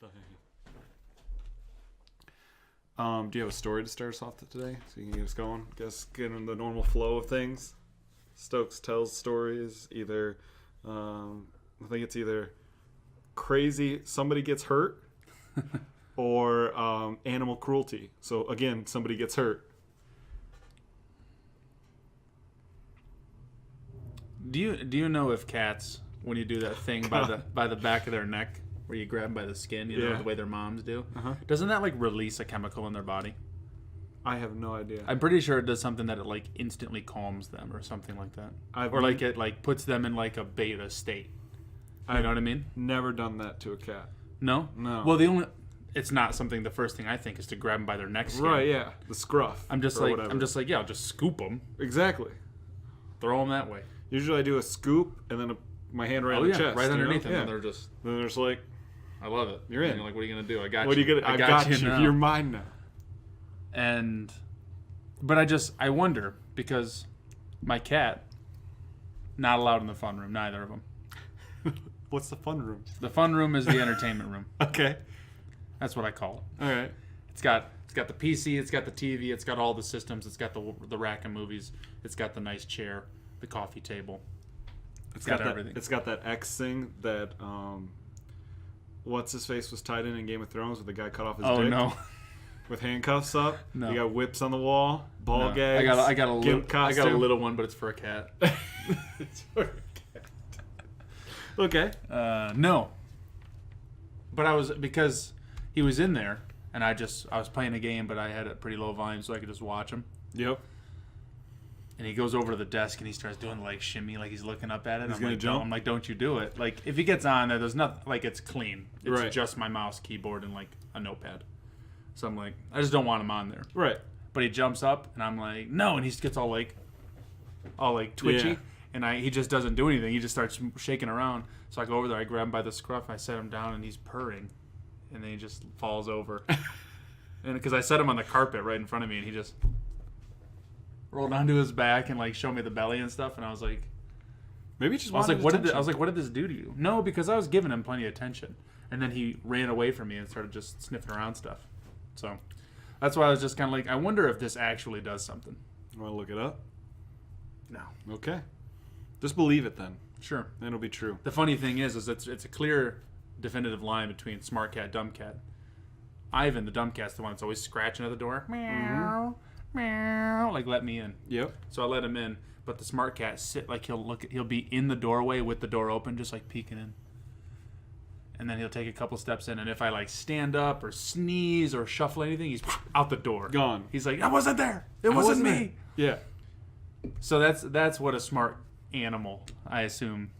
Do you have a story to start us off today? So you can get us going? Get in the normal flow of things. Stokes tells stories. Either, I think it's either crazy, somebody gets hurt, or animal cruelty. So again, somebody gets hurt. Do you know if cats, when you do that thing by the back of their neck, where you grab them by the skin, the way their moms do, doesn't that like release a chemical in their body? I have no idea. I'm pretty sure it does something that it like instantly calms them or something like that, or like it like puts them in like a beta state. You know what I mean? Never done that to a cat. No. Well, it's not something. The first thing I think is to grab them by their neck skin. Right? Yeah, the scruff. I'm just like, yeah, I'll just scoop them. Exactly. Throw them that way. Usually I do a scoop and then my hand right on the chest. Right underneath them. Yeah. And they're just like, I love it. You're in. And you're like, what are you gonna do? I got what you. Are you gonna? I got you. Now. You're mine now. But I wonder, because my cat, not allowed in the fun room. Neither of them. What's the fun room? The fun room is the entertainment room. Okay. That's what I call it. All right. It's got the PC, it's got the TV, it's got all the systems, it's got the rack of movies, it's got the nice chair, the coffee table. It's got everything. It's got that X thing that what's his face was tied in Game of Thrones with the guy cut off his dick. Oh no. With handcuffs up. No. You got whips on the wall, ball gags. I got a little one, but it's for a cat. It's for a cat. Okay. No. But because he was in there, and I was playing a game, but I had it pretty low volume, so I could just watch him. Yep. And he goes over to the desk and he starts doing like shimmy, like he's looking up at it. He's gonna jump. I'm like, don't you do it? Like if he gets on there, there's nothing. Like it's clean. It's right. just my mouse, keyboard, and like a notepad. So I'm like, I just don't want him on there. Right. But he jumps up and I'm like, no, and he gets all twitchy. Yeah. And he just doesn't do anything. He just starts shaking around. So I go over there, I grab him by the scruff, I set him down, and he's purring. And then he just falls over. And because I set him on the carpet right in front of me, and he just rolled onto his back and like showed me the belly and stuff. And I was like, maybe just. I was like, what did this do to you? No, because I was giving him plenty of attention. And then he ran away from me and started just sniffing around stuff. So that's why I was just kind of like, I wonder if this actually does something. You want to look it up? No. Okay. Just believe it then. Sure. Then it'll be true. The funny thing is it's a clear, definitive line between smart cat, dumb cat. Ivan, the dumb cat's the one that's always scratching at the door. Meow, meow, like let me in. Yep. So I let him in, but the smart cat he'll be in the doorway with the door open, just like peeking in. And then he'll take a couple steps in, and if I like stand up or sneeze or shuffle anything, he's out the door. Gone. He's like, I wasn't there. It wasn't me. Yeah. So that's what a smart animal, I assume,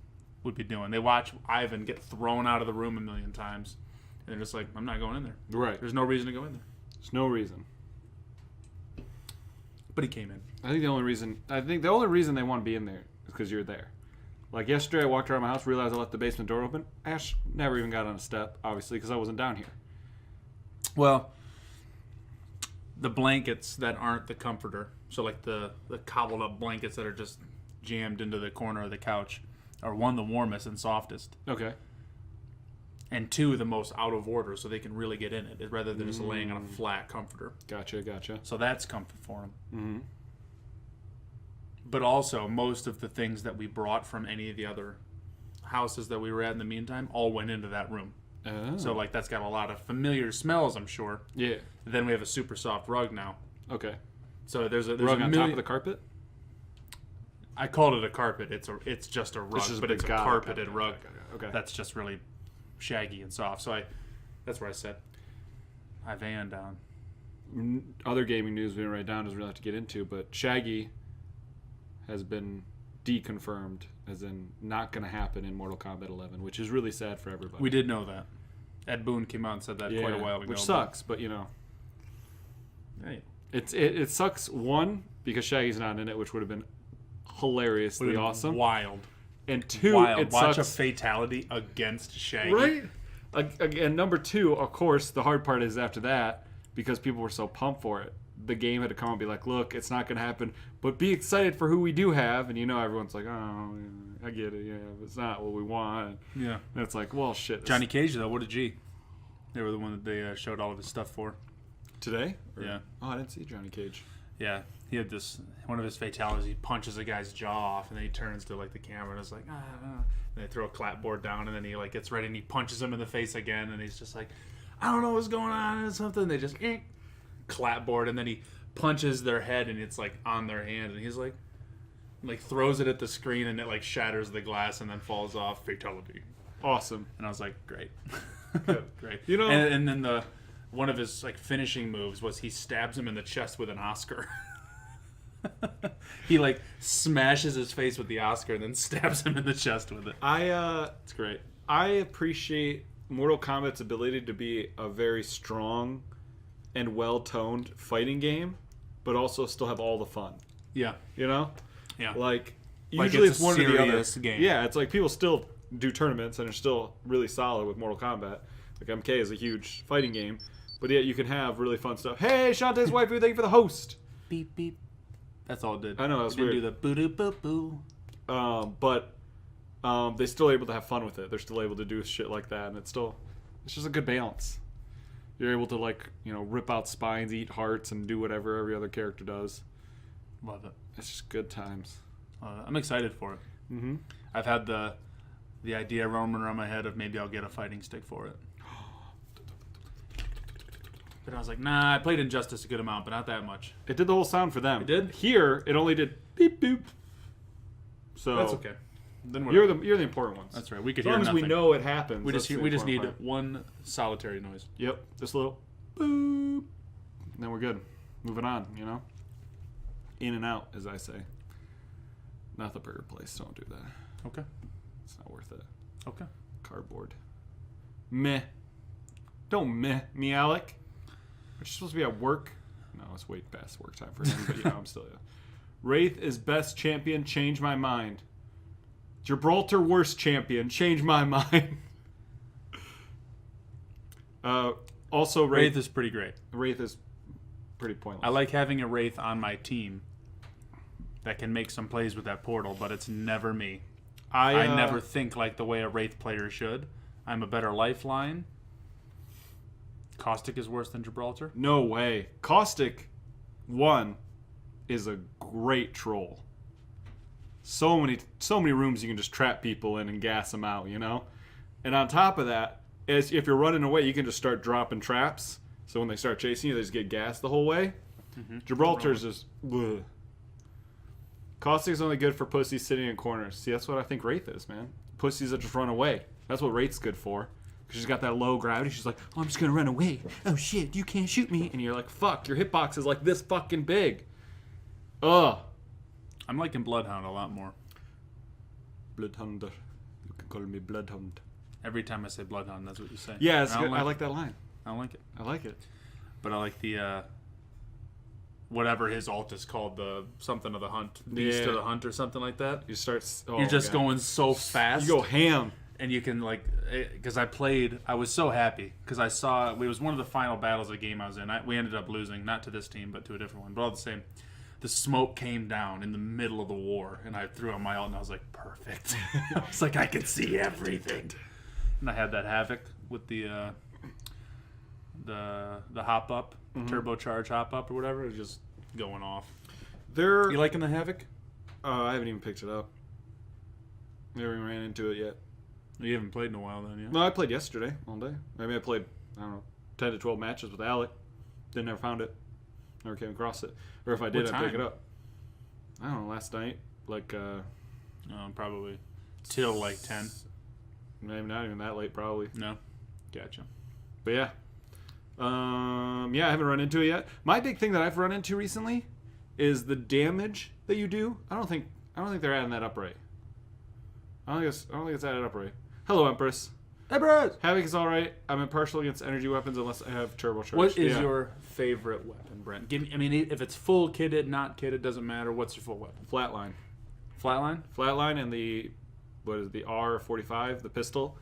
would be doing. They watch Ivan get thrown out of the room a million times, and they're just like, I'm not going in there. Right. There's no reason to go in there. There's no reason. But he came in. I think the only reason they want to be in there is because you're there. Like yesterday, I walked around my house, realized I left the basement door open. Ash never even got on a step, obviously, because I wasn't down here. Well, the blankets that aren't the comforter, so like the cobbled up blankets that are just jammed into the corner of the couch, are one, the warmest and softest. Okay. And two, the most out of order, so they can really get in it, rather than just laying on a flat comforter. Gotcha. So that's comfort for them. Mm-hmm. But also, most of the things that we brought from any of the other houses that we were at in the meantime all went into that room. Oh. So, like, that's got a lot of familiar smells, I'm sure. Yeah. And then we have a super soft rug now. Okay. So there's rug on top of the carpet? I called it a carpet. It's just a rug, but it's a carpeted rug. Okay. That's just really shaggy and soft. So that's where I set Ivan down. Other gaming news we didn't write down doesn't really have to get into, but Shaggy has been deconfirmed as in not going to happen in Mortal Kombat 11, which is really sad for everybody. We did know that. Ed Boon came out and said that quite a while ago. Which sucks, but you know. Hey. It sucks, one, because Shaggy's not in it, which would have been hilariously awesome. Wild. And two, it watch sucks. A fatality against Shaggy. Right? And number two, of course, the hard part is after that, because people were so pumped for it, the game had to come and be like, look, it's not going to happen, but be excited for who we do have. And everyone's like, oh, I get it, yeah, but it's not what we want. Yeah. And it's like, well, shit. Johnny Cage, though, what a G. They were the one that they showed all of his stuff for. Today? Yeah. Oh, I didn't see Johnny Cage. Yeah. He had one of his fatalities, he punches a guy's jaw off, and then he turns to, like, the camera and is like, ah. And they throw a clapboard down, and then he, like, gets ready, and he punches him in the face again, and he's just like, I don't know what's going on, or something. And they just, clapboard, and then he punches their head, and it's, like, on their hand, and he's like, throws it at the screen, and it, like, shatters the glass, and then falls off. Fatality. Awesome. And I was like, great. Good. Great. You know, and then one of his, like, finishing moves was he stabs him in the chest with an Oscar. He, like, smashes his face with the Oscar and then stabs him in the chest with it. It's great. I appreciate Mortal Kombat's ability to be a very strong and well-toned fighting game, but also still have all the fun. Yeah. You know? Yeah. Like, Like usually it's it's a one or the other. serious game. Yeah, it's like people still do tournaments and are still really solid with Mortal Kombat. Like MK is a huge fighting game, but yet you can have really fun stuff. Hey, Shantae's waifu, thank you for the host. Beep, beep. That's all it did. I know, that's it didn't weird. do the boo-doo-boo-boo. But they're still able to have fun with it. They're still able to do shit like that, and it's just a good balance. You're able to, like, you know, rip out spines, eat hearts, and do whatever every other character does. Love it. It's just good times. I'm excited for it. Mm-hmm. I've had the idea roaming around my head of maybe I'll get a fighting stick for it. But I was like, nah, I played Injustice a good amount, but not that much. It did the whole sound for them. It did? Here, it only did beep boop. So That's okay. Then you're the important ones. That's right. We could As long hear as nothing. we know it happens. We just that's the we just need important part. one solitary noise. Yep, this little boop. And then we're good. Moving on, you know? In and out, as I say. Not the burger place. Don't do that. Okay. It's not worth it. Okay. Cardboard. Meh. Don't meh me, Alec. Aren't you supposed to be at work? No, it's way past work time for him, but yeah, I'm still, yeah. Wraith is best champion. Change my mind. Gibraltar worst champion. Change my mind. Also, Wraith is pretty great. Wraith is pretty pointless. I like having a Wraith on my team that can make some plays with that portal, but it's never me. I never think like the way a Wraith player should. I'm a better lifeline. Caustic is worse than Gibraltar? No way. Caustic, 1, is a great troll. So many rooms you can just trap people in and gas them out, you know? And on top of that, if you're running away, you can just start dropping traps. So when they start chasing you, they just get gassed the whole way. Mm-hmm. Gibraltar's just... Ugh. Caustic's only good for pussies sitting in corners. See, that's what I think Wraith is, man. Pussies that just run away. That's what Wraith's good for. Because she's got that low gravity. She's like, oh, I'm just going to run away. Oh, shit, you can't shoot me. And you're like, fuck, your hitbox is like this fucking big. Ugh. I'm liking Bloodhound a lot more. Bloodhound. You can call me Bloodhound. Every time I say Bloodhound, that's what you say. Yeah, it's good. I like that line. I don't like it. I like it. But I like the... whatever his alt is called, the something of the hunt. Beast of the hunt or something like that. You start... Oh, You're just going so fast. You go ham. And you can, like, because I was so happy because I saw it was one of the final battles of the game I was in. We ended up losing, not to this team, but to a different one. But all the same, the smoke came down in the middle of the war, and I threw on my ult, and I was like, perfect. I was like, I can see everything. And I had that Havoc with the hop up, turbocharge hop up or whatever. It was just going off. You liking the Havoc? I haven't even picked it up. Never even ran into it yet. You haven't played in a while then, yeah? No, I played yesterday all day. Maybe I played, I don't know, 10 to 12 matches with Alec. Then never found it. Never came across it. Or if I did, I'd pick it up. I don't know, last night. Like, probably till like 10. Maybe not even that late, probably. No? Gotcha. But yeah. Yeah, I haven't run into it yet. My big thing that I've run into recently is the damage that you do. I don't think they're adding that up right. I don't think it's added up right. Hello, Empress. Empress! Havoc is alright. I'm impartial against energy weapons unless I have turbocharge. What is your favorite weapon, Brent? If it's full kitted, not kitted, doesn't matter. What's your full weapon? Flatline. Flatline? Flatline and the R45, the pistol.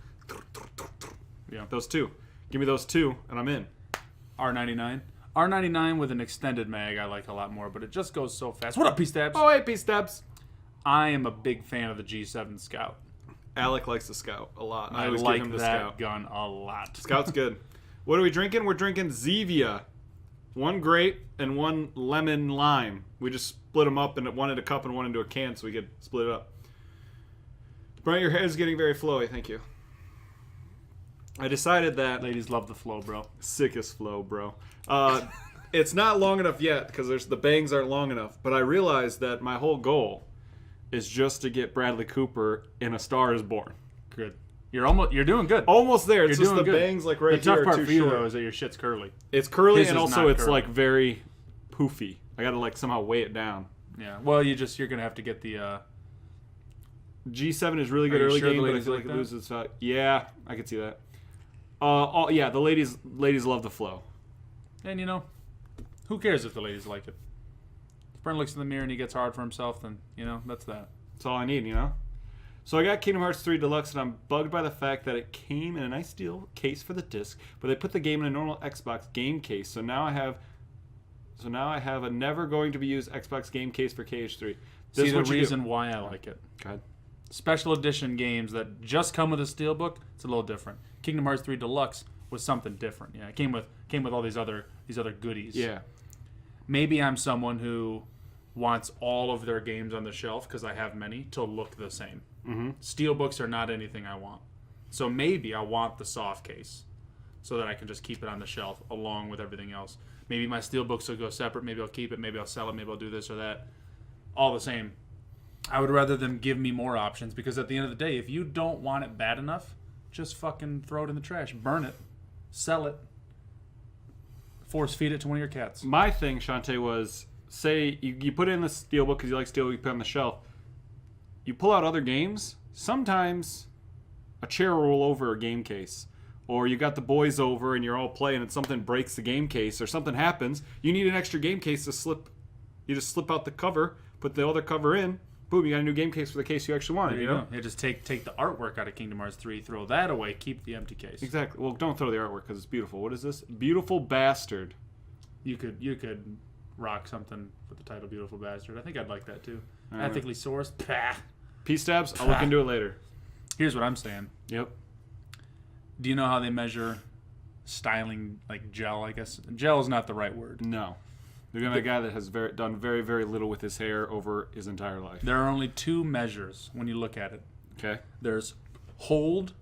Yeah. Those two. Give me those two, and I'm in. R99. R99 with an extended mag I like a lot more, but it just goes so fast. What up, P-Stabs? Oh, hey, P-Stabs. I am a big fan of the G7 Scout. Alec likes the Scout a lot. I always like give him the that Scout. gun a lot. Scout's good. What are we drinking? We're drinking Zevia. 1 grape and 1 lemon lime. We just split them up, and one into a cup and one into a can so we could split it up. Brian, your hair is getting very flowy. Thank you. I decided that... Ladies love the flow, bro. Sickest flow, bro. It's not long enough yet because the bangs aren't long enough. But I realized that my whole goal is just to get Bradley Cooper in A Star Is Born. Good. You're doing good. Almost there. It's You're just the doing good. bangs like right The tough here part are too for you, short. though, is that your shit's curly. It's curly, His and is also not it's curly. like very poofy. I gotta like somehow weigh it down. Yeah. Well, you're gonna have to get the. G7 is really good Are you early sure the game, but I ladies feel like like it that? loses its value. Yeah, I can see that. Yeah, the ladies love the flow. And who cares if the ladies like it? If Brent looks in the mirror and he gets hard for himself, then that's that. That's all I need, So I got Kingdom Hearts 3 Deluxe, and I'm bugged by the fact that it came in a nice steel case for the disc, but they put the game in a normal Xbox game case. So now I have a never going to be used Xbox game case for KH3. See the reason why I like it. Go ahead. Special edition games that just come with a steelbook, it's a little different. Kingdom Hearts 3 Deluxe was something different. Yeah, it came with all these other goodies. Yeah. Maybe I'm someone who wants all of their games on the shelf because I have many to look the same. Mm-hmm. Steelbooks are not anything I want. So maybe I want the soft case so that I can just keep it on the shelf along with everything else. Maybe my steelbooks will go separate. Maybe I'll keep it. Maybe I'll sell it. Maybe I'll do this or that. All the same. I would rather them give me more options because at the end of the day, if you don't want it bad enough, just fucking throw it in the trash. Burn it. Sell it. Force feed it to one of your cats. My thing, Shantae, was say you put it in the steelbook because you like steelbook, you put it on the shelf. You pull out other games, sometimes a chair will roll over a game case. Or you got the boys over and you're all playing and something breaks the game case or something happens. You need an extra game case to slip. You just slip out the cover, put the other cover in. Boom, you got a new game case for the case you actually wanted. There you go. Yeah, just take the artwork out of Kingdom Hearts 3, throw that away, keep the empty case. Exactly. Well, don't throw the artwork because it's beautiful. What is this? Beautiful Bastard. You could rock something with the title Beautiful Bastard. I think I'd like that too. Right. Ethically sourced. Pah. P-stabs? I'll look into it later. Here's what I'm saying. Yep. Do you know how they measure styling, like gel, I guess? Gel is not the right word. No. They're going to a guy that has done very, very little with his hair over his entire life. There are only 2 measures when you look at it. Okay. There's hold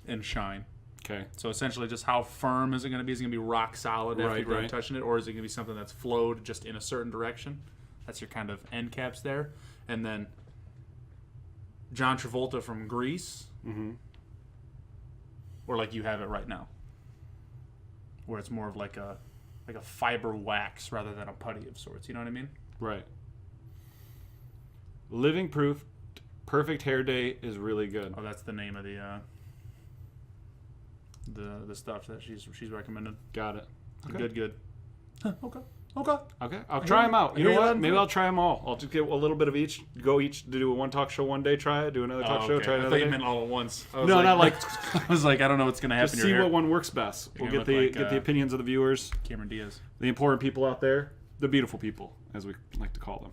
and shine. Okay. So essentially just how firm is it going to be? Is it going to be rock solid after you're done Right. touching it? Or is it going to be something that's flowed just in a certain direction? That's your kind of end caps there. And then John Travolta from Grease. Mm-hmm. Or like you have it right now. Where it's more of like a fiber wax rather than a putty of sorts. You know what I mean? Right. Living Proof Perfect Hair Day is really good. Oh, that's the name of the stuff that she's recommended. Got it. Okay. Good. Huh, okay. Okay. I'll try them out. You know hear what? that? Maybe I'll try them all. I'll just get a little bit of each. Go each to do a one talk show one day. Try it. Do another talk show. Try I another thought you day. meant all at once. I was No, not like. I was like, I don't know what's gonna happen. Just see what one works best. You're We'll gonna get look like, the opinions of the viewers, Cameron Diaz. the important people out there, the beautiful people, as we like to call them.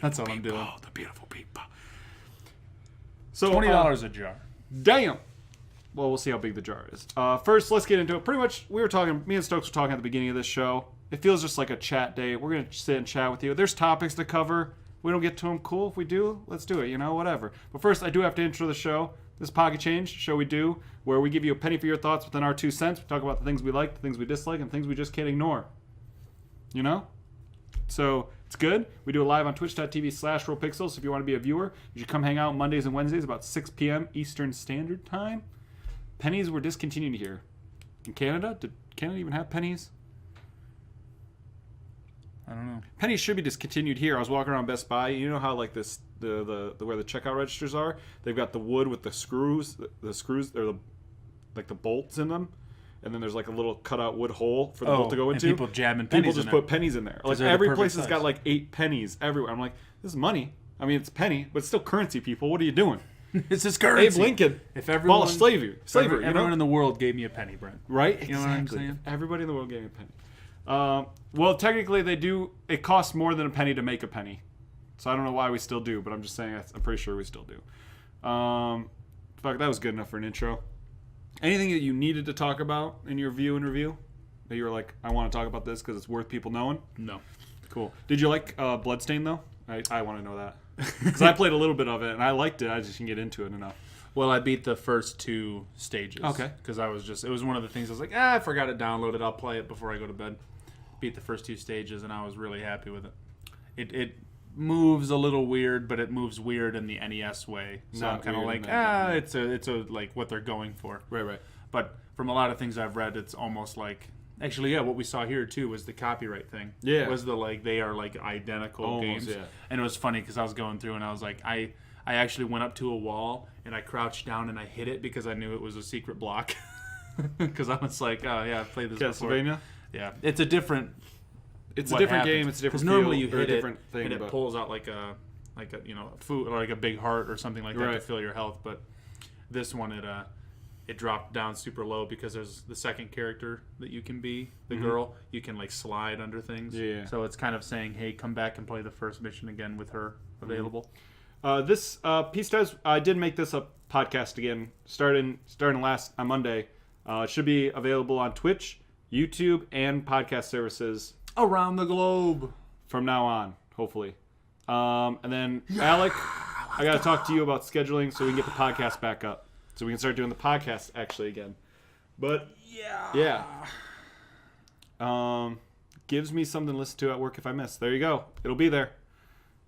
That's all I'm doing. Oh, the beautiful people. So $20 a jar. Damn. Well, we'll see how big the jar is. First, let's get into it. Pretty much, me and Stokes were talking at the beginning of this show. It feels just like a chat day. We're going to sit and chat with you. There's topics to cover. We don't get to them. Cool. If we do, let's do it. Whatever. But first, I do have to intro the show. This Pocket Change show we do, where we give you a penny for your thoughts within our 2 cents. We talk about the things we like, the things we dislike, and things we just can't ignore. So it's good. We do it live on twitch.tv/RollPixels. So if you want to be a viewer, you should come hang out Mondays and Wednesdays about 6 p.m. Eastern Standard Time. Pennies were discontinued here. In Canada? Did Canada even have pennies? I don't know. Pennies should be discontinued here. I was walking around Best Buy. You know how like this the where the checkout registers are? They've got the wood with the screws. The screws, they're like the bolts in them. And then there's like a little cutout wood hole for the bolt to go into. And people jamming pennies People just in put it. pennies in there. Like they're the every perfect place has size. got like 8 pennies everywhere. I'm like, this is money. I mean, it's a penny, but it's still currency, people. What are you doing? It's just currency. Abe Lincoln If everyone, abolished slavery. everyone in the world gave me a penny, Brent. Right? You know what I'm Exactly. saying? Everybody in the world gave me a penny. Well, technically, they do. It costs more than a penny to make a penny. So I don't know why we still do, but I'm just saying I'm pretty sure we still do. Fuck, that was good enough for an intro. Anything that you needed to talk about in your view and review that you were like, I want to talk about this because it's worth people knowing? No. Cool. Did you like Bloodstain though? I want to know that because I played a little bit of it and I liked it. I just didn't get into it enough. Well, I beat the first 2 stages. Okay. Because it was one of the things I was like, I forgot to download it. I'll play it before I go to bed. Beat the first 2 stages, and I was really happy with it. It moves a little weird, but it moves weird in the NES way. So Not I'm kind of weird like, it's a like what they're going for. Right. But from a lot of things I've read, it's almost like, actually, yeah, what we saw here too was the copyright thing. Yeah. Was the like they are like identical Almost, games. yeah. And it was funny because I was going through and I was like, I actually went up to a wall and I crouched down and I hit it because I knew it was a secret block. Because I was like, oh yeah, I've played this Castlevania? before. Yeah, it's a different. It's a different game. It's a different. Because normally you feel, or hit a it different thing, and it but pulls out like a food or like a big heart or something like that to Right. fill your health. But this one it dropped down super low because there's the second character that you can be, the girl. You can like slide under things. Yeah. So it's kind of saying, hey, come back and play the first mission again with her available. This piece does. I did make this a podcast again, starting last on Monday. It should be available on Twitch, YouTube, and podcast services Around the globe. from now on, hopefully. And then Alec, I got to talk to you about scheduling so we can get the podcast back up, so we can start doing the podcast actually again. But yeah. Gives me something to listen to at work if I miss. There you go. It'll be there.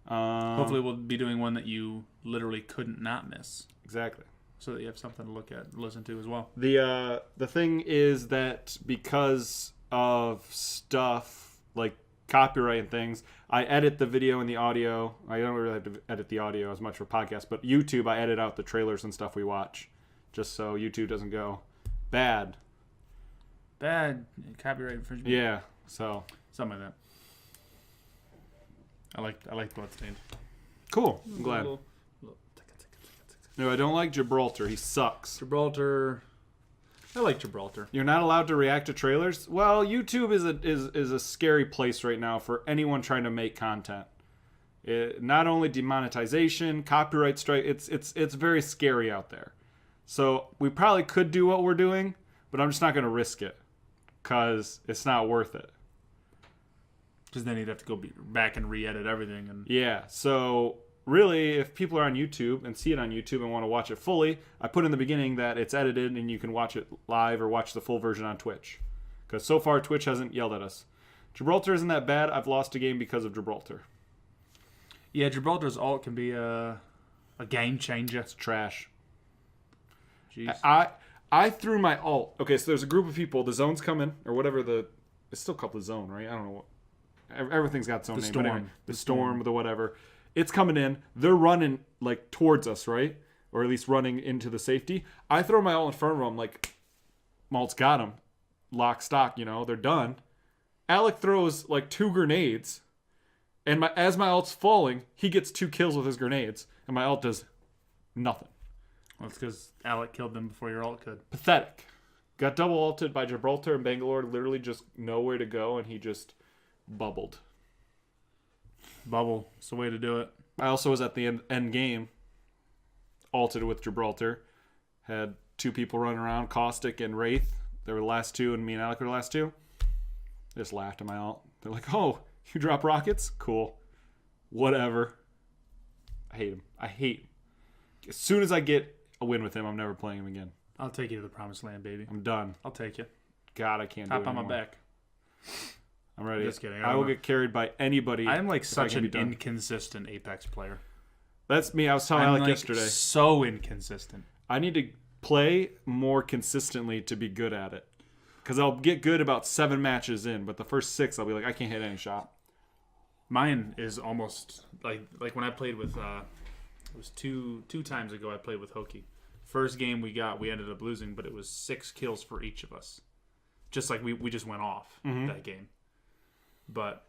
Hopefully we'll be doing one that you literally couldn't not miss, Exactly. so that you have something to look at, listen to as well. The thing is that because of stuff like copyright and things, I edit the video and the audio. I don't really have to edit the audio as much for podcasts, but YouTube, I edit out the trailers and stuff we watch, just so YouTube doesn't go bad. Bad copyright infringement. Yeah, so Something like that. I like Bloodstained. cool. I'm glad. No, I don't like Gibraltar. He sucks. Gibraltar. I like Gibraltar. You're not allowed to react to trailers. Well, YouTube is a scary place right now for anyone trying to make content. Not only demonetization, copyright strike. It's very scary out there. So we probably could do what we're doing, but I'm just not going to risk it because it's not worth it. Because then you'd have to go back and re-edit everything. And Yeah. So really, if people are on YouTube and see it on YouTube and want to watch it fully, I put in the beginning that it's edited and you can watch it live or watch the full version on Twitch. Because so far, Twitch hasn't yelled at us. Gibraltar isn't that bad. I've lost a game because of Gibraltar. yeah, Gibraltar's alt can be a game changer. It's trash. Jeez. I threw my alt. Okay, so there's a group of people. The zone's coming, or whatever it's still called the zone, right? I don't know what. Everything's got its own The name. storm. But anyway, the The storm, the whatever. It's coming in. They're running like towards us, right? Or at least running into the safety. I throw my alt in front of them, like Malt's got them, lock, stock. They're done. Alec throws like 2 grenades, and as my alt's falling, he gets 2 kills with his grenades, and my alt does nothing. Well, it's because Alec killed them before your alt could. Pathetic. Got double ulted by Gibraltar and Bangalore, literally just nowhere to go, and he just bubbled. Bubble. It's the way to do it. I also was at the end game, ulted with Gibraltar. Had 2 people running around, Caustic and Wraith. They were the last 2, and me and Alec were the last 2. They just laughed at my alt. They're like, oh, you drop rockets? Cool. Whatever. I hate him. As soon as I get a win with him, I'm never playing him again. I'll take you to the promised land, baby. I'm done. I'll take you. God, I can't do Hop it on my anymore. back. I'm ready. Just kidding. I will get carried by anybody. I'm like if I such can be an done. inconsistent Apex player. That's me. I was telling I'm Alec like yesterday. so inconsistent. I need to play more consistently to be good at it. Because I'll get good about 7 matches in, but the first 6 I'll be like, I can't hit any shot. Mine is almost like when I played with it was two times ago I played with Hokie. First game we ended up losing, but it was 6 kills for each of us. Just like we just went off that game. But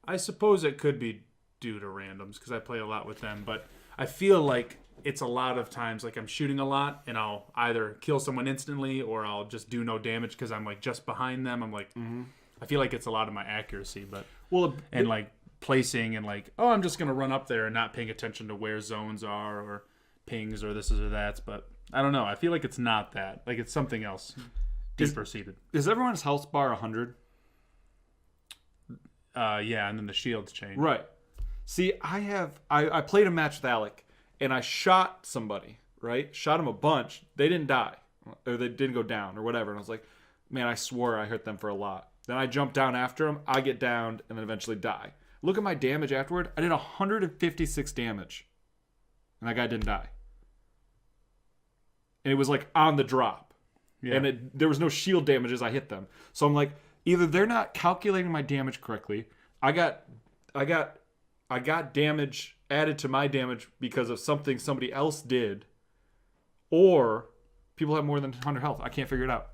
I suppose it could be due to randoms because I play a lot with them, but I feel like it's a lot of times like I'm shooting a lot and I'll either kill someone instantly or I'll just do no damage because I'm like just behind them. I'm like I feel like it's a lot of my accuracy, but and like placing and like, I'm just gonna run up there and not paying attention to where zones are or pings or this or that. But I don't know. I feel like it's not that. Like it's something else deeper seated. Is everyone's health bar 100? Yeah, and then the shields change. Right. See, I played a match with Alec, and I shot somebody, right? Shot him a bunch. They didn't die, or they didn't go down, or whatever. And I was like, man, I swore I hurt them for a lot. Then I jump down after him. I get downed, and then eventually die. Look at my damage afterward. I did 156 damage, and that guy didn't die. And it was like on the drop. Yeah. And there was no shield damage as I hit them. So I'm like, either they're not calculating my damage correctly. I got damage added to my damage because of something somebody else did, or people have more than 100 health. I can't figure it out.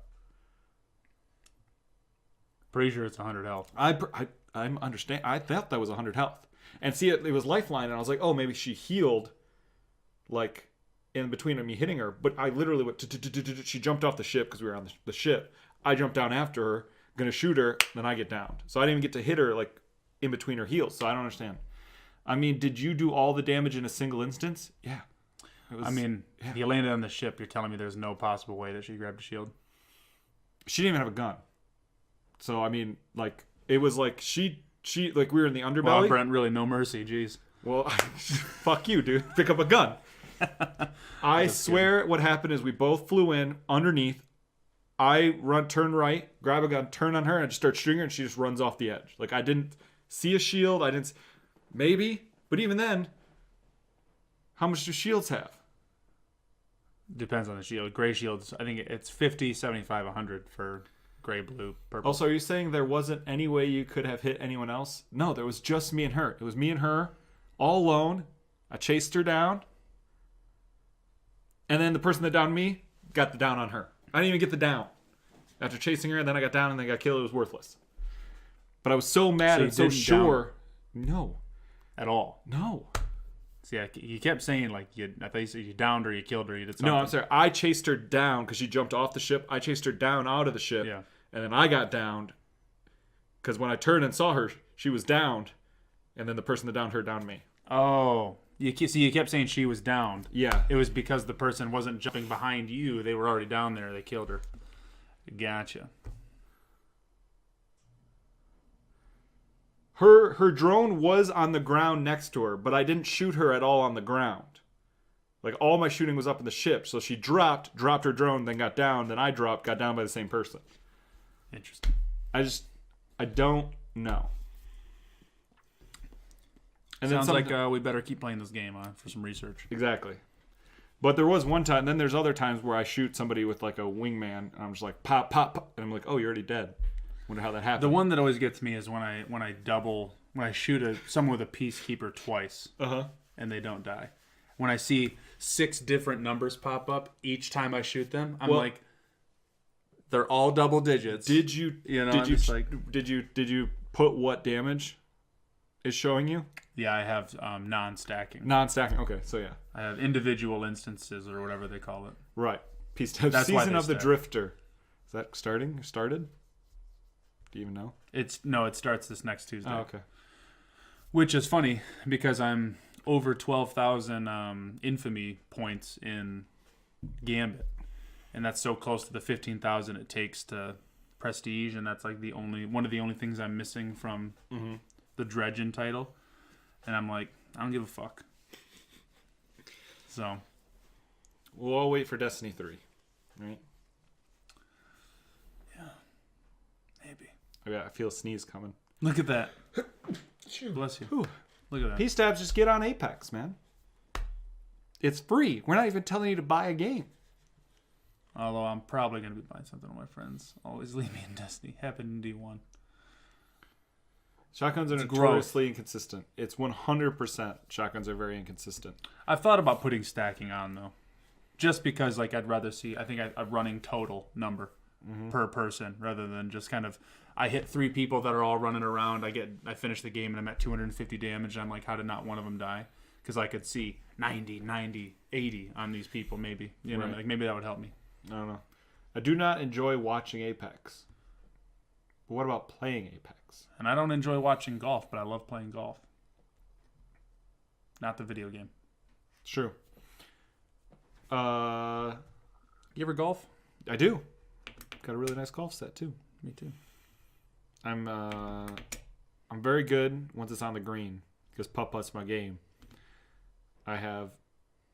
Pretty sure it's 100 health. I'm understand. I thought that was 100 health, and see it was lifeline, and I was like, oh, maybe she healed, like in between me hitting her. But I literally went. She jumped off the ship because we were on the ship. I jumped down after her, gonna shoot her, then I get downed. So I didn't even get to hit her like in between her heels. So I don't understand. I mean, did you do all the damage in a single instance? Yeah. If you landed on the ship, you're telling me there's no possible way that she grabbed a shield? She didn't even have a gun. So, I mean, like, it was like she like, we were in the underbelly. Wow, Brent, really no mercy. Jeez. Well, fuck you, dude. Pick up a gun. I swear what happened is we both flew in underneath. I turn right, grab a gun, turn on her, and I just start shooting her, and she just runs off the edge. Like, I didn't see a shield. Maybe. But even then, how much do shields have? Depends on the shield. Gray shields, I think it's 50, 75, 100 for gray, blue, purple. Also, are you saying there wasn't any way you could have hit anyone else? No, there was just me and her. It was me and her, all alone. I chased her down. And then the person that downed me got the down on her. I didn't even get the down. After chasing her, and then I got down and then got killed. It was worthless. But I was so mad and so sure. No. At all? No. See, you kept saying, like, I thought you said you downed her, you killed her, you did something. No, I'm sorry. I chased her down because she jumped off the ship. I chased her down out of the ship. Yeah. And then I got downed because when I turned and saw her, she was downed. And then the person that downed her downed me. Oh. You kept saying she was downed. Yeah. It was because the person wasn't jumping behind you. They were already down there. They killed her. Gotcha. Her drone was on the ground next to her, but I didn't shoot her at all on the ground. Like, all my shooting was up in the ship. So she dropped her drone, then got down. Then I got down by the same person. Interesting. I don't know. And sounds like we better keep playing this game for some research. Exactly. But there was one time, then there's other times where I shoot somebody with like a wingman, and I'm just like, pop, pop, pop, and I'm like, oh, you're already dead. Wonder how that happened. The one that always gets me is when I shoot someone with a peacekeeper twice, and they don't die. When I see 6 different numbers pop up each time I shoot them, I'm like, they're all double digits. Did you put what damage is showing you? Yeah, I have non-stacking. Non-stacking. Okay, so yeah, I have individual instances or whatever they call it. Right. Season of the Drifter. Is that starting? Started? Do you even know? It starts this next Tuesday. Oh, okay. Which is funny because I'm over 12,000 infamy points in Gambit, and that's so close to the 15,000 it takes to prestige, and that's like one of the only things I'm missing from the Dredgen title, and I'm like, I don't give a fuck. So we'll all wait for Destiny 3, right? Yeah, I feel a sneeze coming. Look at that. Bless you. Whew. Look at that. P-Stabs, just get on Apex, man. It's free. We're not even telling you to buy a game. Although I'm probably going to be buying something with my friends. Always leave me in Destiny. Happened in D1. Shotguns are notoriously inconsistent. It's 100% shotguns are very inconsistent. I've thought about putting stacking on, though. Just because, like, I'd rather see, I think, a running total number per person rather than just kind of, I hit 3 people that are all running around. I finish the game and I'm at 250 damage. And I'm like, how did not one of them die? Because I could see 90, 80 on these people, maybe. You know, right. like maybe that would help me. I don't know. I do not enjoy watching Apex. But what about playing Apex? And I don't enjoy watching golf, but I love playing golf. Not the video game. It's true. You ever golf? I do. Got a really nice golf set too. Me too. I'm very good once it's on the green because putt-putt's my game. I have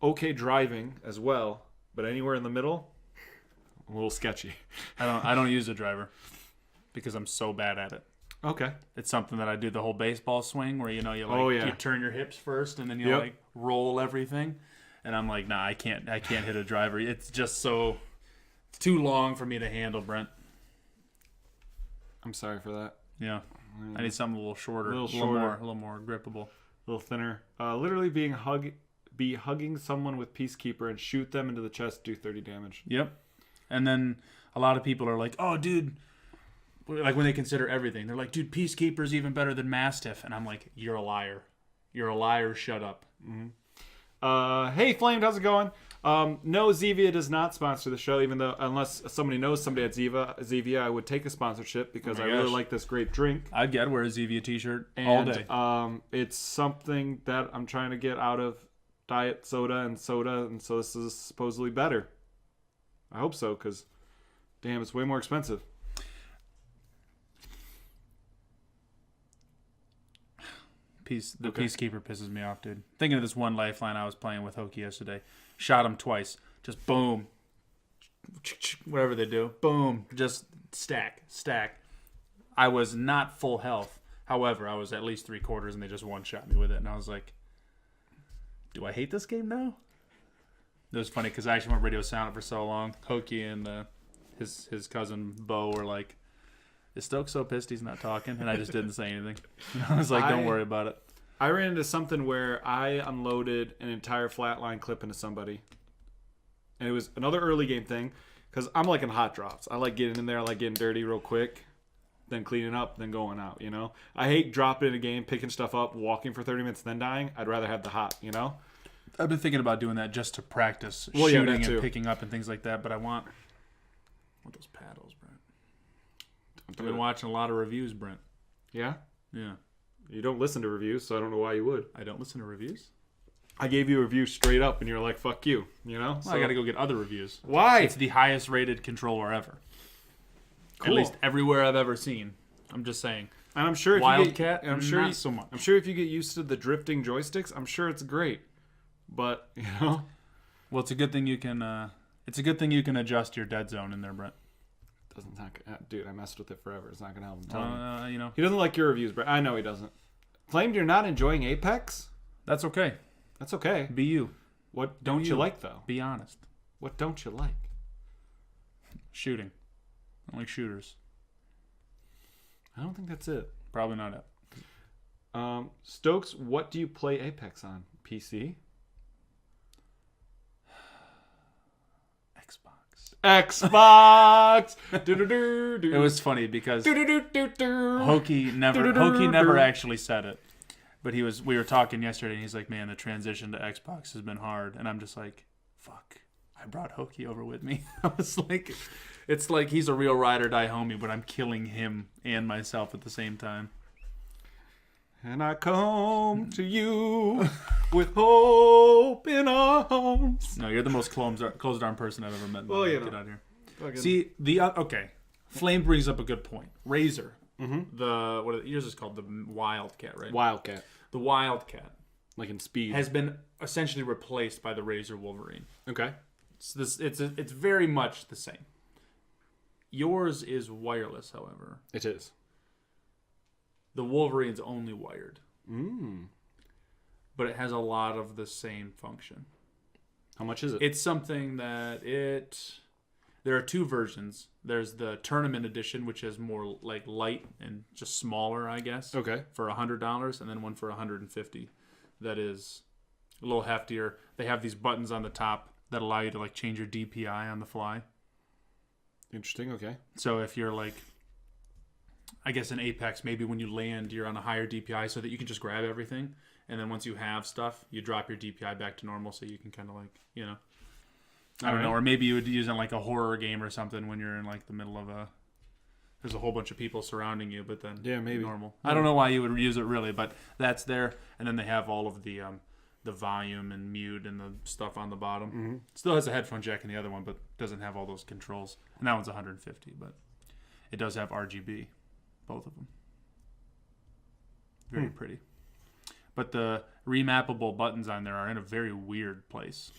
okay driving as well, but anywhere in the middle, a little sketchy. I don't use a driver because I'm so bad at it. Okay. It's something that I do the whole baseball swing where you turn your hips first and then you like roll everything, and I'm like, nah, I can't hit a driver. It's just it's too long for me to handle, Brent. I'm sorry for that. Yeah. I need something a little shorter, a little more grippable, a little thinner. Literally be hugging someone with Peacekeeper and shoot them into the chest, do 30 damage. Yep. And then a lot of people are like, oh, dude, like when they consider everything, they're like, dude, Peacekeeper's even better than Mastiff. And I'm like, you're a liar. You're a liar. Shut up. Mm-hmm. Hey, Flamed, how's it going? No, Zevia does not sponsor the show, even though unless somebody knows somebody at Zevia, I would take a sponsorship because I really like this great drink. I'd wear a Zevia t-shirt all day. It's something that I'm trying to get out of diet soda, and so this is supposedly better. I hope so, because damn, it's way more expensive. Peacekeeper pisses me off, dude. Thinking of this one lifeline I was playing with Hokie yesterday. Shot him twice. Just boom. Whatever they do. Boom. Just stack. I was not full health. However, I was at least 3/4 and they just one-shot me with it. And I was like, do I hate this game now? It was funny because I actually went radio silent for so long. Hokie and his cousin Bo were like, is Stokes so pissed he's not talking? And I just didn't say anything. I was like, don't worry about it. I ran into something where I unloaded an entire flatline clip into somebody. And it was another early game thing. Because I'm like in hot drops. I like getting in there. I like getting dirty real quick. Then cleaning up. Then going out, you know? I hate dropping in a game, picking stuff up, walking for 30 minutes, then dying. I'd rather have the hot, you know? I've been thinking about doing that just to practice shooting and picking up and things like that. But I want those paddles, Brent. I've been watching a lot of reviews, Brent. Yeah? Yeah. You don't listen to reviews, so I don't know why you would. I don't listen to reviews? I gave you a review straight up, and you're like, fuck you, you know? Well, I got to go get other reviews. Why? It's the highest rated controller ever. Cool. At least everywhere I've ever seen. I'm just saying. And I'm sure if Wildcat, not so much. I'm sure if you get used to the drifting joysticks, I'm sure it's great. But, you know? Well, it's a good thing you can adjust your dead zone in there, Brent. Dude, I messed with it forever. It's not gonna help him. Tell me. You know. He doesn't like your reviews, but I know he doesn't. Flamed, you're not enjoying Apex? That's okay. That's okay. Be you. What don't you like, though? Be honest. What don't you like? Shooting. I like shooters. I don't think that's it. Probably not it. Stokes, what do you play Apex on? PC? Xbox. It was funny because Hokie never actually said it, but we were talking yesterday, and he's like, "Man, the transition to Xbox has been hard," and I'm just like, "Fuck, I brought Hokie over with me." I was like, "It's like he's a real ride or die homie, but I'm killing him and myself at the same time." And I come to you with hope in arms. No, you're the most closed arm person I've ever met. Well, you know. Get out here. See, okay. Flame brings up a good point. Razor. Mm-hmm. Yours is called the Wildcat, right? Wildcat. The Wildcat. Like in speed. Has been essentially replaced by the Razor Wolverine. Okay. It's very much the same. Yours is wireless, however. It is. The Wolverine's only wired. Mm. But it has a lot of the same function. How much is it? It's something that there are two versions. There's the tournament edition, which is more like light and just smaller, I guess. Okay. For $100, and then one for $150. That is a little heftier. They have these buttons on the top that allow you to like change your DPI on the fly. Interesting. Okay. So if you're like, I guess in Apex, maybe when you land, you're on a higher DPI so that you can just grab everything. And then once you have stuff, you drop your DPI back to normal so you can kind of like, you know. I don't know. Or maybe you would use it in like a horror game or something when you're in like the middle of there's a whole bunch of people surrounding you, but then maybe normal. I don't know why you would use it really, but that's there. And then they have all of the the volume and mute and the stuff on the bottom. Mm-hmm. Still has a headphone jack in the other one, but doesn't have all those controls. And that one's 150, but it does have RGB, both of them. Very pretty. But the remappable buttons on there are in a very weird place.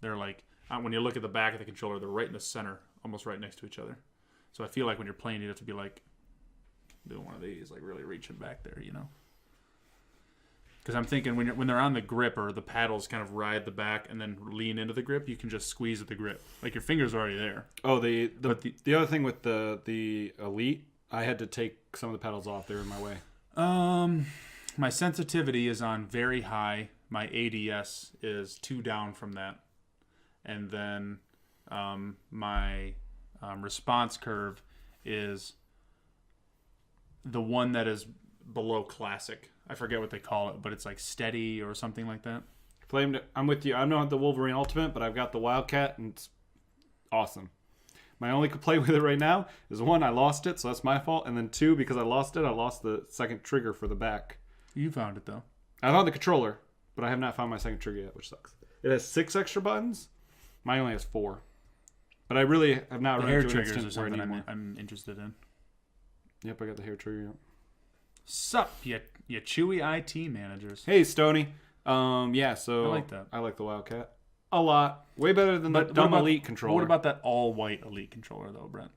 They're like, when you look at the back of the controller, they're right in the center, almost right next to each other. So I feel like when you're playing, you have to be like doing one of these, like really reaching back there, you know? Because I'm thinking when they're on the grip or the paddles kind of ride the back and then lean into the grip, you can just squeeze at the grip. Like your fingers are already there. Oh, the other thing with the Elite, I had to take some of the pedals off. They were in my way. My sensitivity is on very high. My ADS is 2 down from that. And then my response curve is the one that is below classic. I forget what they call it, but it's like steady or something like that. Flamed. I'm with you. I'm not the Wolverine Ultimate, but I've got the Wildcat, and it's awesome. My only complaint with it right now is 1, I lost it, so that's my fault. And then 2, because I lost it, I lost the second trigger for the back. You found it, though. I found the controller, but I have not found my second trigger yet, which sucks. It has 6 extra buttons. Mine only has 4. But I really have not run hair into an triggers instant or something anymore. I'm interested in. Yep, I got the hair trigger. Yep. Sup, you chewy IT managers. Hey, Stoney. Yeah, so I like that. I like the Wildcat a lot. Way better than the dumb Elite controller. What about that all-white Elite controller, though, Brent?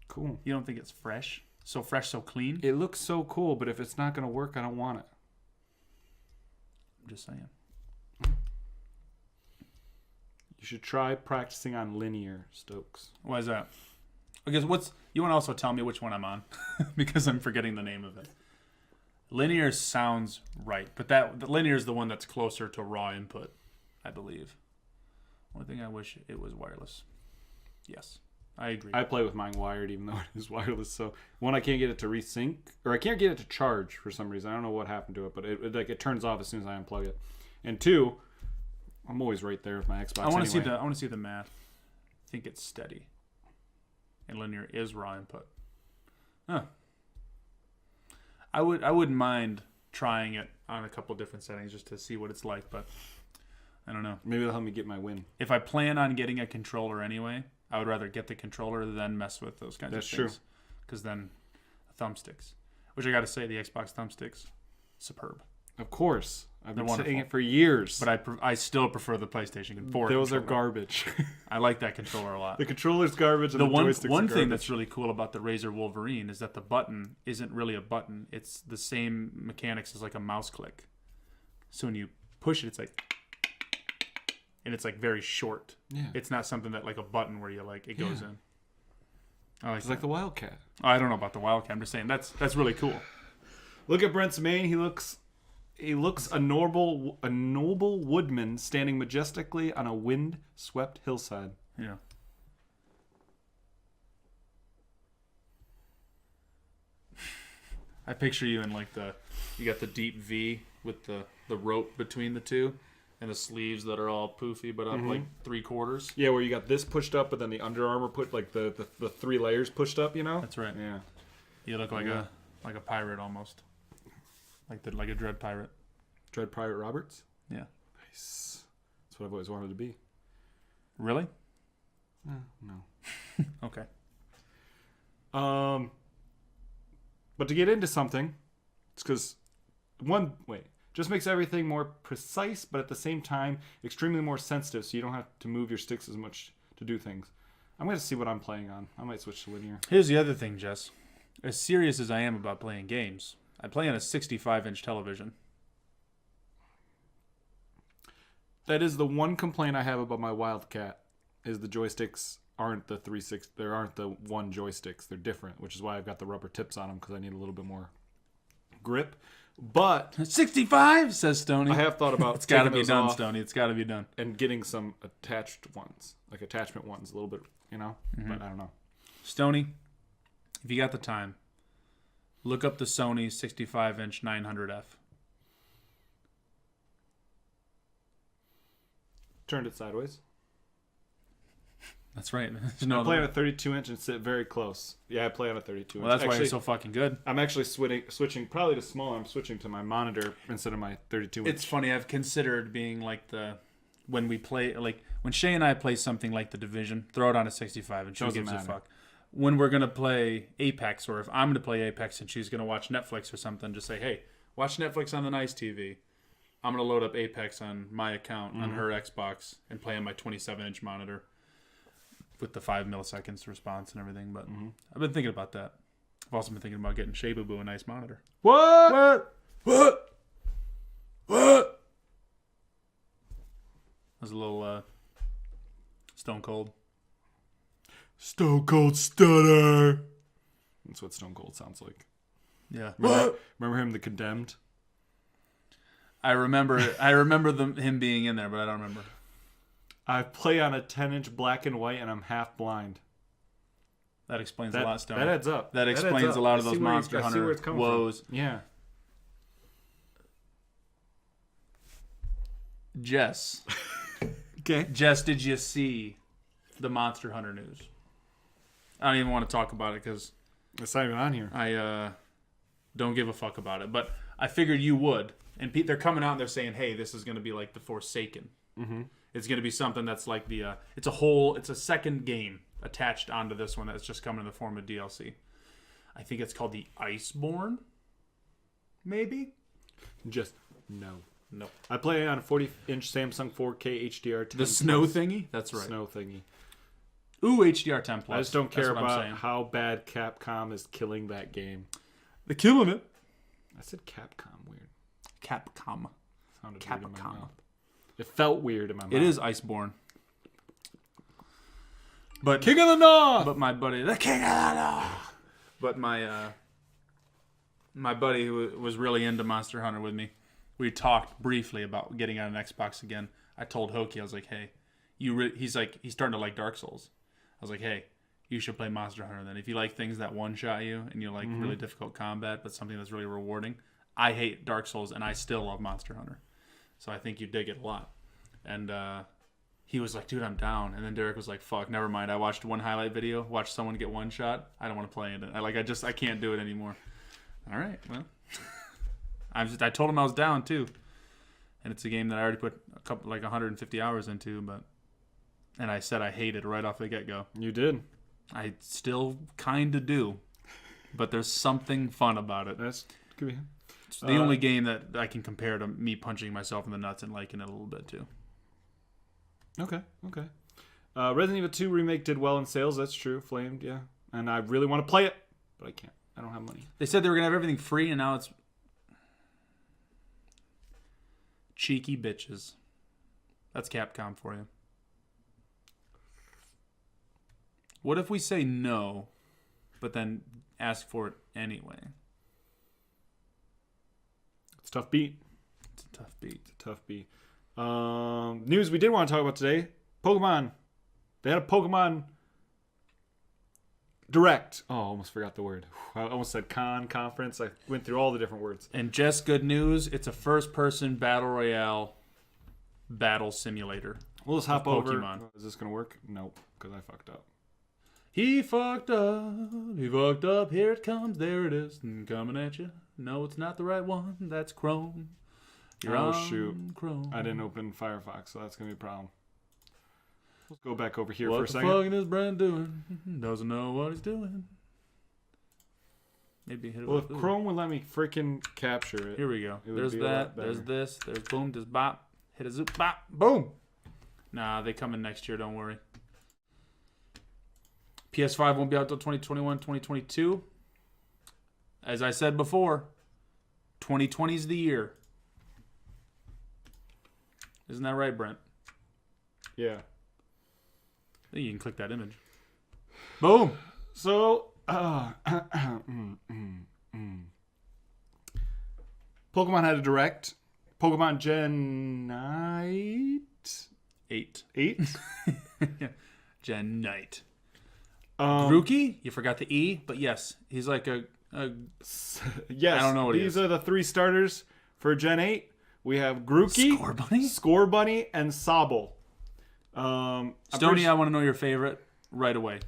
Cool. You don't think it's fresh? So fresh, so clean? It looks so cool, but if it's not going to work, I don't want it. I'm just saying. You should try practicing on linear, Stokes. Why is that? Because you want to also tell me which one I'm on, because I'm forgetting the name of it. Linear sounds right, but the linear is the one that's closer to raw input, I believe. One thing I wish it was wireless. Yes, I agree. I play with mine wired, even though it is wireless. So 1, I can't get it to resync, or I can't get it to charge for some reason. I don't know what happened to it, but it turns off as soon as I unplug it. And 2, I'm always right there with my Xbox. I want to anyway. see the math. I think it's steady, and linear is raw input. Huh. I wouldn't mind trying it on a couple different settings just to see what it's like, but I don't know. Maybe it'll help me get my win. If I plan on getting a controller anyway, I would rather get the controller than mess with those kinds of things. That's true. Because then thumbsticks, which I got to say, the Xbox thumbsticks, superb. Of course. I've been wonderful. saying it for years. But I still prefer the PlayStation 4 Those controller. are garbage. I like that controller a lot. The controller's garbage and the joysticks are one garbage. thing that's really cool about the Razer Wolverine is that the button isn't really a button. It's the same mechanics as like a mouse click. So when you push it, it's like... And it's like very short. Yeah. It's not something that like a button where you like it goes in. I It's like the Wildcat. I don't know about the Wildcat. I'm just saying that's really cool. Look at Brent's mane. He looks a noble woodman standing majestically on a wind-swept hillside. Yeah. I picture you in like you got the deep V with the rope between the two and the sleeves that are all poofy but up like 3/4. Yeah, where you got this pushed up, but then the Under Armour put like the 3 layers pushed up. You know. That's right. Yeah. You look like a pirate almost, like a Dread pirate. Dread Pirate Roberts. Yeah. Nice. That's what I've always wanted to be. Really? No. Okay. But to get into something, it's because just makes everything more precise, but at the same time extremely more sensitive, so you don't have to move your sticks as much to do things. I'm going to see what I'm playing on. I might switch to linear. Here's the other thing, Jess. As serious as I am about playing games, I play on a 65-inch television. That is the one complaint I have about my Wildcat, is the joysticks aren't the 360. There aren't the one joysticks. They're different, which is why I've got the rubber tips on them, because I need a little bit more grip. But 65, says Stoney. I have thought about it's got to taking be those done, off Stoney. It's got to be done. and getting some attached ones, like attachment ones, a little bit, you know. But I don't know. Stoney, if you got the time, look up the Sony 65-inch 900F. Turned it sideways. That's right. I play on a 32-inch and sit very close. Yeah, I play on a 32-inch. Well, that's why you're so fucking good. I'm actually switching probably to smaller. I'm switching to my monitor instead of my 32-inch. It's funny. I've considered being like when we play, like when Shay and I play something like The Division, throw it on a 65 and she gives a fuck. When we're going to play Apex, or if I'm going to play Apex and she's going to watch Netflix or something, just say, hey, watch Netflix on the nice TV. I'm going to load up Apex on my account on her Xbox and play on my 27-inch monitor with the 5 milliseconds response and everything. But I've been thinking about that. I've also been thinking about getting Shea Boo Boo a nice monitor. What? That was a little Stone Cold. Stone Cold Stunner. That's what Stone Cold sounds like. Yeah. Remember him, The Condemned? I remember him being in there, but I don't remember. I play on a 10-inch black and white, and I'm half blind. That explains a lot, Stone. That adds up. That explains a lot of those Monster Hunter woes. Yeah. Jess. Okay. Jess, did you see the Monster Hunter news? I don't even want to talk about it because it's not even on here. I don't give a fuck about it. But I figured you would. And they're coming out and they're saying, hey, this is going to be like The Forsaken. Mm-hmm. It's going to be something that's like it's a second game attached onto this one that's just coming in the form of DLC. I think it's called the Iceborne. Maybe? Just no. No. I play on a 40-inch Samsung 4K HDR 10. The snow thingy? That's right. Snow thingy. Ooh, HDR 10 plus. I just don't care about how bad Capcom is killing that game. They're killing it. I said Capcom. Weird. Capcom. Sounded weird in my mouth. It felt weird in my mouth. It is Iceborne. But King of the North! But my buddy, the King of the North! But my buddy who was really into Monster Hunter with me, we talked briefly about getting on an Xbox again. I told Hokie, I was like, hey, he's starting to like Dark Souls. I was like, hey, you should play Monster Hunter then. If you like things that one-shot you and you like really difficult combat, but something that's really rewarding. I hate Dark Souls, and I still love Monster Hunter. So I think you dig it a lot. And he was like, dude, I'm down. And then Derek was like, fuck, never mind. I watched one highlight video, watched someone get one shot. I don't want to play it. I can't do it anymore. All right, well. I told him I was down, too. And it's a game that I already put 150 hours into, and I said I hate it right off the get-go. You did. I still kind of do. But there's something fun about it. That's good. It's the only game that I can compare to me punching myself in the nuts and liking it a little bit, too. Okay. Resident Evil 2 Remake did well in sales. That's true. Flamed, yeah. And I really want to play it, but I can't. I don't have money. They said they were going to have everything free, and now it's cheeky bitches. That's Capcom for you. What if we say no, but then ask for it anyway? It's a tough beat. It's a tough beat. News we did want to talk about today. Pokemon. They had a Pokemon Direct. Oh, I almost forgot the word. I almost said conference. I went through all the different words. And just good news. It's a first-person battle royale battle simulator. We'll just hop over. Pokemon. Is this going to work? Nope, because I fucked up. He fucked up, here it comes, there it is, coming at you. No, it's not the right one, that's Chrome. You're on shoot. Chrome. I didn't open Firefox, so that's going to be a problem. Let's go back over here what for a second. What the fuck is Brent doing? Doesn't know what he's doing. Maybe hit it if Chrome would let me freaking capture it. Here we go. There's that, there's this, there's boom, there's bop, hit a zoop, bop, boom. Nah, they come in next year, don't worry. PS5 won't be out until 2021, 2022. As I said before, 2020 is the year. Isn't that right, Brent? Yeah. You can click that image. Boom. So, Pokemon had a Direct. Pokemon Gen 8? 8? Gen Knight. Grookey? You forgot the E, but yes, he's like a yes. I don't know what these are the three starters for Gen 8. We have Grookey, Score Bunny, Score Bunny, and Sobble. Stoney, I want to know your favorite right away.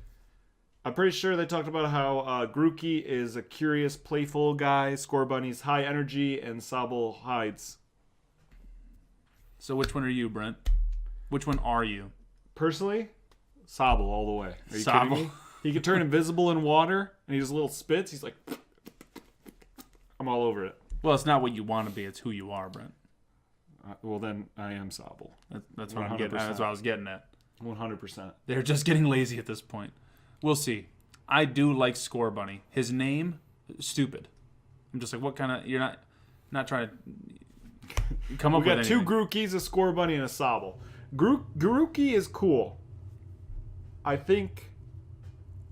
I'm pretty sure they talked about how Grookey is a curious, playful guy, Score Bunny's high energy, and Sobble hides. So which one are you, Brent? Which one are you? Personally, Sobble all the way. Are you Sobble. kidding me? He can turn invisible in water, and he does little spits. He's like, I'm all over it. Well, it's not what you want to be. It's who you are, Brent. Well, then I am Sobble. That's what I'm getting at. That's what I was getting at. 100%. They're just getting lazy at this point. We'll see. I do like Score Bunny. His name, stupid. I'm just like, what kind of... You're not trying to come up with anything. We got 2 Grookies, a Score Bunny, and a Sobble. Grookey is cool. I think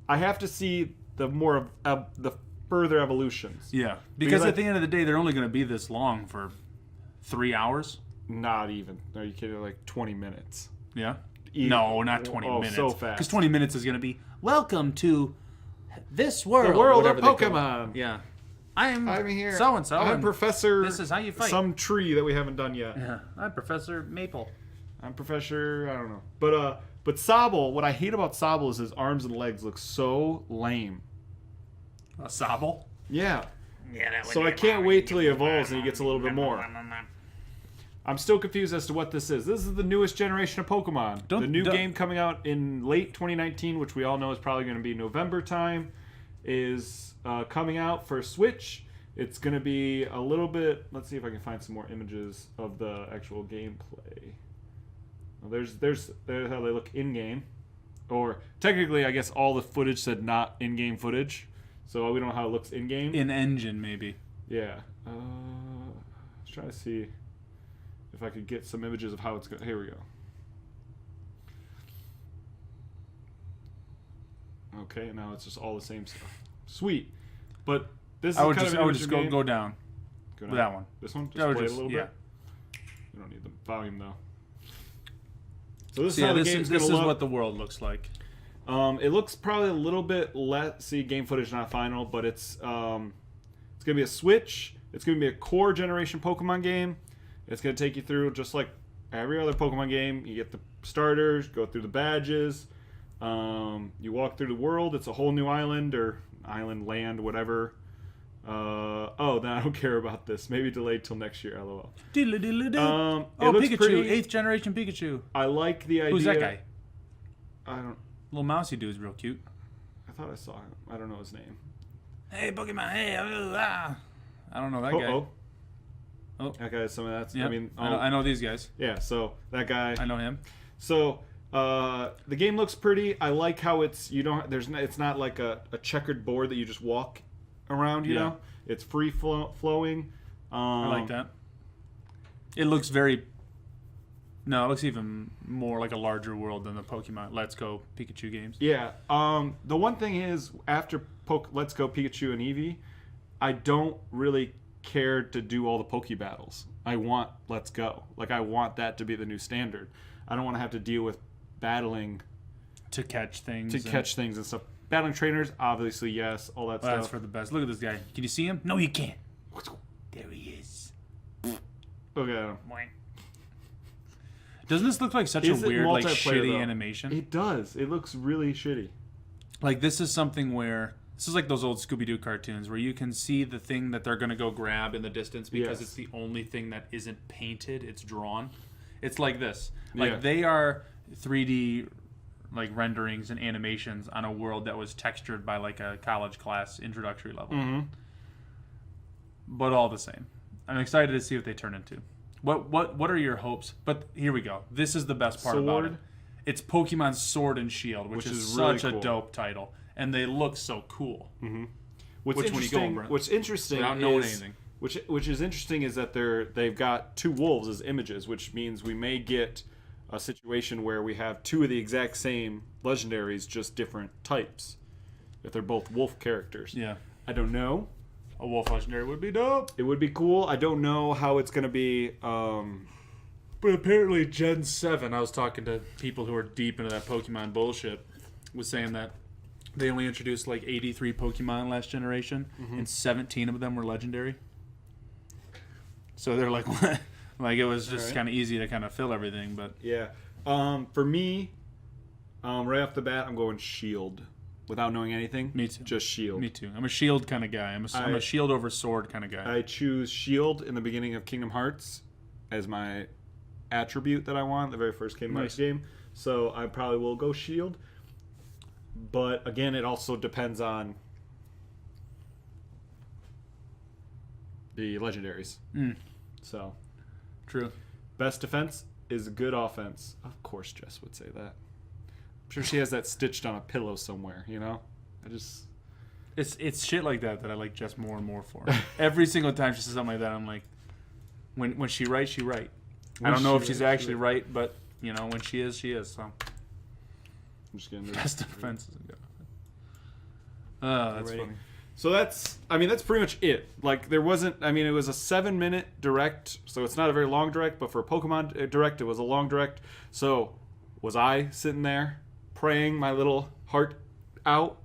I have to see the more of the further evolutions. Yeah, because at the end of the day, they're only going to be this long for 3 hours. Not even. Are you kidding? Like 20 minutes. Yeah. No, not 20 minutes. So fast. Because 20 minutes is going to be, welcome to this world. The world of whatever they call Pokemon. it. Yeah. I'm here. So-and-so. I'm Professor... This is how you fight. Some tree that we haven't done yet. Yeah. I'm Professor Maple. I'm Professor... I don't know. But Sobble, what I hate about Sobble is his arms and legs look so lame. Sobble? Yeah. So I can't wait till he evolves and he gets a little bit more. I'm still confused as to what this is. This is the newest generation of Pokemon. The new game coming out in late 2019, which we all know is probably going to be November time, is coming out for Switch. It's going to be a little bit... Let's see if I can find some more images of the actual gameplay. Well, there's how they look in-game. Or technically, I guess all the footage said not in-game footage. So we don't know how it looks in-game. In-engine, maybe. Yeah. Let's try to see if I could get some images of how it's going. Here we go. Okay, now it's just all the same stuff. Sweet. But this is I would just go down. Go with that one. This one? Just play it a little yeah. bit? You don't need the volume, though. So this So is how the this game's going is to look. what the world looks like. It looks probably a little bit less. See, game footage not final, but it's going to be a Switch. It's going to be a core generation Pokemon game. It's going to take you through just like every other Pokemon game. You get the starters, go through the badges. You walk through the world. It's a whole new island or island land, whatever. Oh, then I don't care about this. Maybe delayed till next year. LOL. Oh, looks Pikachu, pretty. 8th generation Pikachu. I like the idea. Who's that guy? I don't. Little mousy dude's real cute. I thought I saw him. I don't know his name. Hey, Pokemon. Hey, I don't know that guy. Oh, that guy. Some of that's. Yep. I mean, I know these guys. Yeah. So that guy. I know him. So the game looks pretty. I like how it's it's not like a checkered board that you just walk around. You know, it's free flowing. I like that. It looks very. No, it looks even more like a larger world than the Pokemon Let's Go Pikachu games. Yeah. The one thing is, after Let's Go Pikachu and Eevee, I don't really care to do all the Poke battles. I want Let's Go. Like, I want that to be the new standard. I don't want to have to deal with battling to catch things. And stuff. Battling trainers, obviously, yes. All that stuff. That's for the best. Look at this guy. Can you see him? No, you can't. There he is. Okay. Doesn't this look like such a weird, like, shitty though? animation? It does. It looks really shitty. Like, this is something where... This is like those old Scooby-Doo cartoons where you can see the thing that they're going to go grab in the distance because it's the only thing that isn't painted. It's drawn. It's like this. Like, they are 3D, like, renderings and animations on a world that was textured by, like, a college class introductory level. Mm-hmm. But all the same. I'm excited to see what they turn into. What are your hopes? But here we go. This is the best part about it. It's Pokemon Sword and Shield, which is such a dope title, and they look so cool. Mm-hmm. What's interesting without knowing anything. Which is interesting is that they've got 2 wolves as images, which means we may get a situation where we have 2 of the exact same legendaries, just different types. If they're both wolf characters. Yeah. I don't know. A wolf legendary would be dope. It would be cool. I don't know how it's going to be. But apparently Gen 7, I was talking to people who are deep into that Pokemon bullshit, was saying that they only introduced like 83 Pokemon last generation, and 17 of them were legendary. So they're like, like it was just kind of easy to kind of fill everything. But yeah, For me, right off the bat, I'm going shield. Without knowing anything. Me too. Just shield. Me too. I'm a shield kind of guy. I'm a shield over sword kind of guy. I choose shield in the beginning of Kingdom Hearts as my attribute that I want, the very first Kingdom Hearts game. So I probably will go shield. But again, it also depends on the legendaries. So True. best defense is good offense. Of course Jess would say that. I'm sure she has that stitched on a pillow somewhere, you know? It's shit like that I like Jess more and more for. Every single time she says something like that, I'm like, when she writes, she right. I don't know if she's actually right, but you know, when she is, she is. So I'm just getting best defense is a good. That's funny. So that's pretty much it. Like there wasn't, it was a 7-minute direct, so it's not a very long direct, but for a Pokemon direct, it was a long direct. So was I sitting there praying my little heart out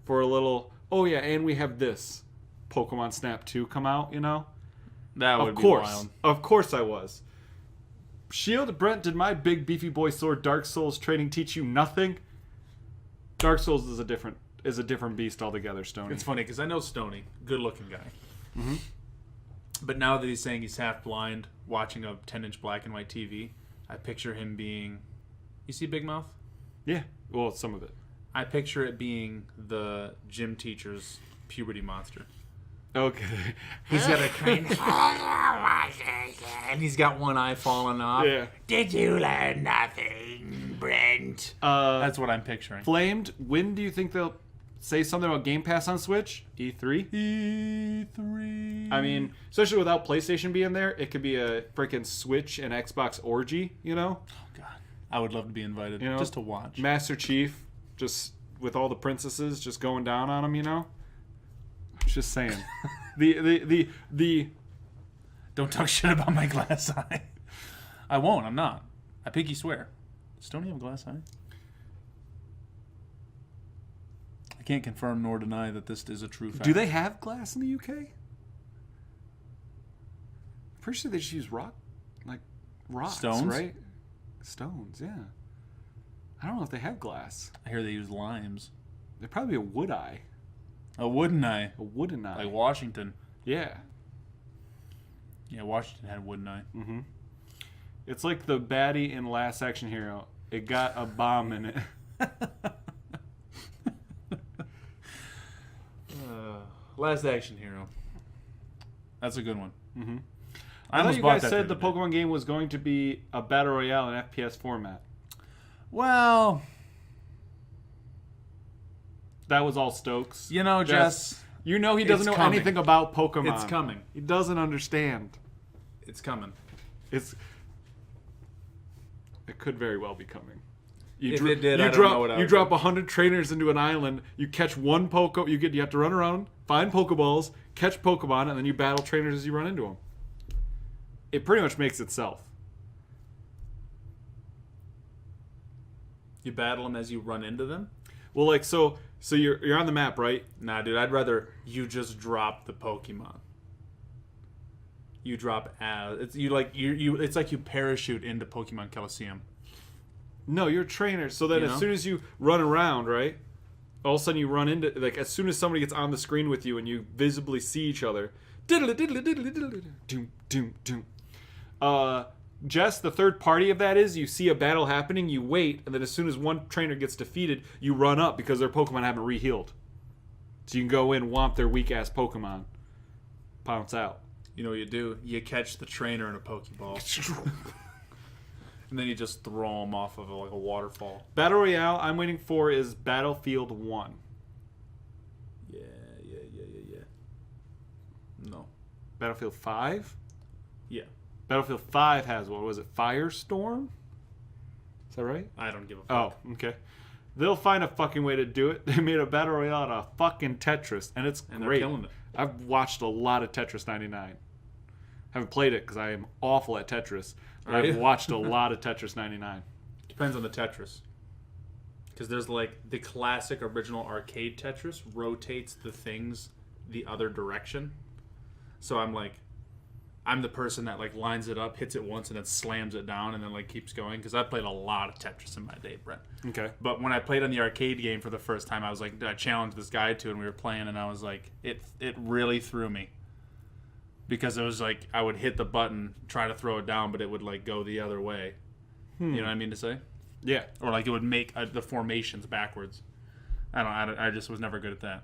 for a little, oh yeah, and we have this Pokemon Snap 2 come out, you know? That would be wild. Of course I was. Shield, Brent, did my big beefy boy sword Dark Souls training teach you nothing? Dark Souls is a different beast altogether, Stoney. It's funny because I know Stoney, good looking guy. Mm-hmm. But now that he's saying he's half blind, watching a 10-inch black and white TV, I picture him being. You see Big Mouth? Yeah, well, some of it. I picture it being the gym teacher's puberty monster. Okay. He's got a crane. And he's got one eye falling off. Yeah. Did you learn nothing, Brent? That's what I'm picturing. Flamed, when do you think they'll say something about Game Pass on Switch? E3? E3. Especially without PlayStation being there, it could be a freaking Switch and Xbox orgy, you know? Oh, God. I would love to be invited, you know, just to watch. Master Chief, just with all the princesses, just going down on him, you know? Just saying. the Don't talk shit about my glass eye. I won't. I'm not. I pinky swear. Does Tony have a glass eye? I can't confirm nor deny that this is a true fact. Do they have glass in the UK? Pretty sure they just use rocks, Stones? right? Stones, yeah. I don't know if they have glass. I hear they use limes. They're probably a wood eye. A wooden eye. A wooden eye. Like Washington. Yeah. Yeah, Washington had a wooden eye. Mm-hmm. It's like the baddie in Last Action Hero. It got a bomb in it. Last Action Hero. That's a good one. Mm-hmm. I thought almost you bought guys that said the the other day. Pokemon game was going to be a Battle Royale in FPS format. Well, That was all Stokes. you know, Jess, You know he doesn't know coming. anything about Pokemon. It's coming. He doesn't understand. It's coming. It could very well be coming. If it did, I don't know what I You would drop 100 trainers into an island. You catch one You have to run around, find Pokeballs, catch Pokemon, and then you battle trainers as you run into them. It pretty much makes itself. You battle them as you run into them? Well, so you're on the map, right? Nah, dude, I'd rather you just drop the Pokemon. You drop it's like you parachute into Pokemon Coliseum. No, you're a trainer. So that You as know? soon as you run around, right? All of a sudden you run into as soon as somebody gets on the screen with you and you visibly see each other. Diddle diddle diddle diddle doom doom doom. Jess, the third party of that is you see a battle happening, you wait, and then as soon as one trainer gets defeated, you run up because their Pokemon haven't re-healed. So you can go in, whomp their weak-ass Pokemon. Pounce out. You know what you do? You catch the trainer in a Pokeball. And then you just throw them off of a waterfall. Battle Royale I'm waiting for is Battlefield 1. Yeah. No. Battlefield 5? Yeah. Battlefield 5 has, what was it, Firestorm? Is that right? I don't give a fuck. Oh, okay. They'll find a fucking way to do it. They made a Battle Royale out of fucking Tetris, and it's And great. they're killing it. I've watched a lot of Tetris 99. Haven't played it because I am awful at Tetris. But Are I've you? watched a lot of Tetris 99. Depends on the Tetris. Because there's the classic original arcade Tetris rotates the things the other direction. So I'm I'm the person that like lines it up, hits it once, and then slams it down, and then like keeps going. Because I played a lot of Tetris in my day, Brett. Okay. But when I played on the arcade game for the first time, I was like, I challenged this guy to, and we were playing, and I was like, it really threw me. Because it was like I would hit the button, try to throw it down, but it would like go the other way. You know what I mean to say? Yeah. Or like it would make the formations backwards. I just was never good at that.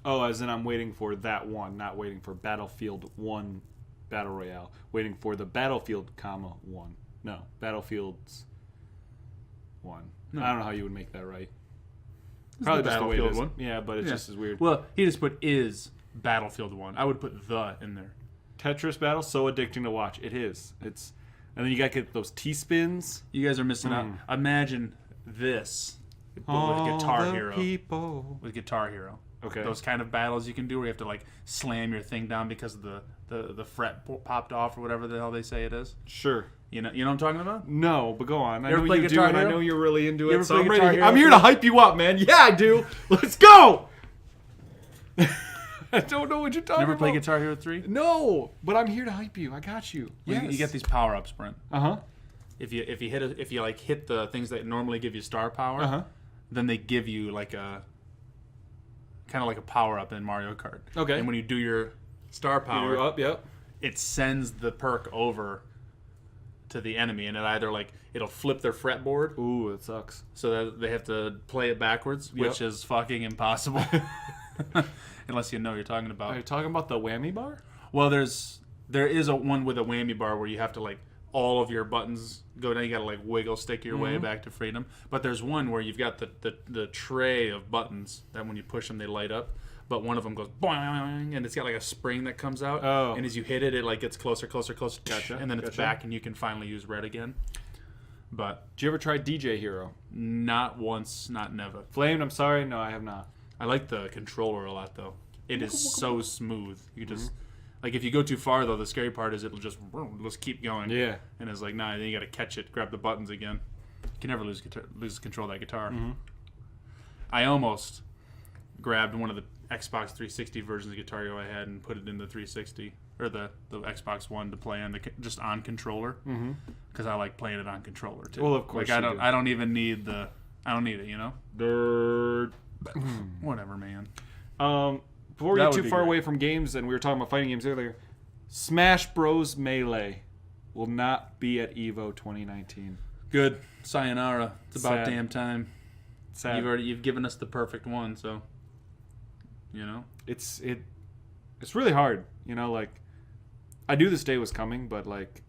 Oh, as in I'm waiting for that one, not waiting for Battlefield 1 Battle Royale. Waiting for the Battlefield, 1. No, Battlefields 1. No. I don't know how you would make that right. This Probably is the just the way it Battlefield is. one. Yeah, but it's just as weird. Well, he just put is Battlefield 1. I would put the in there. Tetris Battle, so addicting to watch. It is. It's, and then you got to get those T-spins. You guys are missing out. Imagine this with Guitar Hero. People. With Guitar Hero. Okay. Those kind of battles you can do where you have to like slam your thing down because the fret popped off or whatever the hell they say it is. Sure. You know what I'm talking about? No, but go on. I You ever know play you do, Guitar and I Hero? know you're really into You it. ever So play I'm Guitar ready. Hero? I'm here to hype you up, man. Yeah, I do. Let's go. I don't know what you're talking Never about. play Guitar Hero 3? No, but I'm here to hype you. I got you. Well, Yes. you get these power ups, Brent. Uh-huh. If you hit the things that normally give you star power, Uh-huh. then they give you like a kind of like a power up in Mario Kart. Okay. And when you do your star power, You're up, yep. it sends the perk over to the enemy, and it either like it'll flip their fretboard, Ooh, it sucks. so that they have to play it backwards, which is fucking impossible. Unless you know what you're talking about. Are you talking about the whammy bar? Well, there is a one with a whammy bar where you have to like all of your buttons go down. You gotta like wiggle stick your way back to freedom. But there's one where you've got the tray of buttons that when you push them they light up. But one of them goes boing, and it's got like a spring that comes out. Oh. And as you hit it, it like gets closer. Gotcha, And then it's gotcha. back, and you can finally use red again. But Did you ever try DJ Hero? not once, not never. Flamed, I'm sorry. No, I have not. I like the controller a lot though. It is so smooth. You just like if you go too far though, the scary part is it'll just keep going. Yeah. And it's like, nah, then you got to catch it, grab the buttons again. You can never lose control of that guitar. I almost grabbed one of the Xbox 360 versions of Guitar Hero I had and put it in the 360 or the Xbox One to play on just on controller because I like playing it on controller too. Well, of course like you do. I don't even need I don't need it, you know. Nerd. Whatever, man. Before we That get would too be far great. away from games, and we were talking about fighting games earlier, Smash Bros. Melee will not be at EVO 2019. Good. Sayonara. It's about Sad. damn time. Sad. You've given us the perfect one, so you know. It's really hard, you know. Like, I knew this day was coming, but like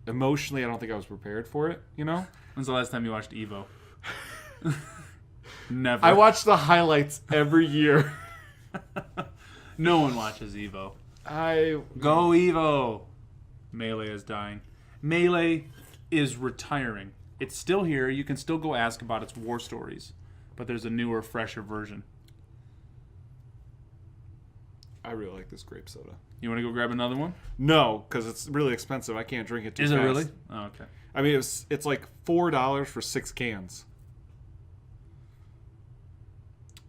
emotionally, I don't think I was prepared for it. You know. When's the last time you watched Evo? Never. I watch the highlights every year. No one watches Evo. I Go Evo. Melee is dying. Melee is retiring. It's still here. You can still go ask about its war stories, but there's a newer, fresher version. really like this grape soda. You want to go grab another one? No, because it's really expensive. I can't drink it too Is fast. it really? Oh, okay. I mean, it's like $4 for 6 cans.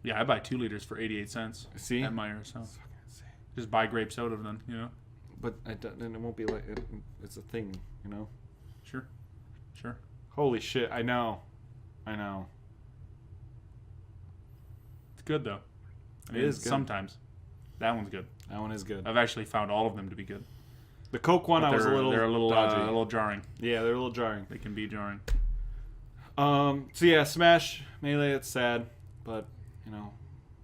Yeah, I buy 2 liters for 88 cents See? at Meijer. So That's fucking insane. just buy grape soda then, you know? But then it won't be like it's a thing, you know. Sure. Sure. Holy shit! I know. It's good, though. I It is good. Sometimes. That one's good. That one is good. I've actually found all of them to be good. The Coke one, But I was a little they're a little dodgy. jarring. Yeah, they're a little jarring. They can be jarring. So yeah, Smash Melee. It's sad, but you know,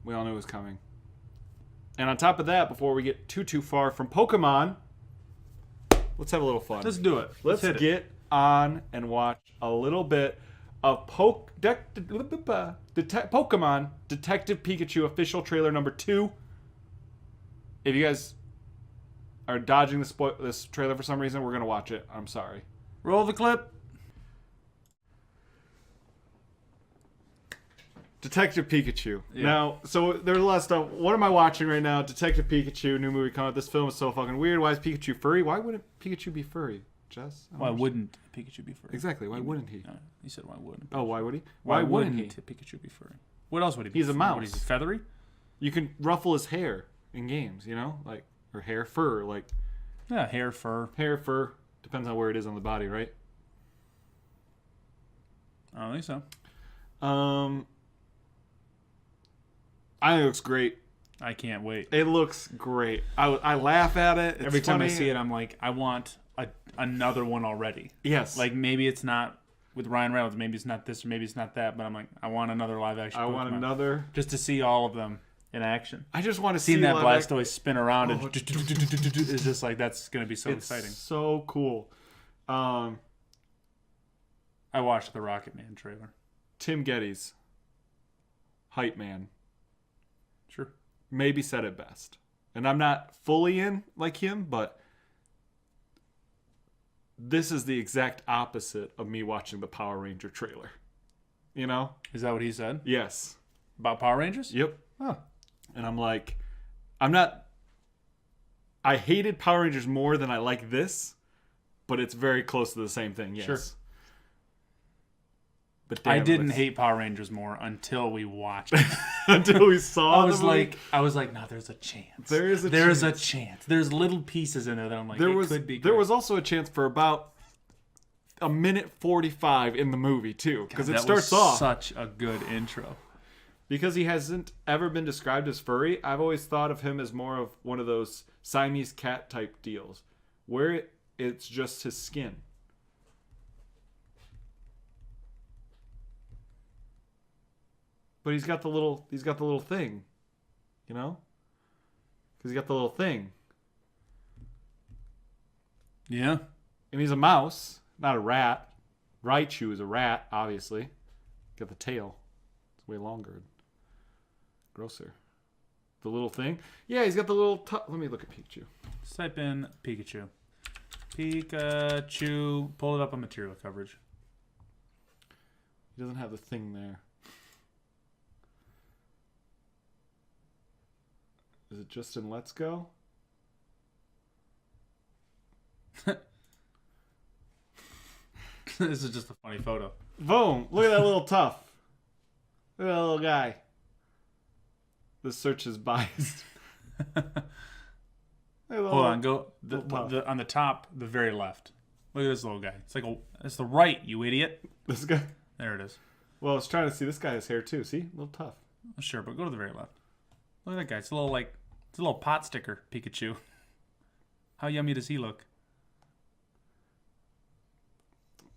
we all knew it was coming. And on top of that, before we get too far from Pokemon, let's have a little fun. Let's do it. Let's hit it. get on and watch a little bit of Pokemon Detective Pikachu official trailer number 2. If you guys are dodging this trailer for some reason, we're gonna watch it. I'm sorry. Roll the clip. Detective Pikachu. Yeah. Now, so there's a lot of stuff. What am I watching right now? Detective Pikachu, new movie coming out. This film is so fucking weird. Why is Pikachu furry? Why wouldn't Pikachu be furry? Jess? I don't Why understand. wouldn't Pikachu be furry? Exactly. Why wouldn't he? You said why wouldn't? Oh, why would he? Why wouldn't he? Pikachu be furry? What else would he be? He's a furry? mouse. What, is he feathery? You can ruffle his hair in games, you know? Like, or hair, fur, like. Yeah, hair, fur. Hair, fur. Depends on where it is on the body, right? I don't think so. I think it looks great. I can't wait. It looks great. I laugh at it. It's Every time I funny. see it, I'm like, I want another one already. Yes. Like, maybe it's not with Ryan Reynolds. Maybe it's not this or maybe it's not that. But I'm like, I want another live action I Pokemon. want another. Just to see all of them in action. I just want to see Seeing that live Blastoise spin around Oh, is just like, that's going to be so It's exciting. so cool. I watched the Rocket Man trailer. Tim Geddes, hype man, Sure. maybe said it best. And I'm not fully in like him, but this is the exact opposite of me watching the Power Ranger trailer. You know? Is that what he said? Yes. About Power Rangers? Yep. Oh. And I'm like, I hated Power Rangers more than I like this, but it's very close to the same thing, yes. Sure. But I damn, it didn't looks- hate Power Rangers more until we watched it. until we saw I was the movie. like, no, there's a chance. There's a chance. There's little pieces in there that I'm like, There it was could be there good. was also a chance for about a minute 45 in the movie too, because it That starts was off such a good intro. because he hasn't ever been described as furry. I've always thought of him as more of one of those Siamese cat type deals, where it's just his skin. But he's got the little thing, you know? Because he's got the little thing. Yeah. And he's a mouse, not a rat. Raichu is a rat, obviously. Got the tail. It's way longer. Grosser. The little thing. Yeah, he's got the little... Let me look at Pikachu. Just type in Pikachu. Pikachu. Pull it up on material coverage. He doesn't have the thing there. Is it just in Let's Go? This is just a funny photo. Boom! Look at that little tough. Look at that little guy. This search is biased. Hold on, go on the top, the very left. Look at this little guy. It's the right, you idiot. This guy. There it is. Well, I was trying to see. This guy has hair too. See, a little tough. Sure, but go to the very left. Look at that guy. It's a little pot sticker Pikachu. How yummy does he look?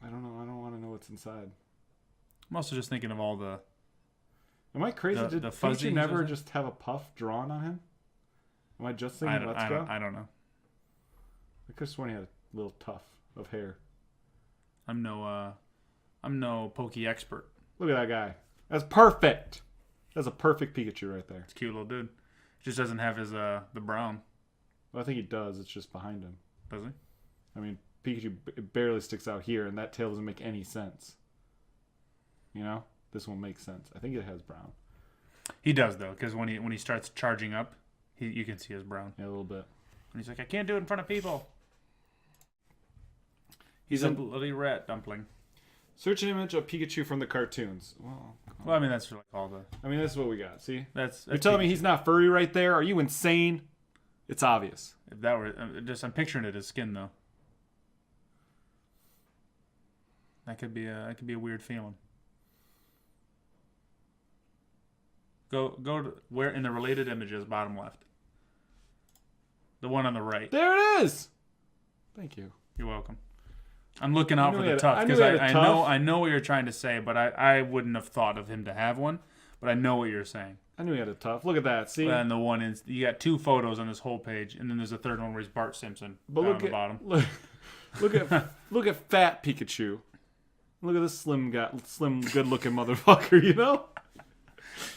I don't know. I don't want to know what's inside. I'm also just thinking of all the. Am I crazy? The Did fuzzy Pikachu never or just have a puff drawn on him? Am I just thinking I Let's Go? don't know. I could have sworn he had a little tuft of hair. I'm no Poke expert. Look at that guy. That's perfect. That's a perfect Pikachu right there. It's a cute little dude. Just doesn't have his the brown, Well, I think he does. It's just behind him. does he? I mean, Pikachu barely sticks out here, and that tail doesn't make any sense. You know? This one makes sense. I think it has brown. He does though, because when he starts charging up, you can see his brown. Yeah, a little bit. And he's like, I can't do it in front of people. He's He's a in- bloody rat dumpling. Search an image of Pikachu from the cartoons. Well, I mean that's like all the. I mean, this is what we got. See? That's You're telling me he's not furry right there? Are you insane? It's obvious. If that were I'm picturing it as skin though. That could be a weird feeling. Go to where in the related images, bottom left. The one on the right. There it is. Thank you. You're welcome. I'm looking out knew for he the had- tough I knew because he had a I tuft. know what you're trying to say, but I wouldn't have thought of him to have one. But I know what you're saying. I knew he had a tough. Look at that. See? And the one is you got two photos on this whole page, and then there's a third one where he's Bart Simpson But down look on the at bottom. look at fat Pikachu. Look at this slim good looking motherfucker. You know.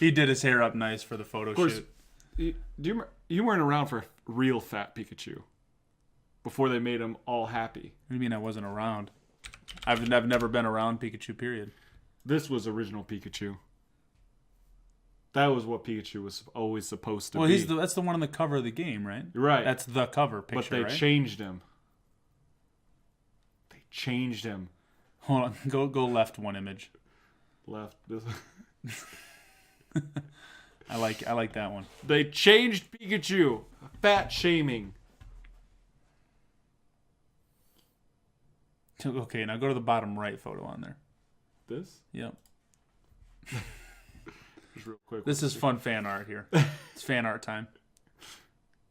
He did his hair up nice for the photo Of course, shoot. you weren't around for real fat Pikachu before they made him all happy. What do you mean I wasn't around? I've never been around Pikachu. Period. This was original Pikachu. That was what Pikachu was always supposed to Well, be. that's the one on the cover of the game, right? You're right. That's the cover picture, But they right? changed him. They changed him. Hold on, go left one image. Left. This. I like that one. They changed Pikachu. Fat shaming. Okay, now go to the bottom right photo on there. This? Yep. Just real quick. This is fun fan art here. It's fan art time.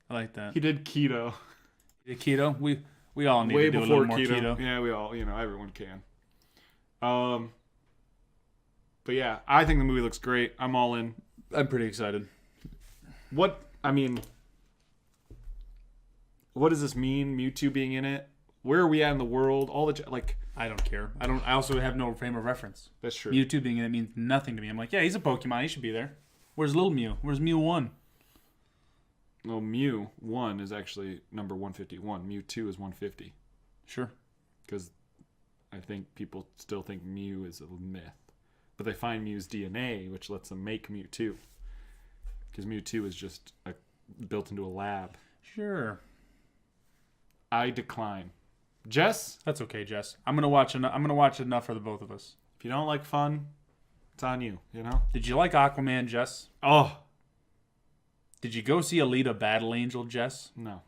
I like that. He did keto. The keto? We all need Way to do a before little more keto. Yeah, we all, everyone can. But yeah, I think the movie looks great. I'm all in. I'm pretty excited. What does this mean? Mewtwo being in it? Where are we at in the world? All the I don't care. I also have no frame of reference. That's true. Mewtwo being in it means nothing to me. I'm like, yeah, he's a Pokemon. He should be there. Where's Little Mew? Where's Mew 1? No, Mew 1 is actually number 151. Mew 2 is 150. Sure. Because I think people still think Mew is a myth. But they find Mew's DNA, which lets them make Mew 2. Because Mew 2 is just built into a lab. Sure. I decline. Jess? That's okay, Jess. I'm gonna watch enough for the both of us. If you don't like fun, it's on you, Did you like Aquaman, Jess? Oh. Did you go see Alita Battle Angel, Jess? No.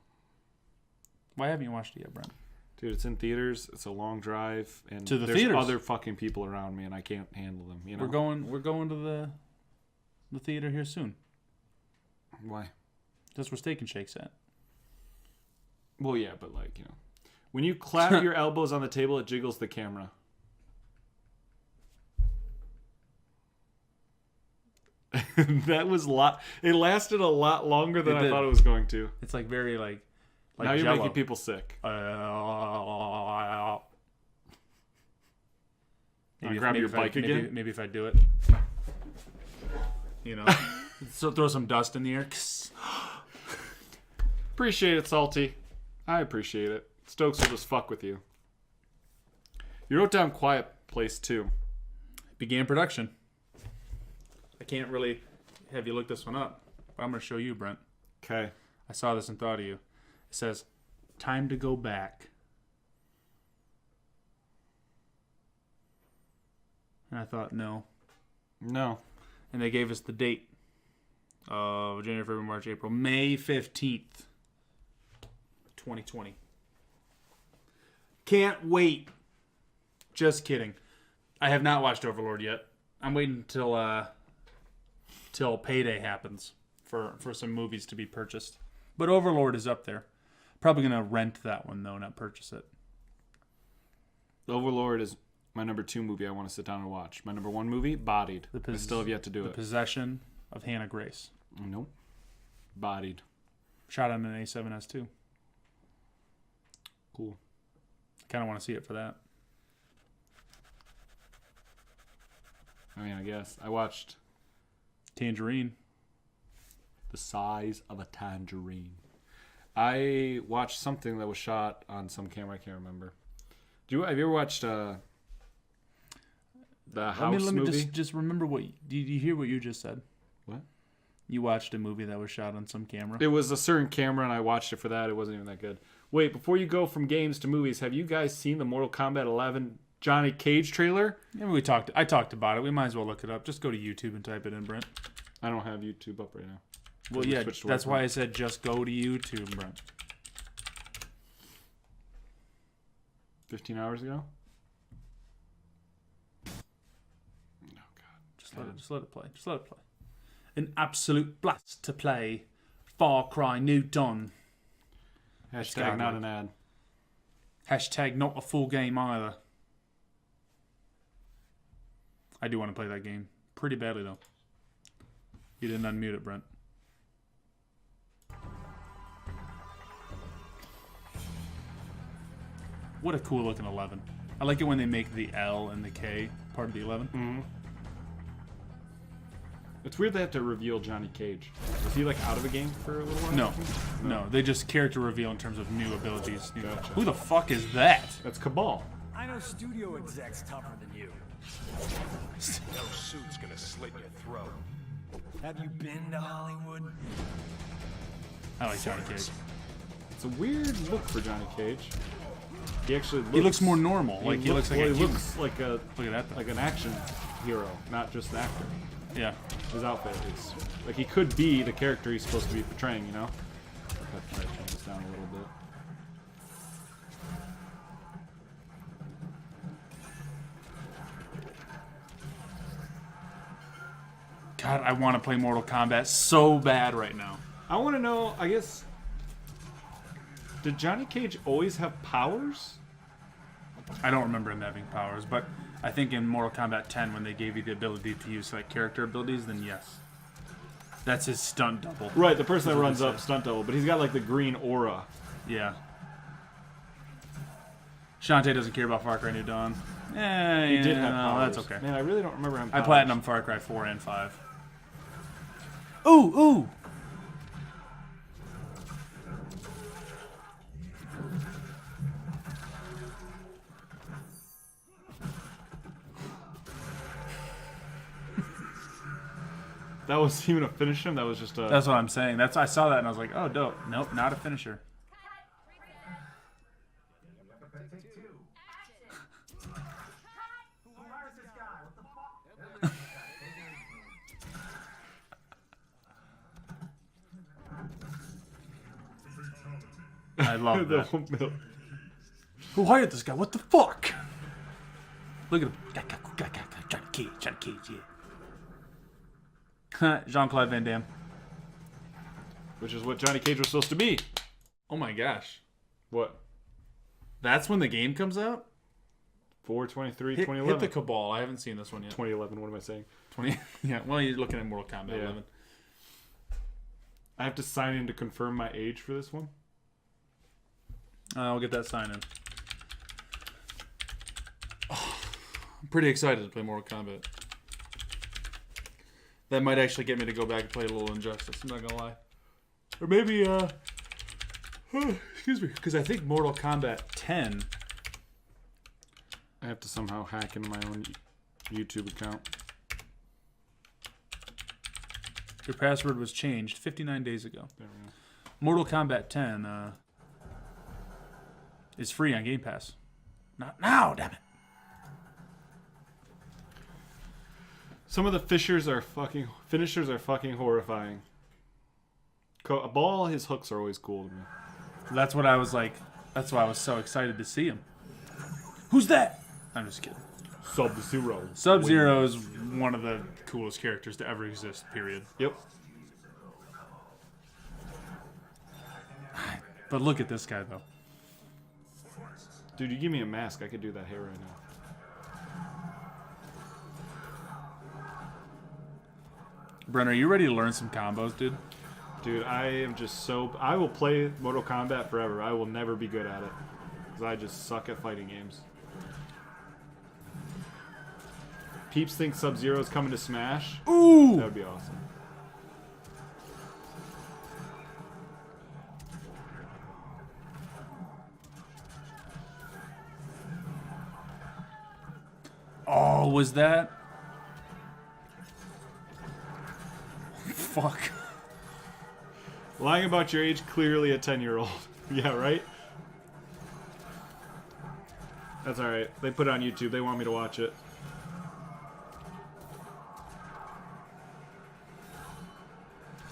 Why haven't you watched it yet, Brent? Dude, it's in theaters. It's a long drive. And to the there's theaters. other fucking people around me, and I can't handle them, We're going to the theater here soon. Why? That's where Steak and Shake's at. Well, yeah, but when you clap your elbows on the table, it jiggles the camera. That was it lasted a lot longer than I thought it was going to. It's very like now you're Jell-O. making people sick. Maybe grab your bike again? Maybe if I do it. So throw some dust in the air. Appreciate it, Salty. I appreciate it. Stokes will just fuck with you. You wrote down Quiet Place 2. Began production. I can't really have you look this one up, but I'm going to show you, Brent. Okay. I saw this and thought of you. It says, time to go back. And I thought, no. No. And they gave us the date. January, February, March, April. May 15th. 2020. Can't wait. Just kidding. I have not watched Overlord yet. I'm waiting till payday happens for some movies to be purchased. But Overlord is up there. Probably gonna rent that one though, not purchase it. Overlord is my number 2 movie I want to sit down and watch. My number 1 movie, Bodied. I still have yet to do it. The Possession of Hannah Grace. Nope. Bodied. Shot on an A7S too. Cool. Kind of want to see it for that. I guess. I watched Tangerine. The Size of a Tangerine. I watched something that was shot on some camera. I can't remember. Have you ever watched the House let me movie? just remember did you hear what you just said? What? You watched a movie that was shot on some camera? It was a certain camera, and I watched it for that. It wasn't even that good. Wait, before you go from games to movies, have you guys seen the Mortal Kombat 11 Johnny Cage trailer? Yeah, I talked about it. We might as well look it up. Just go to YouTube and type it in, Brent. I don't have YouTube up right now. Well, yeah, that's why I said just go to YouTube, Brent. 15 hours ago? Oh, God. Just let it play. Just let it play. An absolute blast to play. Far Cry New Dawn. Hashtag not an ad. Hashtag not a full game either. I do want to play that game. Pretty badly, though. You didn't unmute it, Brent. What a cool looking 11. I like it when they make the L and the K part of the 11. Mm-hmm. It's weird they have to reveal Johnny Cage. Was he out of a game for a little while? No. They just character reveal in terms of new abilities. Gotcha. Who the fuck is that? That's Cabal. I know studio execs tougher than you. No suit's gonna slit your throat. Have you been to Hollywood? I like Johnny Cage. It's a weird look for Johnny Cage. He actually looks more normal. He looks like look at that though. like an action hero, not just an actor. Yeah. His outfit is he could be the character he's supposed to be portraying, I'll try to turn this down a little bit. God, I want to play Mortal Kombat so bad right now. I want to know, I guess, did Johnny Cage always have powers? I don't remember him having powers, but I think in Mortal Kombat 10, when they gave you the ability to use like character abilities, then yes. That's his stunt double. Right, the person that runs up, stunt double, but he's got like the green aura. Yeah. Shantae doesn't care about Far Cry New Dawn. He did have powers. That's okay. Man, I really don't remember him. I platinum Far Cry 4 and 5. Ooh! That wasn't even a finisher. That was just a. That's what I'm saying. I saw that and I was like, oh, dope. Nope, not a finisher. I love that. Who hired this guy? What the fuck? Look at him. Johnny Cage, yeah. Jean-Claude Van Damme. Which is what Johnny Cage was supposed to be. Oh my gosh. What? That's when the game comes out? 4/23/2011. Hit the Cabal. I haven't seen this one yet. 2011, what am I saying? 20. Yeah, well, you're looking at Mortal Kombat 11. I have to sign in to confirm my age for this one. I'll get that sign in. Oh, I'm pretty excited to play Mortal Kombat. That might actually get me to go back and play a little Injustice, I'm not gonna lie. Or maybe, excuse me, because I think Mortal Kombat 10... I have to somehow hack into my own YouTube account. Your password was changed 59 days ago. There we go. Mortal Kombat 10 is free on Game Pass. Not now, damn it. Some of the finishers are fucking horrifying. A ball, his hooks are always cool to me. That's what I was like. That's why I was so excited to see him. Who's that? I'm just kidding. Sub-Zero. Sub-Zero is one of the coolest characters to ever exist, period. Yep. But look at this guy, though. Dude, you give me a mask, I could do that hair right now. Brenner, are you ready to learn some combos, dude? Dude, I am just so... I will play Mortal Kombat forever. I will never be good at it. Because I just suck at fighting games. Peeps think Sub-Zero's coming to Smash. Ooh! That would be awesome. Oh, was that? Fuck. Lying about your age, clearly a 10-year-old. Yeah, right? That's alright. They put it on YouTube. They want me to watch it.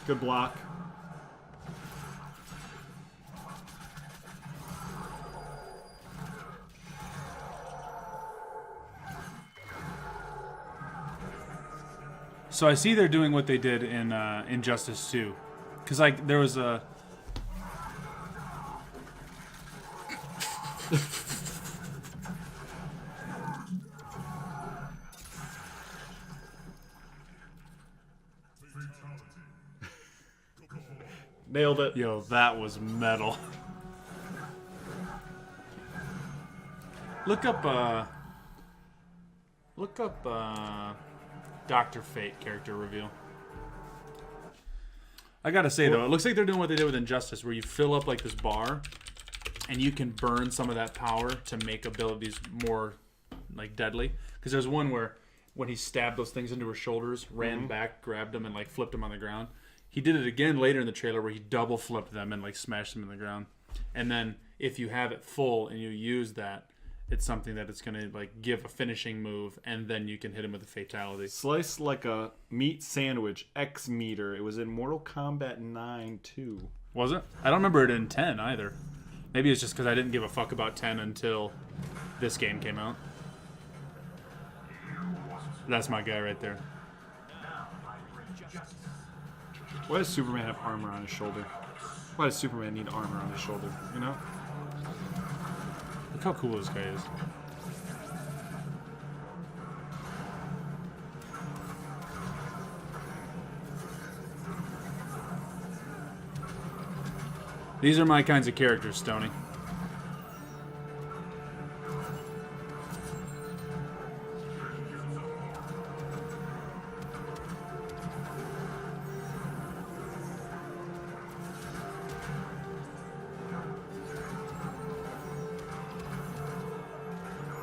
Good block. So I see they're doing what they did in Injustice 2. Because, like, there was a... Nailed it. Yo, that was metal. Look up Dr. Fate character reveal. I gotta say, though, it looks like they're doing what they did with Injustice, where you fill up, like, this bar, and you can burn some of that power to make abilities more, like, deadly. Because there's one where, when he stabbed those things into her shoulders, ran back, grabbed them, and, like, flipped them on the ground. He did it again later in the trailer where he double flipped them and, like, smashed them in the ground. And then, if you have it full and you use that, it's something that it's going to, like, give a finishing move, and then you can hit him with a fatality. Sliced like a meat sandwich, X meter. It was in Mortal Kombat 9 too. Was it? I don't remember it in 10 either. Maybe it's just because I didn't give a fuck about 10 until this game came out. That's my guy right there. Why does Superman have armor on his shoulder? Why does Superman need armor on his shoulder? You know? Look how cool this guy is. These are my kinds of characters, Stoney.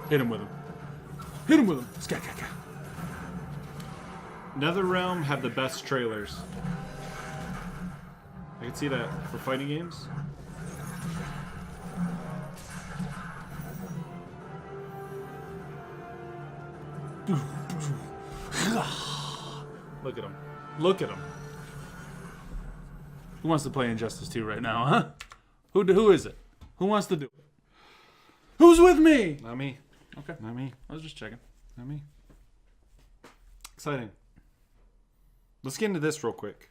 Hit him with him. Hit him with him. Ska-ka-ka. NetherRealm had the best trailers. I can see that for fighting games. Look at him. Look at him. Who wants to play Injustice 2 right now, huh? Who is it? Who wants to do it? Who's with me? Not me. Okay. Not me. I was just checking. Not me. Exciting. Let's get into this real quick.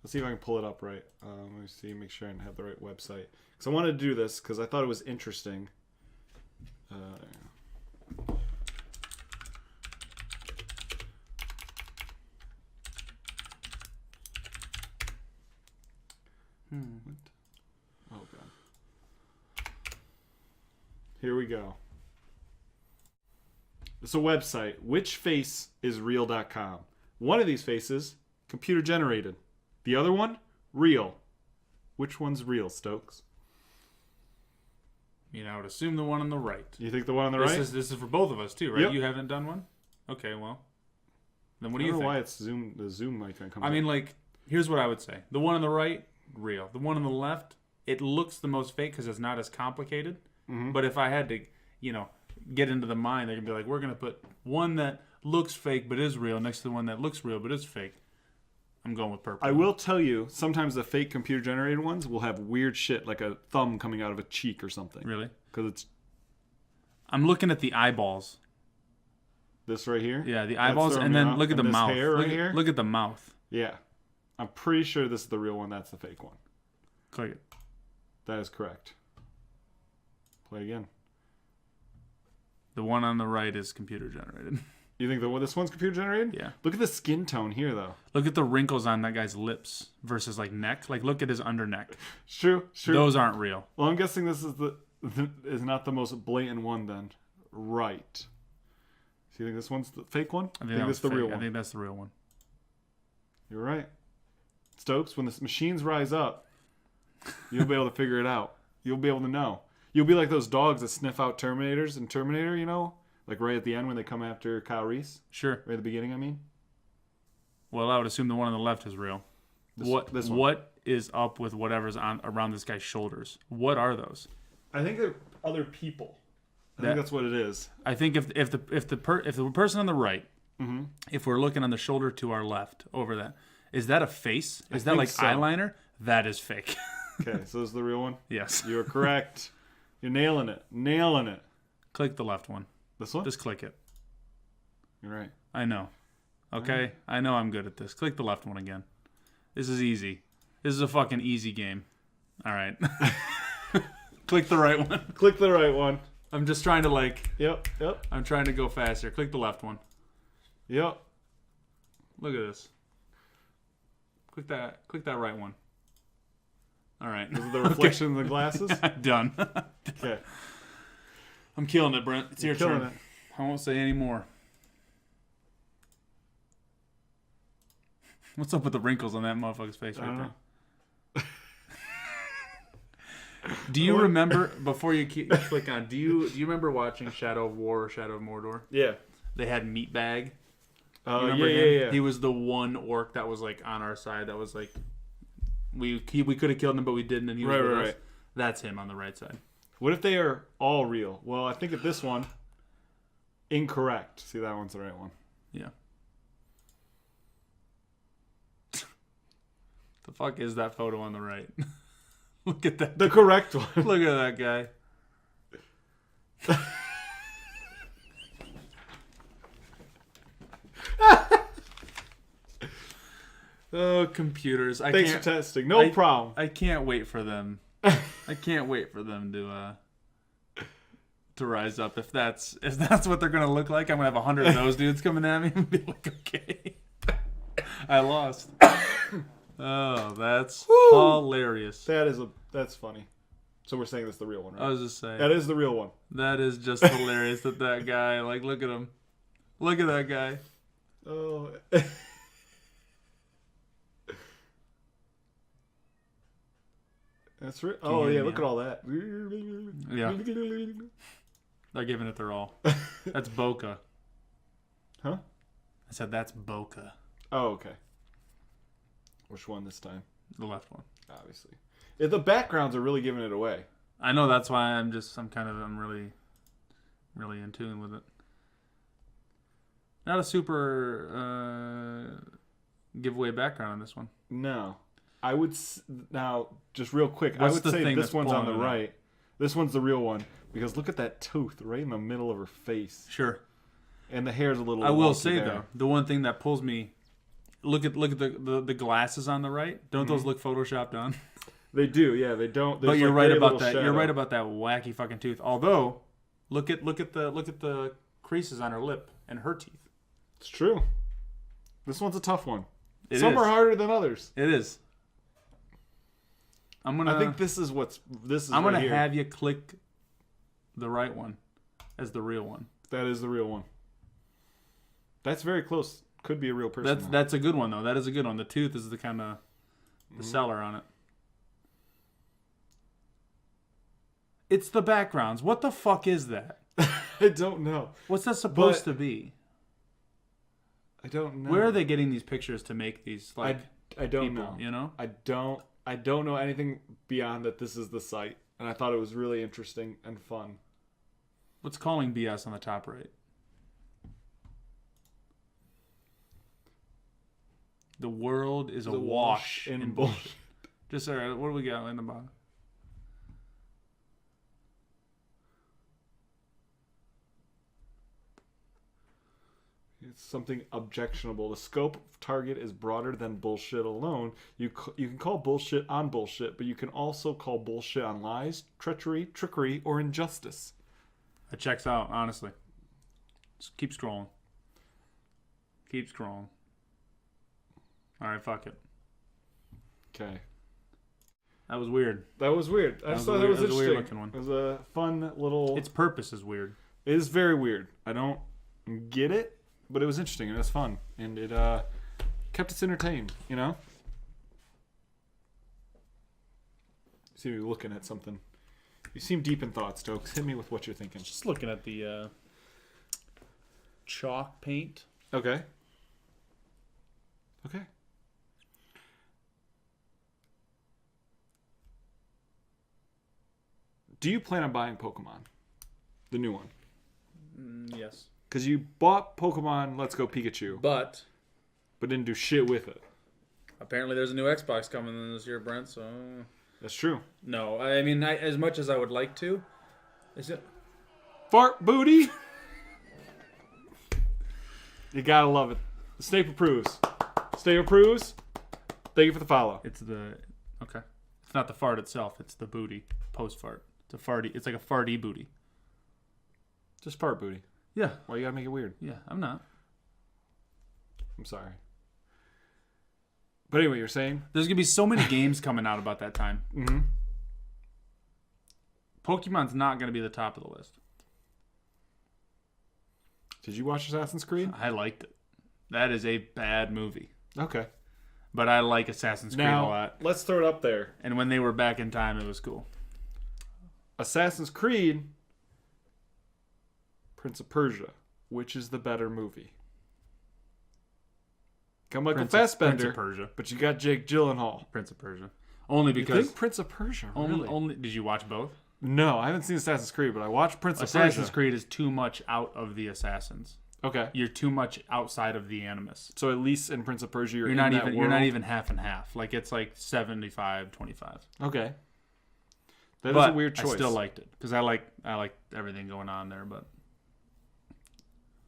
Let's see if I can pull it up right. Let me see, make sure I have the right website. Because I wanted to do this because I thought it was interesting. What? Oh, God. Here we go. It's a website, whichfaceisreal.com. One of these faces, computer generated. The other one, real. Which one's real, Stokes? You know, I would assume the one on the right. You think the one on the right? This is for both of us too, right? Yep. You haven't done one? Okay, well. Then what do I you don't know think? why it's the Zoom icon comes I mean, up. like, here's what I would say. The one on the right, real. The one on the left, it looks the most fake because it's not as complicated. Mm-hmm. But if I had to, get into the mind, they're going to be like, we're going to put one that looks fake but is real next to the one that looks real but is fake. I'm going with purple. I will tell you, sometimes the fake computer generated ones will have weird shit like a thumb coming out of a cheek or something. Really? Because it's I'm looking at the eyeballs. this right here. Yeah, the That's eyeballs, throwing and me then off. look at And the this mouth. hair right here. Look at the mouth. Yeah. I'm pretty sure this is the real one. That's the fake one. Click it. That is correct. Play again. The one on the right is computer generated. You think this one's computer generated? Yeah. Look at the skin tone here, though. Look at the wrinkles on that guy's lips versus like neck. Like look at his under neck. True. Those aren't real. Well, I'm guessing this is is not the most blatant one then. Right. So you think this one's the fake one? I think this is the real one. I think that's the real one. You're right. Stokes, when the machines rise up, you'll be able to figure it out. You'll be able to know. You'll be like those dogs that sniff out Terminators in Terminator, Like right at the end when they come after Kyle Reese. Sure. Right at the beginning, I mean. Well, I would assume the one on the left is real. This one. What is up with whatever's around this guy's shoulders? What are those? I think they're other people. I think that's what it is. I think if the person on the right, Mm-hmm. if we're looking on the shoulder to our left over that, is that a face? Is that think like so. eyeliner? That is fake. Okay, so this is the real one? Yes. You're correct. You're nailing it. Nailing it. Click the left one. This one? Just click it. You're right. I know. Okay? I know I'm good at this. Click the left one again. This is easy. This is a fucking easy game. All right. Click the right one. Click the right one. I'm just trying to Yep. I'm trying to go faster. Click the left one. Yep. Look at this. Click that right one. All right. This is the reflection in the glasses? Done. Okay. I'm killing it, Brent. It's your Killing turn. it. I won't say any more. What's up with the wrinkles on that motherfucker's face I don't right know. there? Do you remember before you click on? Do you remember watching Shadow of War or Shadow of Mordor? Yeah. They had Meatbag. Oh, You remember yeah. him? He was the one orc that was like on our side. That was like we could have killed him, but we didn't, and he was with us. That's him on the right side. What if they are all real? Well, I think at this one, incorrect. See, that one's the right one. Yeah. The fuck is that photo on the right? Look at that. The correct one. Look at that guy. Oh, computers! Thanks for testing. No problem. I can't wait for them. I can't wait for them to rise up. If that's what they're gonna look like, I'm gonna have 100 of those dudes coming at me and be like, okay, I lost. Oh, that's hilarious. That's funny. So we're saying that's the real one, right? I was just saying that is the real one. That is just hilarious that guy. Like, look at him. Look at that guy. Oh. That's right. Oh yeah, look at all that. Yeah. They're giving it their all. That's bokeh. Huh? I said that's bokeh. Oh, okay. Which one this time? The left one. Obviously. Yeah, the backgrounds are really giving it away. I know, that's why I'm really in tune with it. Not a super giveaway background on this one. No. I would now just real quick. What's I would the say thing this that's one's on the pulling it out? right. This one's the real one because look at that tooth right in the middle of her face, Sure. and the hair's a little. I will wonky say there. though, the one thing that pulls me, look at the glasses on the right. Don't those look photoshopped on? They do, yeah. They don't. But you're right very about little that. shadow. You're right about that wacky fucking tooth. Although, look at the creases on her lip and her teeth. It's true. This one's a tough one. It Some is. are harder than others. It is. I think this is I'm right gonna here. have you click the right one as the real one. That is the real one. That's very close. Could be a real person. That's a good one though. That is a good one. The tooth is the kind of the seller on it. It's the backgrounds. What the fuck is that? I don't know. What's that supposed to be? I don't know. Where are they getting these pictures to make these like I don't people, know. you know? I don't know anything beyond that this is the site, and I thought it was really interesting and fun. What's calling BS on the top right? The world is a wash in bullshit. Just what do we got in the bottom? It's something objectionable. The scope of target is broader than bullshit alone. You can call bullshit on bullshit, but you can also call bullshit on lies, treachery, trickery, or injustice. It checks out, honestly. Just keep scrolling. Keep scrolling. All right, fuck it. Okay. That was weird. That was weird. I just thought that was a interesting. weird looking one. It was a fun little... Its purpose is weird. It is very weird. I don't get it, but it was interesting and it was fun. And it kept us entertained, you know? See you looking at something. You seem deep in thought, Stokes. Hit me with what you're thinking. Just looking at the chalk paint. Okay. Okay. Do you plan on buying Pokemon? The new one. Yes. Because you bought Pokemon Let's Go Pikachu, But didn't do shit with it. apparently there's a new Xbox coming this year, Brent, so... That's true. No, I mean, as much as I would like to... Is it... Fart booty! You gotta love it. Snape approves. Snape approves. Thank you for the follow. It's the... Okay. It's not the fart itself, it's the booty. Post-fart. It's a farty... It's like a farty booty. Just fart booty. Yeah. Why you gotta make it weird? Yeah, I'm not. I'm sorry. But anyway, you're saying? There's going to be so many games coming out about that time. Mm-hmm. Pokemon's not going to be the top of the list. Did you watch Assassin's Creed? I liked it. That is a bad movie. Okay. But I like Assassin's Creed a Now, lot. let's throw it up there. And when they were back in time, it was cool. Assassin's Creed, Prince of Persia. Which is the better movie? Come like a Fassbender, Prince of Persia. but you got Jake Gyllenhaal. Prince of Persia. Only You because... think Prince of Persia? Really? Only, did you watch both? No, I haven't seen Assassin's Creed, but I watched Prince of Assassin's Persia. Creed is too much out of the Assassins. Okay, You're too much outside of the Animus. so at least in Prince of Persia, you're in You're that not world. even half and half. Like, it's like 75-25. Okay, that is But a weird choice. I still liked it because I like everything going on there. But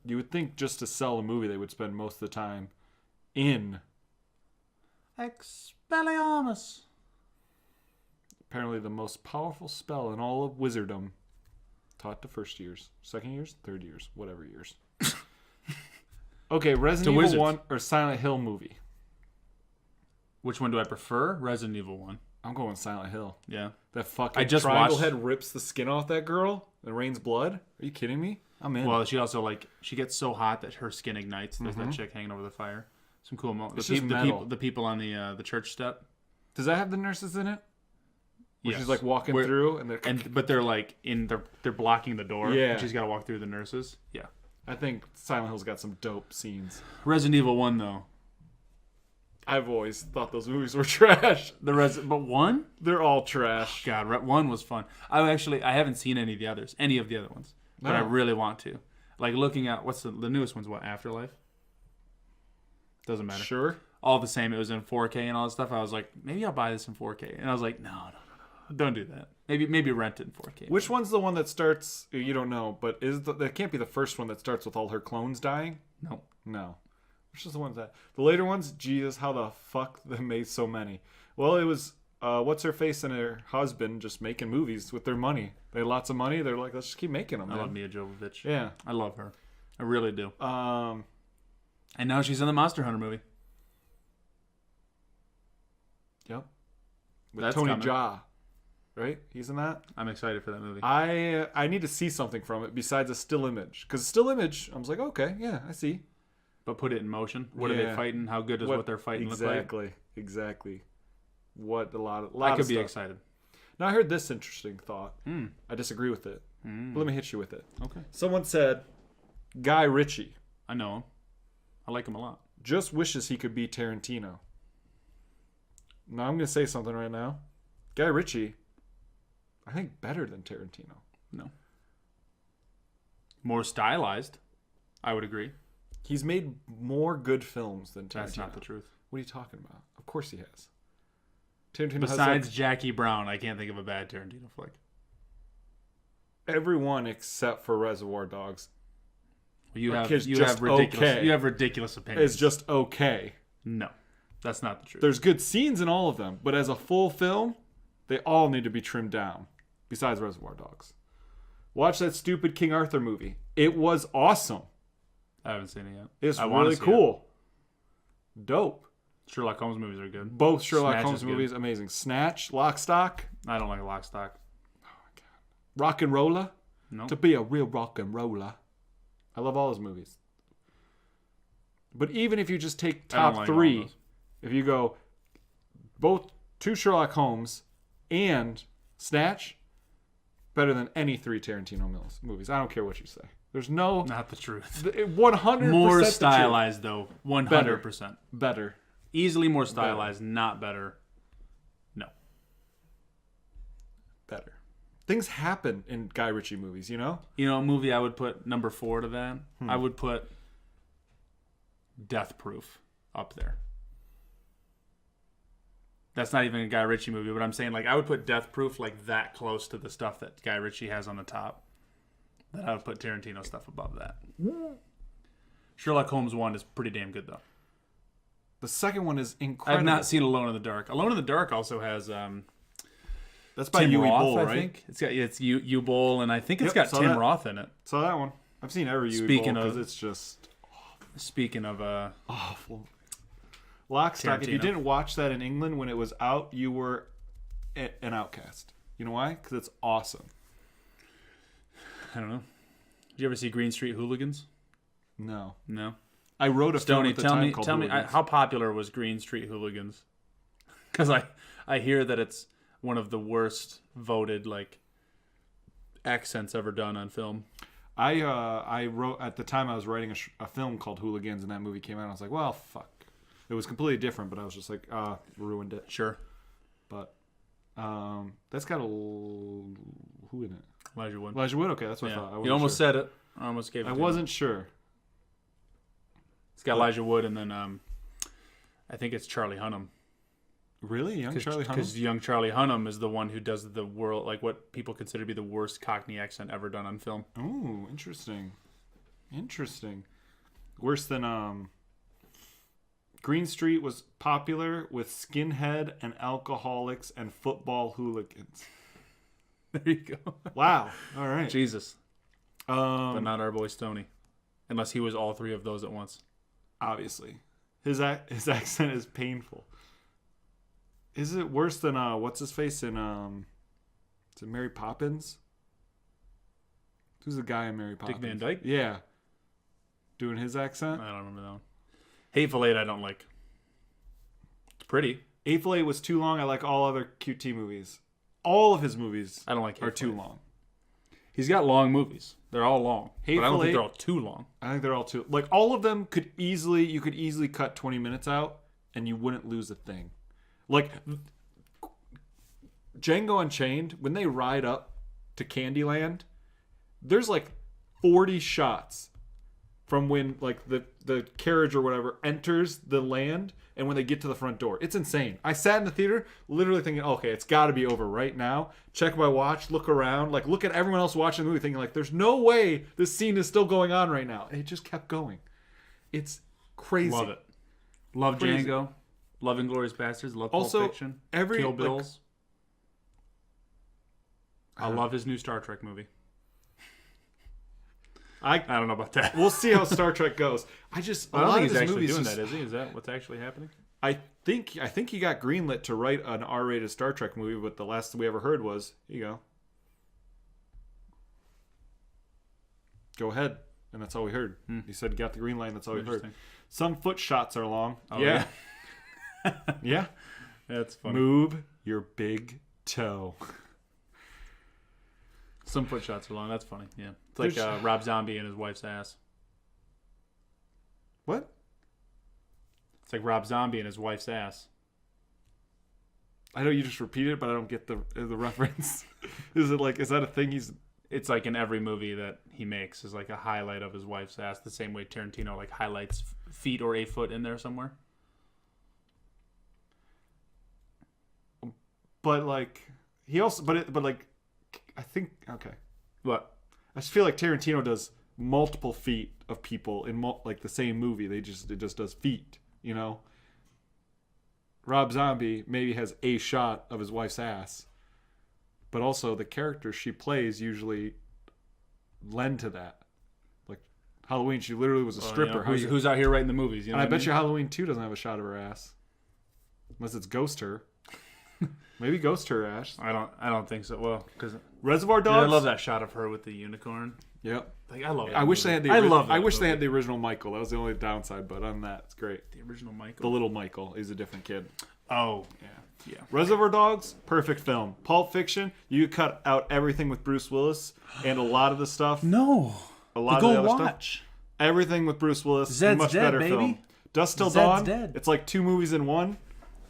You would think just to sell a movie, they would spend most of the time in Expelliarmus. Apparently the most powerful spell in all of wizardom. Taught to first years, second years, third years, whatever years. Okay, Resident Evil wizards. 1 or Silent Hill movie? Which one do I prefer? Resident Evil 1. I'm going Silent Hill. Yeah. That fucking I just triangle watched- head rips the skin off that girl and rains blood. Are you kidding me? I'm in. Well, she also she gets so hot that her skin ignites. There's that chick hanging over the fire. Some cool moments. It's just metal. The people on the church step. Does that have the nurses in it? Where Yes. she's like walking Where- through and But they're like they're blocking the door. Yeah. And she's got to walk through the nurses. Yeah. I think Silent Hill's got some dope scenes. Resident Evil 1 though. I've always thought those movies were trash. But 1? They're all trash. God, 1 was fun. I haven't seen any of the others ones, but I No. really want to. Like looking at what's the newest one's what, Afterlife? Doesn't matter. Sure. All the same, it was in 4K and all that stuff. I was like, maybe I'll buy this in 4K, and I was like, no, don't do that. Maybe rent it in 4K. Which one's the one that starts? You don't know, but that can't be the first one that starts with all her clones dying? No. No. Which is the ones that the later ones? Jesus, how the fuck they made so many? Well, it was what's her face and her husband just making movies with their money. They had lots of money. They're like, let's just keep making them. I Man. love Mia Jovovich. Yeah. I love her. I really do. Um. And now she's in the Monster Hunter movie. Yep. With That's Tony coming. Jaa, right? He's in that. I'm excited for that movie. I need to see something from it besides a still image. Because still image, I was like, okay, yeah, I see. But put it in motion. What are they Yeah. fighting? How good does what they're fighting look like? Exactly. What a lot I of could be stuff. excited. Now I heard this interesting thought. Mm. I disagree with it. But let me hit you with it. Okay. Someone said Guy Ritchie I know him. I like him a lot. just wishes he could be Tarantino. Now I'm going to say something right now. Guy Ritchie, I think better than Tarantino. No. More stylized. I would agree. He's made more good films than Tarantino. That's not the truth. What are you talking about? Of course he has. Tarantino Besides has Jackie Brown, I can't think of a bad Tarantino flick. like everyone except for Reservoir Dogs. You Like, have it's you just have ridiculous okay. you have ridiculous opinions. It's just okay. no. That's not the truth. There's good scenes in all of them, but as a full film, they all need to be trimmed down. Besides Reservoir Dogs. Watch that stupid King Arthur movie. It was awesome. I haven't seen it yet. It's I wanna really see cool. Dope. it. Sherlock Holmes movies are good. Both Sherlock Snatch Holmes is good. movies, amazing. Snatch, Lock, Stock, I don't like Lock, Stock. Rock and Roller. No. To be a real rock and roller. I love all his movies. But even if you just take I don't top like all three, those. if you go both two Sherlock Holmes and Snatch, better than any three Tarantino movies. I don't care what you say. There's no Not the truth. 100% More the truth. stylized though. 100%. Better. Easily more stylized, not better. No. Better. Things happen in Guy Ritchie movies, you know? You know, a movie I would put number 4 to that. Hmm. I would put Death Proof up there. That's not even a Guy Ritchie movie, but I'm saying like I would put Death Proof like that close to the stuff that Guy Ritchie has on the top. Then I would put Tarantino stuff above that. Sherlock Holmes 1 is pretty damn good though. The second one is incredible. I've not seen Alone in the Dark. Alone in the Dark also has That's by Tim Yui Roth, Bowl, I right? think. It's U Bowl, and I think it's Yep, got saw Tim that. Roth in it. Saw that one. I've seen every Yui Speaking Bowl because of- it's just Speaking of awful. Lock, Stock. If you Tarantino. didn't watch that in England when it was out, you were an outcast. You know why? Because it's awesome. I don't know. Did you ever see Green Street Hooligans? No. No. I wrote a film Stoney, at the tell time me, called tell me, Hooligans. how popular was Green Street Hooligans? Because I hear that it's one of the worst voted like accents ever done on film. I wrote at the time I was writing a film called Hooligans, and that movie came out. And I was like, well, fuck. It was completely different, but I was just like, ruined it. Sure. But that's got who in it? Elijah Wood. Elijah Wood. Okay, that's what I Yeah. thought. I You wasn't almost sure. said it. I almost gave it I to you. wasn't sure. It's got Elijah Wood, and then I think it's Charlie Hunnam. Really, young Charlie Hunnam. Because young Charlie Hunnam is the one who does the world, like what people consider to be the worst Cockney accent ever done on film. Oh, interesting. Interesting. Worse than Green Street was popular with skinhead and alcoholics and football hooligans. There you go. Wow. All right. Jesus. But not our boy Stoney. Unless he was all three of those at once. Obviously. His accent is painful. Is it worse than what's his face in is it Mary Poppins? Who's the guy in Mary Poppins? Dick Van Dyke? Yeah. Doing his accent? I don't remember that one. Hateful Eight I don't like. It's pretty. Hateful Eight was too long. I like all other QT movies. All of his movies I don't like are Hateful too Eight. long. He's got long movies. They're all long. But I Hateful don't think Eight- they're all too long. I think they're all too... Like, all of them you could easily cut 20 minutes out and you wouldn't lose a thing. Like, Django Unchained, when they ride up to Candyland, there's like 40 shots from when like the carriage or whatever enters the land and when they get to the front door. It's insane. I sat in the theater literally thinking, okay, it's got to be over right now. Check my watch, look around, like look at everyone else watching the movie thinking like there's no way this scene is still going on right now. And it just kept going. It's crazy. Love it. Love Crazy. Django. Love Inglourious Bastards. Love Pulp Also, Fiction. every- Kill like- Bills. I love his new Star Trek movie. I don't know about that. We'll see how Star Trek goes. I don't lot think of he's his actually movies doing just- that, is he? Is that what's actually happening? I think he got greenlit to write an R-rated Star Trek movie, but the last we ever heard was, here you go. Go ahead. And that's all we heard. He said got the green light, and that's all we heard. Interesting. Some foot shots are long. Oh, yeah. Yeah. That's funny. Move your big toe. Some foot shots are long. That's funny. Yeah. It's like There's- Rob Zombie and his wife's ass. What? It's like Rob Zombie and his wife's ass. I know you just repeated it, but I don't get the reference. Is that a thing It's like in every movie that he makes is like a highlight of his wife's ass, the same way Tarantino like highlights feet or a foot in there somewhere. but like he also but like I think okay. What? I just feel like Tarantino does multiple feet of people in like the same movie. It just does feet, you know. Rob Zombie maybe has a shot of his wife's ass, but also the characters she plays usually lend to that. Like Halloween, she literally was a stripper. Who's out here writing the movies? You know and I what bet mean? you Halloween 2 doesn't have a shot of her ass, unless it's Ghost Her. Maybe Ghost Her ass. I don't think so. Well, because Reservoir Dogs. I love that shot of her with the unicorn. Yep. Like I love it. I wish they had the. I love. I wish that they movie. had the original Michael. That was the only downside, but on that, it's great. the original The Michael. little Michael is a different kid. Oh, Yeah. yeah. Reservoir Dogs, perfect film. Pulp Fiction, you cut out everything with Bruce Willis and a lot of the stuff. No. A lot Go of the other watch. stuff. Everything with Bruce Willis, Zed's much dead, better baby. film. Dust Till Zed's Dawn, dead. it's like 2 movies in one.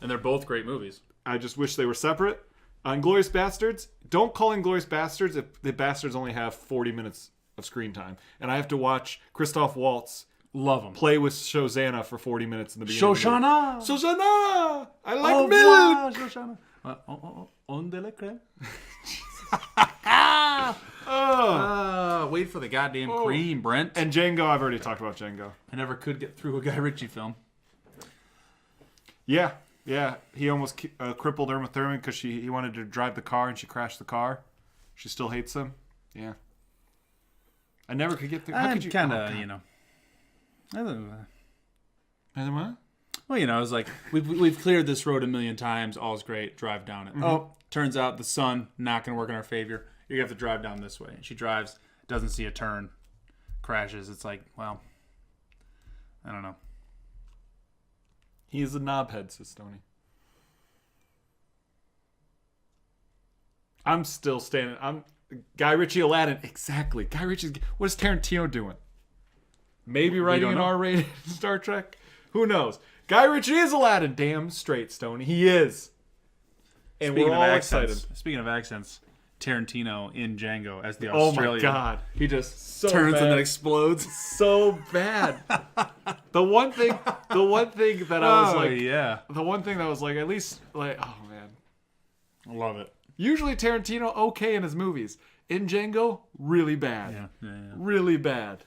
And they're both great movies. I just wish they were separate. Inglourious Bastards, don't call Inglourious Bastards if the Bastards only have 40 minutes of screen time. And I have to watch Christoph Waltz Love them. play with Shosanna for 40 minutes in the beginning. Shoshana. Shoshana! I like Au milk! revoir, Shoshana. On de la crème. Wait for the goddamn cream, Brent. And Django, I've already talked about Django. I never could get through a Guy Ritchie film. Yeah. He almost crippled Irma Thurman because he wanted to drive the car and she crashed the car. She still hates him. Yeah. I never could get through. How could you? Kind oh, of, God. you know. I don't know. And what? Well, you know, it's like we've cleared this road a million times. All's great. Drive down it. Oh, turns out the sun not going to work in our favor. You're going to have to drive down this way. And she drives, doesn't see a turn, crashes. It's like, well, I don't know. He is a knobhead, says Stoney. I'm still standing. I'm Guy Ritchie Aladdin. Exactly. Guy Ritchie's. What is Tarantino doing? Maybe writing don't an know. R-rated Star Trek. Who knows? Guy Ritchie is Aladdin. Damn straight, Stoney. He is. And Speaking we're of all accents, excited. Speaking of accents, Tarantino in Django as the Oh Australian. my God. He just So turns bad. and then explodes. So bad. The one thing that I was like, yeah. the one thing that was like, at least like, oh man. I love it. Usually Tarantino okay in his movies. In Django, really bad. Yeah. Really bad.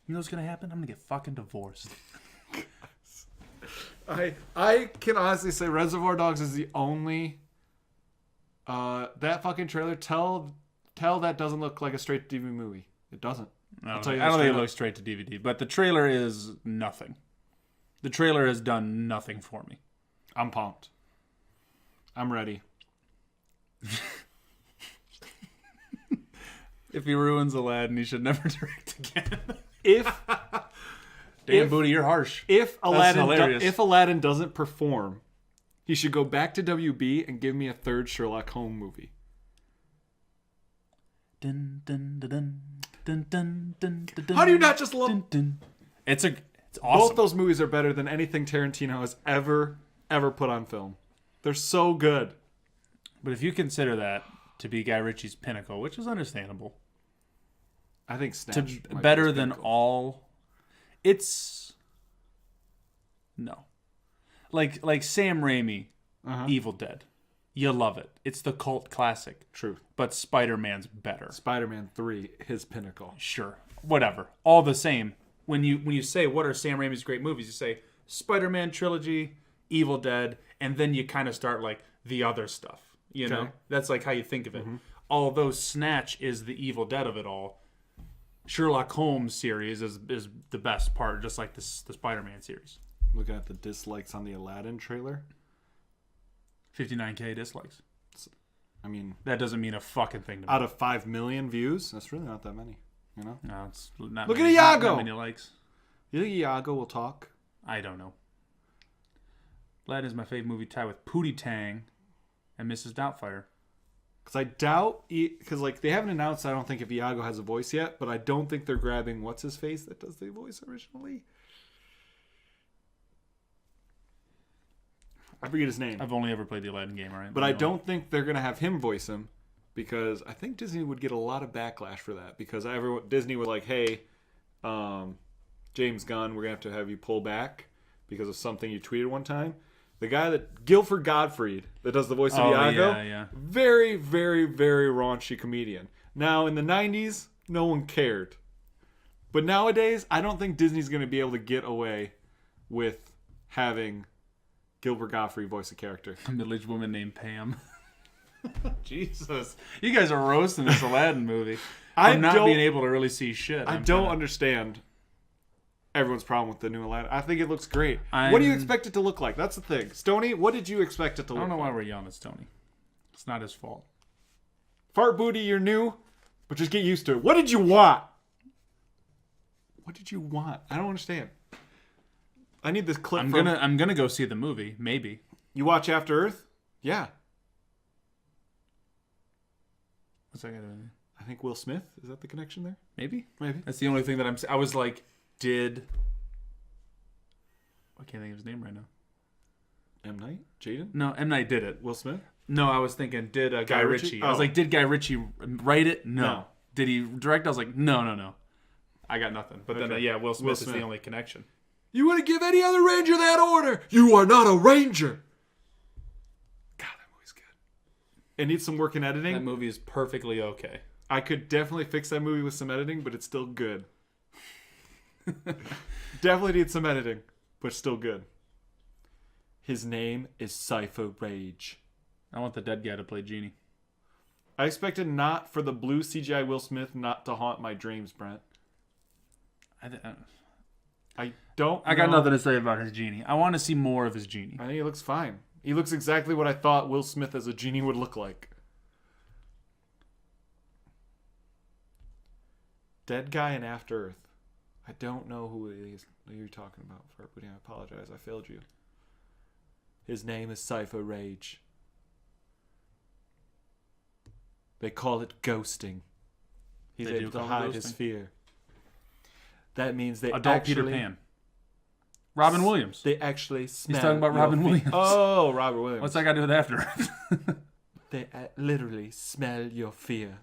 You know what's going to happen? I'm going to get fucking divorced. I can honestly say Reservoir Dogs is the only that fucking trailer tell that doesn't look like a straight to DVD movie. It doesn't. I don't think it looks straight to DVD, but the trailer is nothing. The trailer has done nothing for me. I'm pumped. I'm ready. If he ruins Aladdin, he should never direct again. If Booty, you're harsh. If hilarious. if Aladdin doesn't perform, he should go back to WB and give me a third Sherlock Holmes movie. Dun, dun, dun, dun, dun, dun, dun, dun, How do you not just love? dun, dun. It's awesome. Both those movies are better than anything Tarantino has ever put on film. They're so good. But if you consider that to be Guy Ritchie's pinnacle, which is understandable, I think Snatch to better than all, it's no, like Sam Raimi, Evil Dead, you love it. It's the cult classic. True. But Spider-Man's better. Spider-Man 3, his pinnacle. Sure, whatever, all the same. When you say what are Sam Raimi's great movies, you say Spider-Man trilogy, Evil Dead, and then you kind of start like the other stuff. You know, that's like how you think of it. Mm-hmm. Although Snatch is the Evil Dead of it all, Sherlock Holmes series is the best part, just like the Spider-Man series. Looking at the dislikes on the Aladdin trailer, 59K dislikes. I mean, that doesn't mean a fucking thing to me. Out of 5 million views, that's really not that many. You know? No, it's not. Look at Iago. Not many likes. You think Iago will talk? I don't know. Aladdin is my favorite movie, tied with Pootie Tang and Mrs. Doubtfire. Because I doubt, because like they haven't announced, I don't think if Iago has a voice yet, but I don't think they're grabbing what's his face that does the voice originally. I forget his name. I've only ever played the Aladdin game, right? But I don't think they're gonna have him voice him, because I think Disney would get a lot of backlash for that. Because Disney was like, hey, James Gunn, we're gonna have you pull back because of something you tweeted one time. The guy Guilford Gottfried, that does the voice of Iago, very, very, very raunchy comedian. Now, in the 90s, no one cared. But nowadays, I don't think Disney's going to be able to get away with having Gilbert Gottfried voice a character. A middle-aged woman named Pam. Jesus. You guys are roasting this Aladdin movie. I'm not being able to really see shit. I don't understand everyone's problem with the new Aladdin. I think it looks great. What do you expect it to look like? That's the thing. Stoney, what did you expect it to look like? I don't know why we're yelling at Stoney. It's not his fault. Fart Booty, you're new, but just get used to it. What did you want? What did you want? I don't understand. I need this clip. I'm gonna go see the movie. Maybe. You watch After Earth? Yeah. What's that got to do? I think Will Smith. Is that the connection there? Maybe. That's the only thing that I was like, I can't think of his name right now. M. Night? Jaden? No, M. Night did it. Will Smith? No, I was thinking, did Guy Ritchie? I was like, did Guy Ritchie write it? No. Did he direct? I was like, no. I got nothing. But then, Will Smith is the only connection. You wouldn't give any other ranger that order. You are not a ranger. God, that movie's good. It needs some work in editing. That movie is perfectly okay. I could definitely fix that movie with some editing, but it's still good. Definitely needs some editing, but still good. His name is Cypher Rage. I want the dead guy to play Genie. I expected not for the blue CGI Will Smith not to haunt my dreams, Brent. I got nothing to say about his Genie. I want to see more of his Genie. I think he looks fine. He looks exactly what I thought Will Smith as a Genie would look like. Dead guy in After Earth. I don't know who you're talking about, Fartbooty. I apologize. I failed you. His name is Cypher Rage. They call it ghosting. He's able to hide his fear. That means they Adult Peter Pan. Robin Williams. They actually smell. He's talking about Robin Williams. Oh, Robert Williams. What's that got to do with After Earth? They literally smell your fear.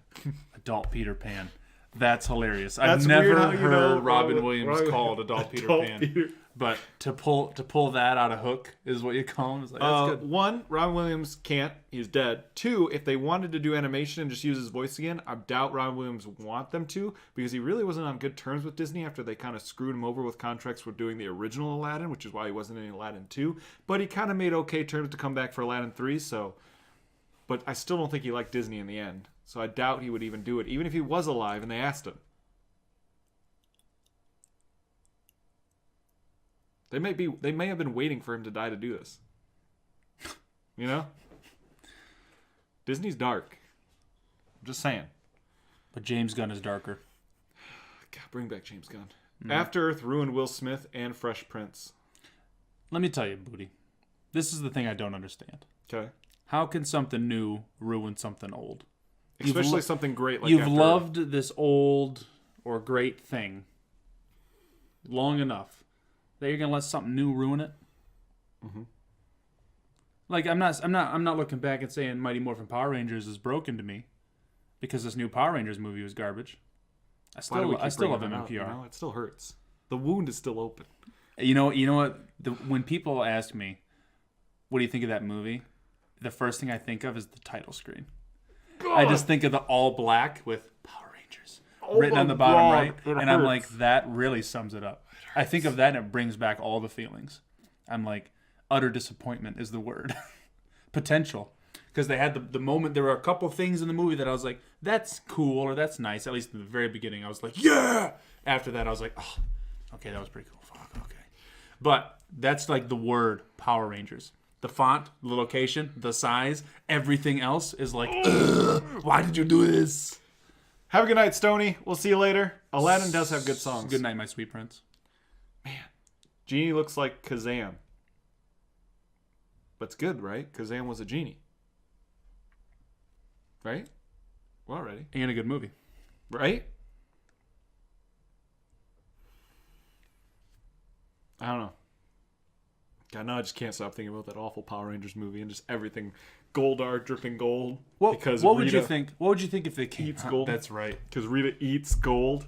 Adult Peter Pan. That's hilarious. That's I've weird never how you heard know Robin Williams called Adult Peter Adult Pan. Peter. But to pull that out of Hook is what you call him. It's like, that's good. One, Robin Williams can't. He's dead. Two, if they wanted to do animation and just use his voice again, I doubt Robin Williams want them to, because he really wasn't on good terms with Disney after they kind of screwed him over with contracts for doing the original Aladdin, which is why he wasn't in Aladdin 2. But he kind of made okay terms to come back for Aladdin 3, so... But I still don't think he liked Disney in the end. So I doubt he would even do it, even if he was alive and they asked him. They may have been waiting for him to die to do this. You know? Disney's dark. I'm just saying. But James Gunn is darker. God, bring back James Gunn. After Earth ruined Will Smith and Fresh Prince. Let me tell you, Booty. This is the thing I don't understand. Okay. How can something new ruin something old? Especially something great like You've After loved this old or great thing long enough that you're gonna let something new ruin it. Mm-hmm. Like I'm not looking back and saying Mighty Morphin Power Rangers is broken to me because this new Power Rangers movie was garbage. I still love MMPR. You know? It still hurts. The wound is still open. You know what? When people ask me, "What do you think of that movie?" the first thing I think of is the title screen. God. I just think of the all black with Power Rangers written on the bottom right, and I'm like, that really sums it up. I think of that and it brings back all the feelings. I'm like, utter disappointment is the word. Potential. Because they had the moment, there were a couple things in the movie that I was like, that's cool or that's nice. At least in the very beginning, I was like, yeah! After that, I was like, oh, okay, that was pretty cool. Fuck, okay. But that's like the word Power Rangers. The font, the location, the size, everything else is like, why did you do this? Have a good night, Stoney. We'll see you later. Aladdin does have good songs. Good night, my sweet prince. Man, Genie looks like Kazam. But it's good, right? Kazam was a genie. Right? Well, already. And a good movie. Right? I don't know. God, now I just can't stop thinking about that awful Power Rangers movie and just everything Goldar dripping gold. What would you think? What would you think if they eats gold? That's right. Because Rita eats gold.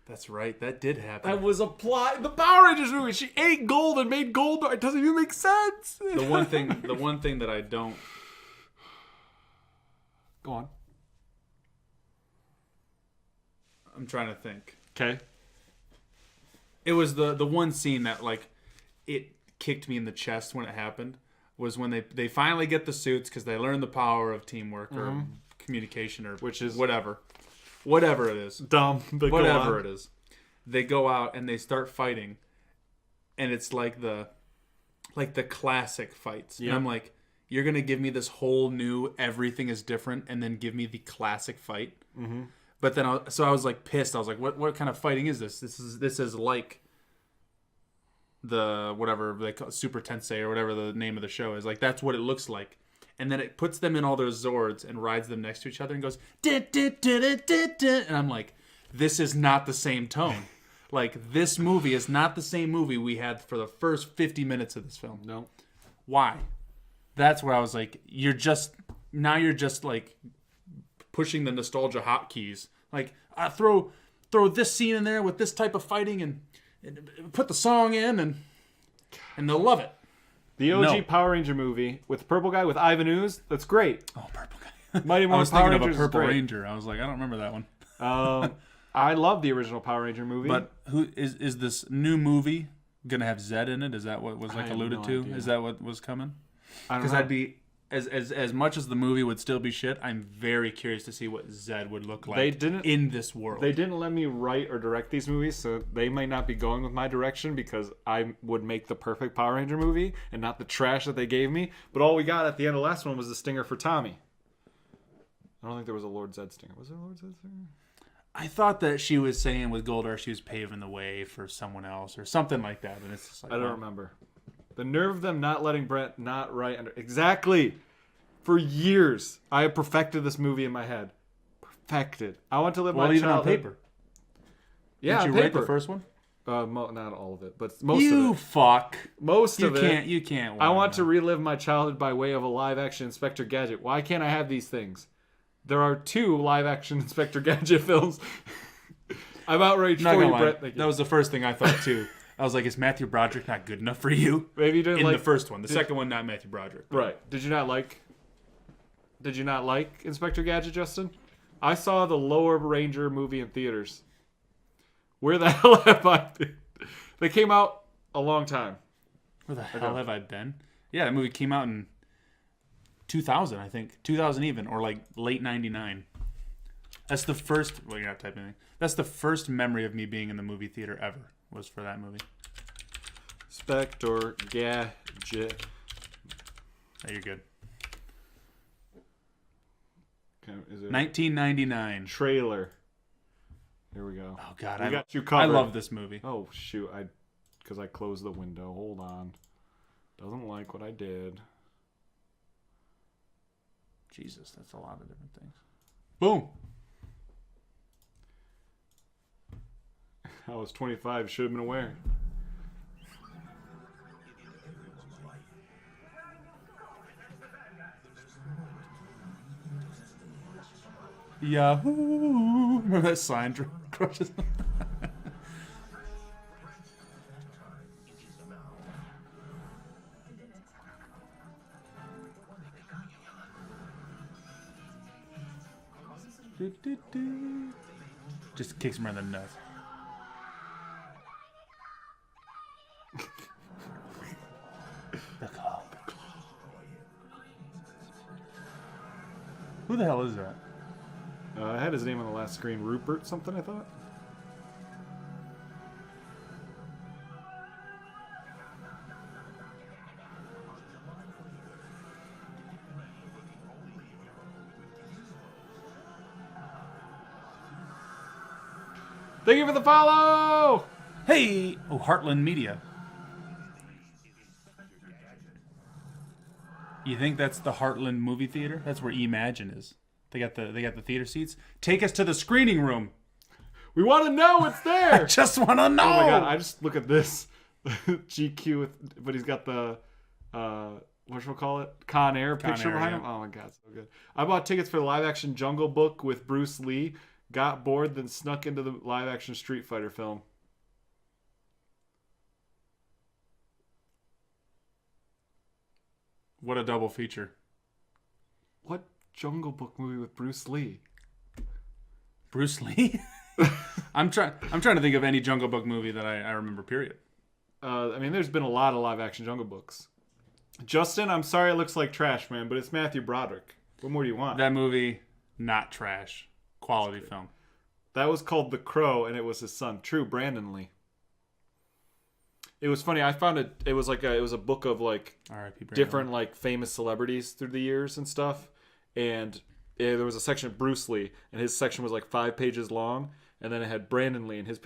That's right. That did happen. That was a plot. The Power Rangers movie. She ate gold and made gold. It doesn't even make sense. The one thing that I don't. Go on. I'm trying to think. Okay. It was the one scene that like it kicked me in the chest when it happened. Was when they finally get the suits because they learn the power of teamwork or communication or which is whatever it is. Dumb. But whatever it is. They go out and they start fighting, and it's like the classic fights. Yep. And I'm like, you're gonna give me this whole new everything is different, and then give me the classic fight. Mm-hmm. But then I was like pissed. I was like, what kind of fighting is this? This is like the whatever they call Super Tensei or whatever the name of the show is. Like that's what it looks like. And then it puts them in all their Zords and rides them next to each other and goes and I'm like, this is not the same tone. Like this movie is not the same movie we had for the first 50 minutes of this film. No. Why? That's where I was like, you're just like pushing the nostalgia hotkeys. Like throw this scene in there with this type of fighting and put the song in and they'll love it. The OG Power Ranger movie with the purple guy with Ivan Ooze, that's great. Oh, purple guy. Mighty I was Power thinking Rangers of a Purple Ranger. I was like, I don't remember that one. I love the original Power Ranger movie. But who is this new movie gonna have Zed in it? Is that what was like alluded to? Idea. Is that what was coming? Because I'd be as much as the movie would still be shit. I'm very curious to see what Zed would look like in this world. They didn't let me write or direct these movies, so they might not be going with my direction because I would make the perfect Power Ranger movie and not the trash that they gave me. But all we got at the end of the last one was the stinger for Tommy. I don't think there was a Lord Zed stinger. Was there a Lord Zed stinger? I thought that she was saying with Goldar she was paving the way for someone else or something like that. And it's just like, I don't remember. The nerve of them not letting Brett not write under... Exactly. For years, I have perfected this movie in my head. Perfected. I want to live my even childhood. on paper. Yeah, Did you write the first one? Not all of it, but most of it. You fuck. Most of it. You can't. I want to relive my childhood by way of a live-action Inspector Gadget. Why can't I have these things? There are 2 live-action Inspector Gadget films. I'm outraged Not for gonna you, lie. Brett. Thank you. That was the first thing I thought too. I was like, is Matthew Broderick not good enough for you? Maybe you didn't In like the first one. The second one, not Matthew Broderick. Right. Did you not like Inspector Gadget, Justin? I saw the Lower Ranger movie in theaters. Where the hell have I been? They came out a long time. Where the hell have I been? Yeah, that movie came out in 2000, I think. 2000 even, or like late 99. That's the first... Well, you're not typing anything. That's the first memory of me being in the movie theater ever, was for that movie. Inspector Gadget. Oh, you're good. Okay, is it 1999. trailer? Here we go. Oh, God. We I got you covered. I love this movie. Oh, shoot. Because I closed the window. Hold on. Doesn't like what I did. Jesus, that's a lot of different things. Boom. I was 25. Should have been aware. Yahoo! Remember that sign crushes? Just kicks him around the nuts. The claw. Who the hell is that? I had his name on the last screen. Rupert something, I thought. Thank you for the follow! Hey! Oh, Heartland Media. You think that's the Heartland movie theater? That's where Imagine is. They got the theater seats. Take us to the screening room. We want to know it's there! Just want to know. Oh my god, I just look at this. GQ but he's got the whatchamacallit? Con Air picture Air, behind yeah. him. Oh my god, so good. I bought tickets for the live action Jungle Book with Bruce Lee, got bored, then snuck into the live action Street Fighter film. What a double feature. What Jungle Book movie with Bruce Lee? Bruce Lee? I'm trying to think of any Jungle Book movie that I remember, period. I mean, there's been a lot of live action Jungle Books. Justin, I'm sorry it looks like trash, man, but it's Matthew Broderick. What more do you want? That movie, not trash. Quality film. That was called The Crow, and it was his son. True, Brandon Lee. It was funny. I found it. It was a book of like R.I.P. Brandon different like famous celebrities through the years and stuff. And there was a section of Bruce Lee, and his section was like 5 pages long. And then it had Brandon Lee, and his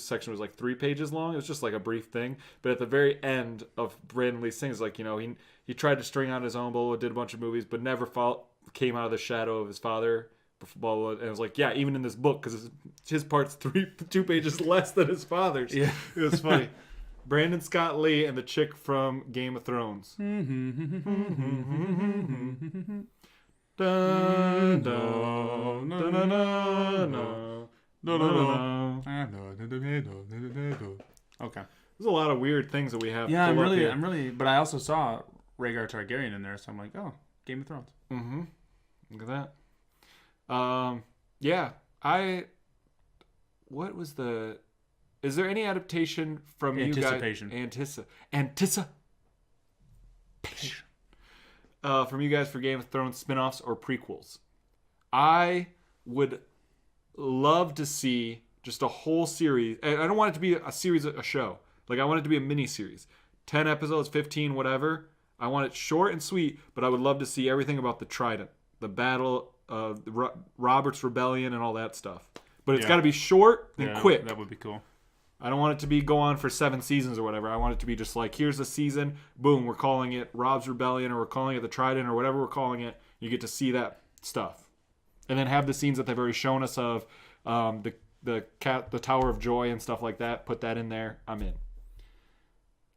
section was like 3 pages long. It was just like a brief thing. But at the very end of Brandon Lee's things, like, you know, he tried to string out his own, blah, blah, did a bunch of movies, but never came out of the shadow of his father. Blah, blah, and it was like, yeah, even in this book, because his part's 2 pages less than his father's. Yeah. It was funny. Brandon Scott Lee and the chick from Game of Thrones. Dun, dun, dun, dun, dun, dun. Okay. There's a lot of weird things that we have. Yeah, pulled up here. I'm really, but I also saw Rhaegar Targaryen in there, so I'm like, oh, Game of Thrones. Mm-hmm. Look at that. Yeah. What was the? Is there any adaptation from you guys? Anticipation. From you guys for Game of Thrones spin-offs or prequels? I would love to see just a whole series. I don't want it to be a series, a show. Like, I want it to be a mini-series. 10 episodes, 15, whatever. I want it short and sweet, but I would love to see everything about the Trident, the battle, Robert's Rebellion, and all that stuff. But it's got to be short and quick. That would be cool. I don't want it to go on for 7 seasons or whatever. I want it to be just like, here's the season, boom, we're calling it Rob's Rebellion, or we're calling it the Trident, or whatever we're calling it. You get to see that stuff. And then have the scenes that they've already shown us of the Tower of Joy and stuff like that. Put that in there. I'm in.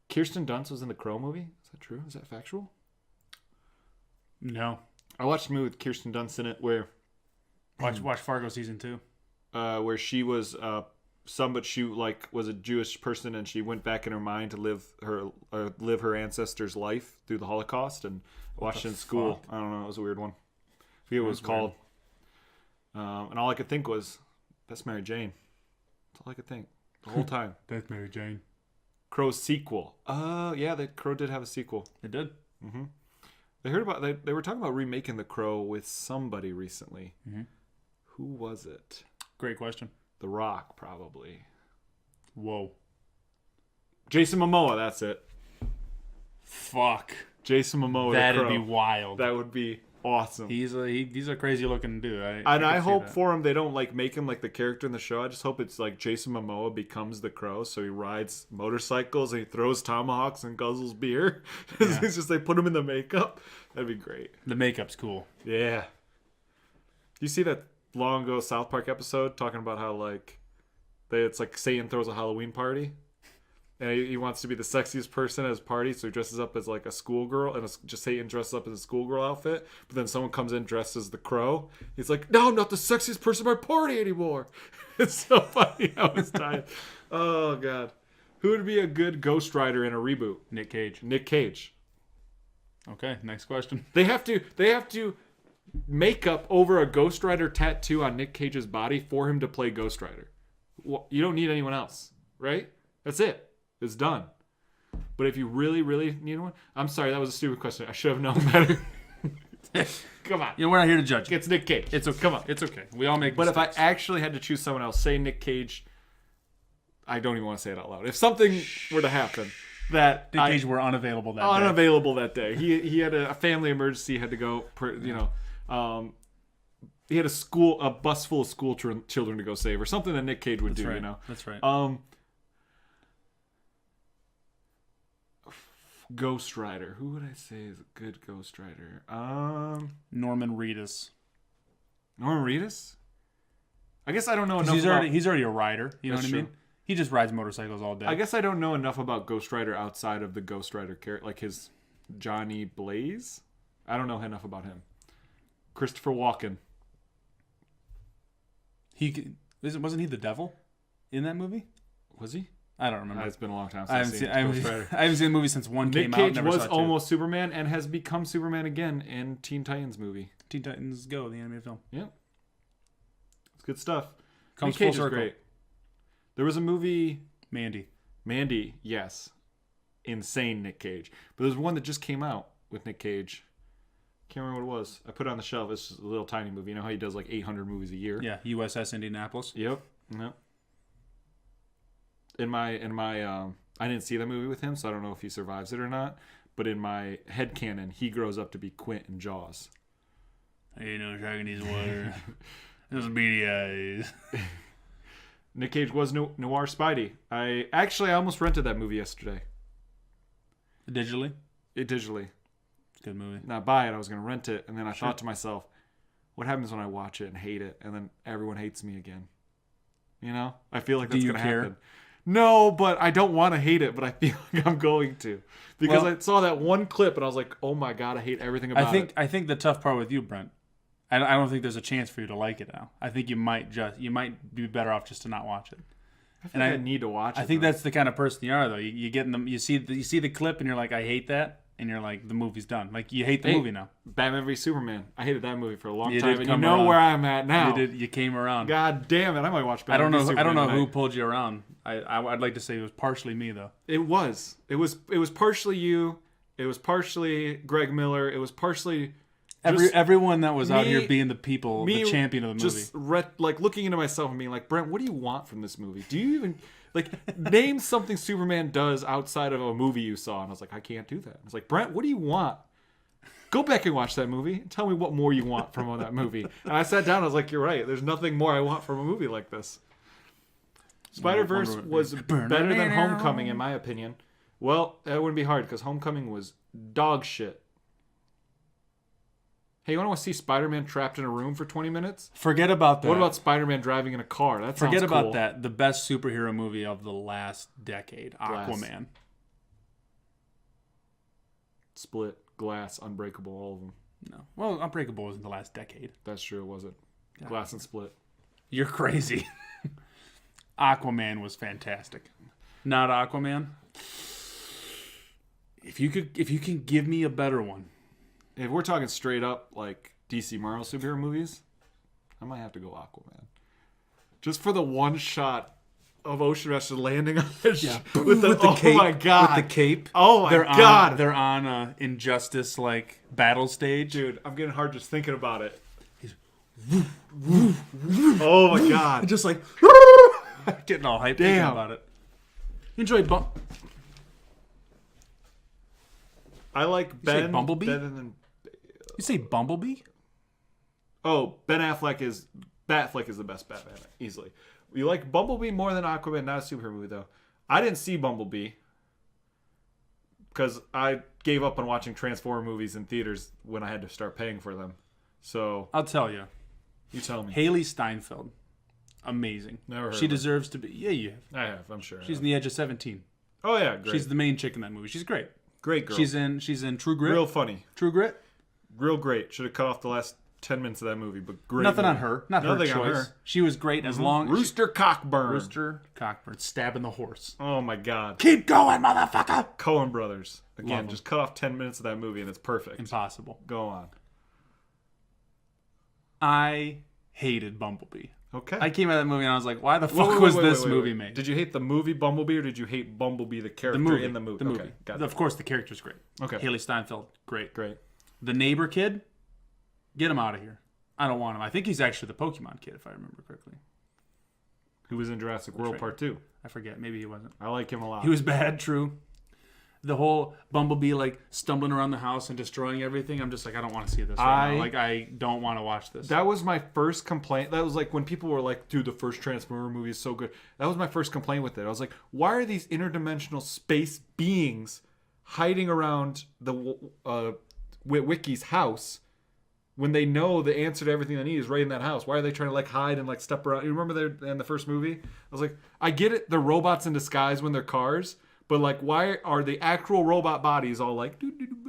Kirsten Dunst was in the Crow movie. Is that true? Is that factual? No. I watched a movie with Kirsten Dunst in it where Watch Fargo season 2. Where she was some but she like was a Jewish person, and she went back in her mind to live her ancestor's life through the Holocaust, and watched it in school. Fuck? I don't know. It was a weird one. I forget what it was called. And all I could think was, that's Mary Jane. That's all I could think the whole time. That's Mary Jane. Crow's sequel. Yeah, the Crow did have a sequel. It did. Mm-hmm. They were talking about remaking The Crow with somebody recently. Mm-hmm. Who was it? Great question. The Rock, probably. Whoa. Jason Momoa, that's it. Fuck. Jason Momoa. That'd be wild. That would be awesome. He's a crazy looking dude. I hope for him they don't like make him like the character in the show. I just hope it's like Jason Momoa becomes the Crow, so he rides motorcycles and he throws tomahawks and guzzles beer. Yeah. It's just they put him in the makeup. That'd be great. The makeup's cool. Yeah. You see that long ago South Park episode talking about how like it's like Satan throws a Halloween party, and he wants to be the sexiest person at his party, so he dresses up as like a schoolgirl, and just Satan dresses up in a schoolgirl outfit. But then someone comes in dressed as the Crow. He's like, "No, I'm not the sexiest person at my party anymore." It's so funny how it's tied. Oh god, who would be a good Ghost Rider in a reboot? Nick Cage. Nick Cage. Okay, next question. They have to make up over a Ghost Rider tattoo on Nick Cage's body for him to play Ghost Rider. Well, you don't need anyone else, right? That's it. It's done. But if you really, really need one, I'm sorry, that was a stupid question. I should have known better. Come on. You know, we're not here to judge. It's Nick Cage. It's okay. Come on. It's okay. We all make But mistakes. if I actually had to choose someone else, say Nick Cage, I don't even want to say it out loud. If something were to happen that Nick Cage were unavailable that day. unavailable that day, he had a family emergency, had to go. He had a bus full of school children to go save, or something that Nick Cage would That's do. right. You know. That's right. Ghost Rider. Who would I say is a good Ghost Rider? Norman Reedus. Norman Reedus? I guess I don't know enough He's already a rider. You know That's what I mean? true. He just rides motorcycles all day. I guess I don't know enough about Ghost Rider outside of the Ghost Rider character, like his Johnny Blaze. I don't know enough about him. Christopher Walken. Wasn't he the devil in that movie? Was he? I don't remember. It's been a long time I since haven't I've seen, seen Ghost Rider. I haven't seen the movie since one Nick came Cage out. was almost Superman and has become Superman again in Teen Titans movie. Teen Titans Go, the animated film. Yep. It's good stuff. Comes Nick Cage full is circle. great. There was a movie, Mandy. yes. Insane Nick Cage. But there's one that just came out with Nick Cage. Can't remember what it was. I put it on the shelf. It's just a little tiny movie. You know how he does like 800 movies a year? Yeah, USS Indianapolis. Yep. In my I didn't see that movie with him, so I don't know if he survives it or not. But in my headcanon, he grows up to be Quint in Jaws. Hey, no shark in these waters. Those beady eyes. Nick Cage was Noir Spidey. I almost rented that movie yesterday. Digitally? Digitally. Good movie. Not buy it. I was going to rent it, and then I thought to myself, what happens when I watch it and hate it, and then everyone hates me again? You know? I feel like that's going to happen. No, but I don't want to hate it, but I feel like I'm going to. Because I saw that one clip, and I was like, oh my God, I hate everything about it. I think the tough part with you, Brent, I don't think there's a chance for you to like it now. I think you might be better off just to not watch it. I think I need to watch it. I think that's the kind of person you are, though. You get in you see the clip, and you're like, I hate that. And you're like, the movie's done. Like, you hate the movie now. Batman v Superman. I hated that movie for a long time, and you come know around. where I'm at now. You came around. God damn it! I might watch Batman v Superman. I don't know who tonight. pulled you around. I'd like to say it was partially me, though. It was partially you. It was partially Greg Miller. It was partially everyone that was out here being the people, the champion of the movie. Just like looking into myself and being like, Brent, what do you want from this movie? Do you even like name something Superman does outside of a movie you saw? And I was like, I can't do that. I was like, Brent, what do you want? Go back and watch that movie and tell me what more you want from that movie. And I sat down and I was like, you're right. There's nothing more I want from a movie like this. Spider-Verse was better than Homecoming, in my opinion. Well, that wouldn't be hard because Homecoming was dog shit. Hey, you want to see Spider-Man trapped in a room for 20 minutes? Forget about that. What about Spider-Man driving in a car? That sounds Forget about cool. that. The best superhero movie of the last decade, Glass. Aquaman. Split, Glass, Unbreakable, all of them. No. Well, Unbreakable wasn't the last decade. That's true, it wasn't. Glass and Split. You're crazy. Aquaman was fantastic. Not Aquaman. If you can give me a better one. If we're talking straight up like DC Marvel superhero movies, I might have to go Aquaman. Just for the one shot of Ocean Master landing on his with the cape. Oh my god. With the cape. Oh my god. They're on a Injustice like battle stage. Dude, I'm getting hard just thinking about it. Oh my god. Just like getting all hyped thinking about it. You enjoyed I like Ben. Bumblebee? Better than. You say Bumblebee? Oh, Batfleck is the best Batman, easily. You like Bumblebee more than Aquaman, not a superhero movie, though. I didn't see Bumblebee because I gave up on watching Transformer movies in theaters when I had to start paying for them. So I'll tell you. You tell me. Haley Steinfeld. Amazing. Never heard She of her. deserves to be. Yeah, you have. I have, I'm sure. She's in The Edge of 17. Oh, yeah, great. She's the main chick in that movie. She's great. Great girl. She's in True Grit. Real funny. True Grit. Real great. Should have cut off the last 10 minutes of that movie, but great. Nothing movie. on her. Not Nothing her choice. on her. She was great as long. Rooster Cockburn. Rooster Cockburn stabbing the horse. Oh my god. Keep going, motherfucker. Coen Brothers. Love Again, 'em. just cut off 10 minutes of that movie and it's perfect. Impossible. Go on. I hated Bumblebee. Okay. I came out of that movie and I was like, why the fuck was this movie made? Did you hate the movie Bumblebee or did you hate Bumblebee, the character in the movie? The movie. Okay, got it. Of course, the character's great. Okay. Haley Steinfeld, great. Great. The neighbor kid, get him out of here. I don't want him. I think he's actually the Pokemon kid, if I remember correctly. Who was in Jurassic World Part 2? I forget. Maybe he wasn't. I like him a lot. He was bad, true. The whole Bumblebee, like, stumbling around the house and destroying everything, I'm just like, I don't want to see this right now. Like, I don't want to watch this. That was my first complaint. That was like when people were like, dude, the first Transformer movie is so good. That was my first complaint with it. I was like, why are these interdimensional space beings hiding around the Wiki's house when they know the answer to everything they need is right in that house? Why are they trying to like hide and like step around? You remember in the first movie? I was like, I get it. They're robots in disguise when they're cars. But like, why are the actual robot bodies all like?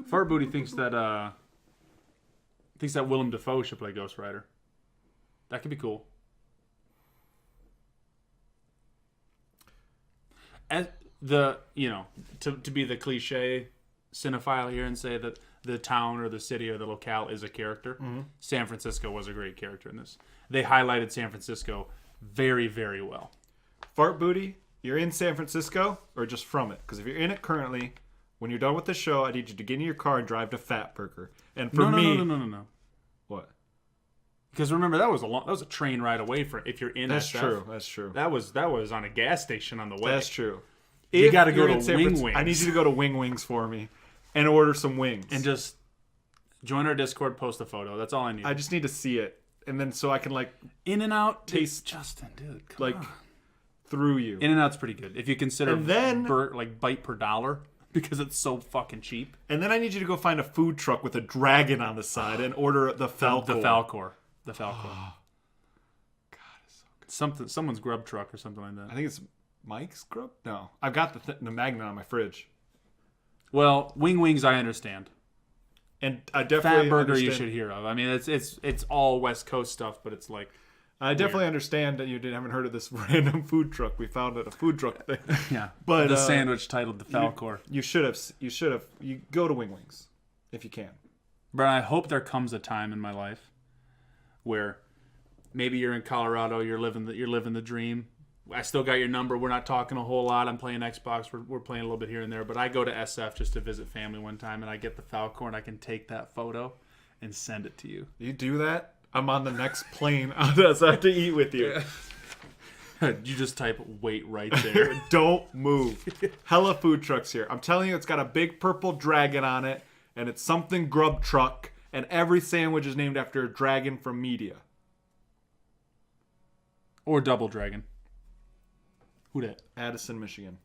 Fart Booty thinks that Willem Dafoe should play Ghost Rider. That could be cool. As to be the cliche cinephile here and say that the town or the city or the locale is a character. Mm-hmm. San Francisco was a great character in this. They highlighted San Francisco very, very well. Fart Booty. You're in San Francisco or just from it? Because if you're in it currently, when you're done with the show, I need you to get in your car and drive to Fatburger. And for me... No. What? Because remember, that was a train ride away from if you're in That's SF. true. That's true. That was on a gas station on the way. That's true. You got to go you're to in Wing Wings. I need you to go to Wing Wings for me and order some wings. And just join our Discord, post a photo. That's all I need. I just need to see it. And then so I can like... In-N-Out taste... Justin, dude. Come like... on. Through you. In-N-Out's pretty good if you consider and then, bite per dollar because it's so fucking cheap. And then I need you to go find a food truck with a dragon on the side and order the Falcor. The Falcor. God, it's so good. Someone's grub truck or something like that. I think it's Mike's grub. No, I've got the magnet on my fridge. Well, Wing Wings, I understand. And I definitely Fatburger you should hear of. I mean, it's all West Coast stuff, but it's like. I definitely understand that you haven't heard of this random food truck we found at a food truck thing. Yeah, but the sandwich titled the Falcor. You should have. You go to Wing Wings if you can. But I hope there comes a time in my life where maybe you're in Colorado, you're living the dream. I still got your number. We're not talking a whole lot. I'm playing Xbox. We're playing a little bit here and there. But I go to SF just to visit family one time, and I get the Falcor, and I can take that photo and send it to you. You do that? I'm on the next plane. I have to eat with you. You just type wait right there. Don't move. Hella food trucks here. I'm telling you, it's got a big purple dragon on it, and it's something grub truck, and every sandwich is named after a dragon from media. Or Double Dragon. Who dat? Addison, Michigan.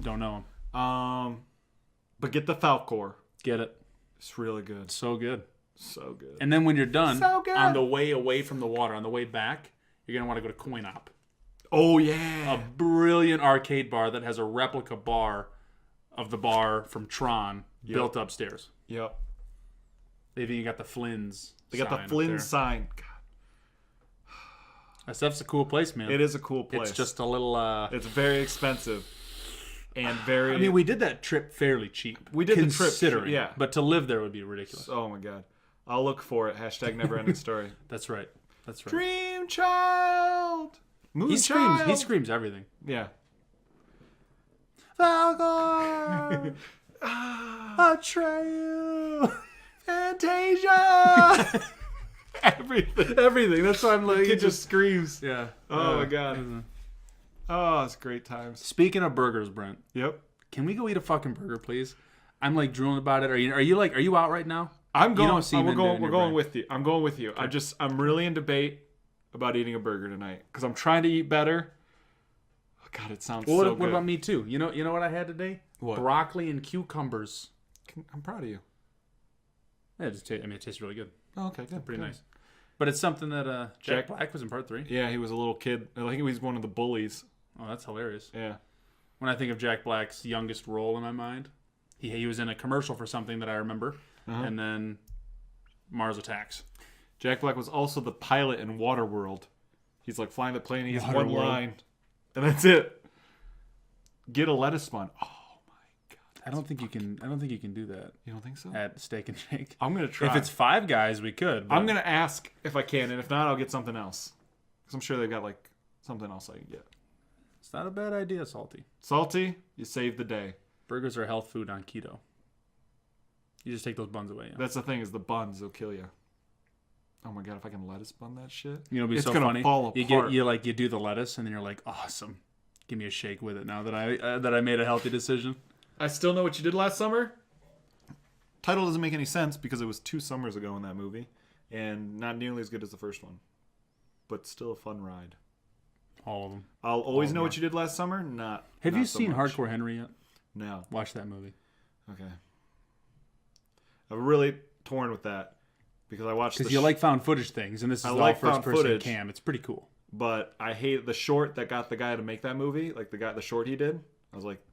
Don't know him. But get the Falcor. Get it. It's really good. So good. So good. And then when you're done, so good. on the way away from the water, on the way back, you're going to want to go to Coin Op. Oh, yeah. A brilliant arcade bar that has a replica bar of the bar from Tron built upstairs. Yep. They've even got the Flynn's They got the Flynn sign. God. SF's a cool place, man. It is a cool place. It's just a little. It's very expensive. And very. I mean, we did that trip fairly cheap. We did the trip, considering, yeah. But to live there would be ridiculous. Oh my god. I'll look for it. Hashtag never ending story. That's right. That's right. Dream child. Moon He screams. child. He screams everything. Yeah. Falcor, Atreyu, Fantasia. Everything. That's why I'm like, it just screams. Yeah. Oh my god. Oh, it's great times. Speaking of burgers, Brent, Yep. can we go eat a fucking burger, please? I'm like drooling about it. Are you out right now? I'm going. don't seem we're into it going. in We're your going brain. with you. I'm going with you. I'm really in debate about eating a burger tonight because I'm trying to eat better. Oh, god, it sounds Well, so what good. about me too? You know what I had today? What? Broccoli and cucumbers. I'm proud of you. Yeah, it tastes really good. Oh, okay, good. Pretty good. nice. But it's something that Jack Jack- Black was in part 3. Yeah, he was a little kid. I think he was one of the bullies. Oh, that's hilarious. Yeah. When I think of Jack Black's youngest role in my mind, he was in a commercial for something that I remember, and then Mars Attacks. Jack Black was also the pilot in Waterworld. He's like flying the plane. And he has one Waterworld. line, and that's it. Get a lettuce bun. Oh my god! I don't think you can do that You don't think so? at Steak and Shake. I'm gonna try. If it's Five Guys, we could. But I'm gonna ask if I can, and if not, I'll get something else. Because I'm sure they've got like something else I can get. It's not a bad idea, Salty. Salty, you save the day. Burgers are health food on keto. You just take those buns away. Yeah. That's the thing, is the buns will kill you. Oh my god, if I can lettuce bun that shit, You know, it'd be it's so gonna funny. fall apart. You do the lettuce, and then you're like, awesome. Give me a shake with it now that I made a healthy decision. I still know what you did last summer. Title doesn't make any sense because it was 2 summers ago in that movie, and not nearly as good as the first one, but still a fun ride. All of them. I'll always know what you did last summer. Not. Have not you so seen much. Hardcore Henry yet? No. Watch that movie. Okay. I'm really torn with that because I watched. Because you like found footage things, and this is I all like first found person footage. cam. It's pretty cool. But I hate the short that got the guy to make that movie. Like the short he did.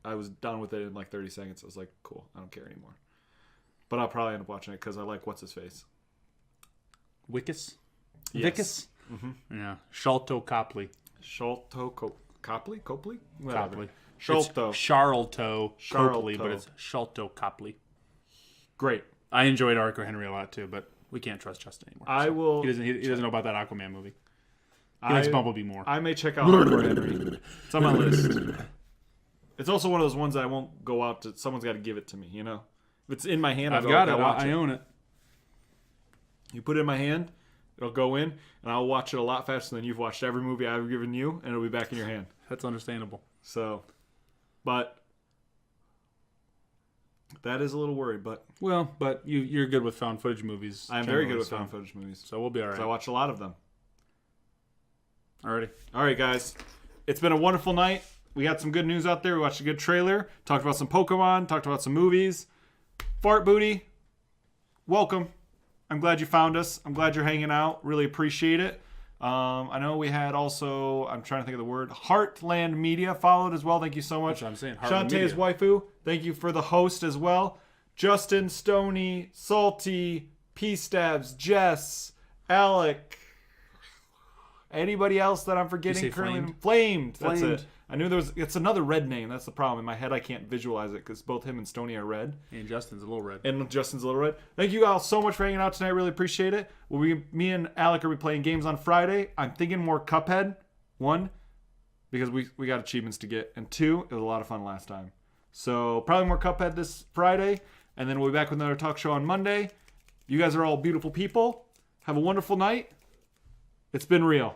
I was done with it in like 30 seconds. I was like, cool, I don't care anymore. But I'll probably end up watching it because I like what's his face. Wickus? Yes. Vickus? Yeah. Sholto Copley. Copley? Copley. Sholto. It's Charlto Copley, Charlto. but it's Sholto Copley. Great. I enjoyed Hardcore Henry a lot too, but we can't trust Justin anymore. I will. He doesn't know about that Aquaman movie. He likes Bumblebee more. I may check out Hardcore Henry. It's on my list. It's also one of those ones that I won't go out to. Someone's got to give it to me, you know? If it's in my hand, I've got it. Watch I own it. You put it in my hand, it'll go in, and I'll watch it a lot faster than you've watched every movie I've given you, and it'll be back in your hand. That's understandable. So, but that is a little worried, but Well, but you're good with found footage movies. I'm very good generally, with found footage movies. So we'll be all right. So I watch a lot of them. Alrighty. All right, guys. It's been a wonderful night. We got some good news out there. We watched a good trailer. Talked about some Pokemon. Talked about some movies. Fart Booty, welcome. I'm glad you found us. I'm glad you're hanging out. Really appreciate it. I know we had also, I'm trying to think of the word, Heartland Media followed as well. Thank you so much. That's what I'm saying. Heartland Shantae's Media. waifu. Thank you for the host as well. Justin, Stony, Salty, P-Stabs, Jess, Alec. Anybody else that I'm forgetting say currently? Flamed? That's Flamed. it. I knew there was. It's another red name. That's the problem. In my head, I can't visualize it because both him and Stony are red. And Justin's a little red. And Justin's a little red. Thank you all so much for hanging out tonight. Really appreciate it. Me and Alec are be playing games on Friday. I'm thinking more Cuphead. 1, because we got achievements to get. And 2, it was a lot of fun last time. So probably more Cuphead this Friday. And then we'll be back with another talk show on Monday. You guys are all beautiful people. Have a wonderful night. It's been real.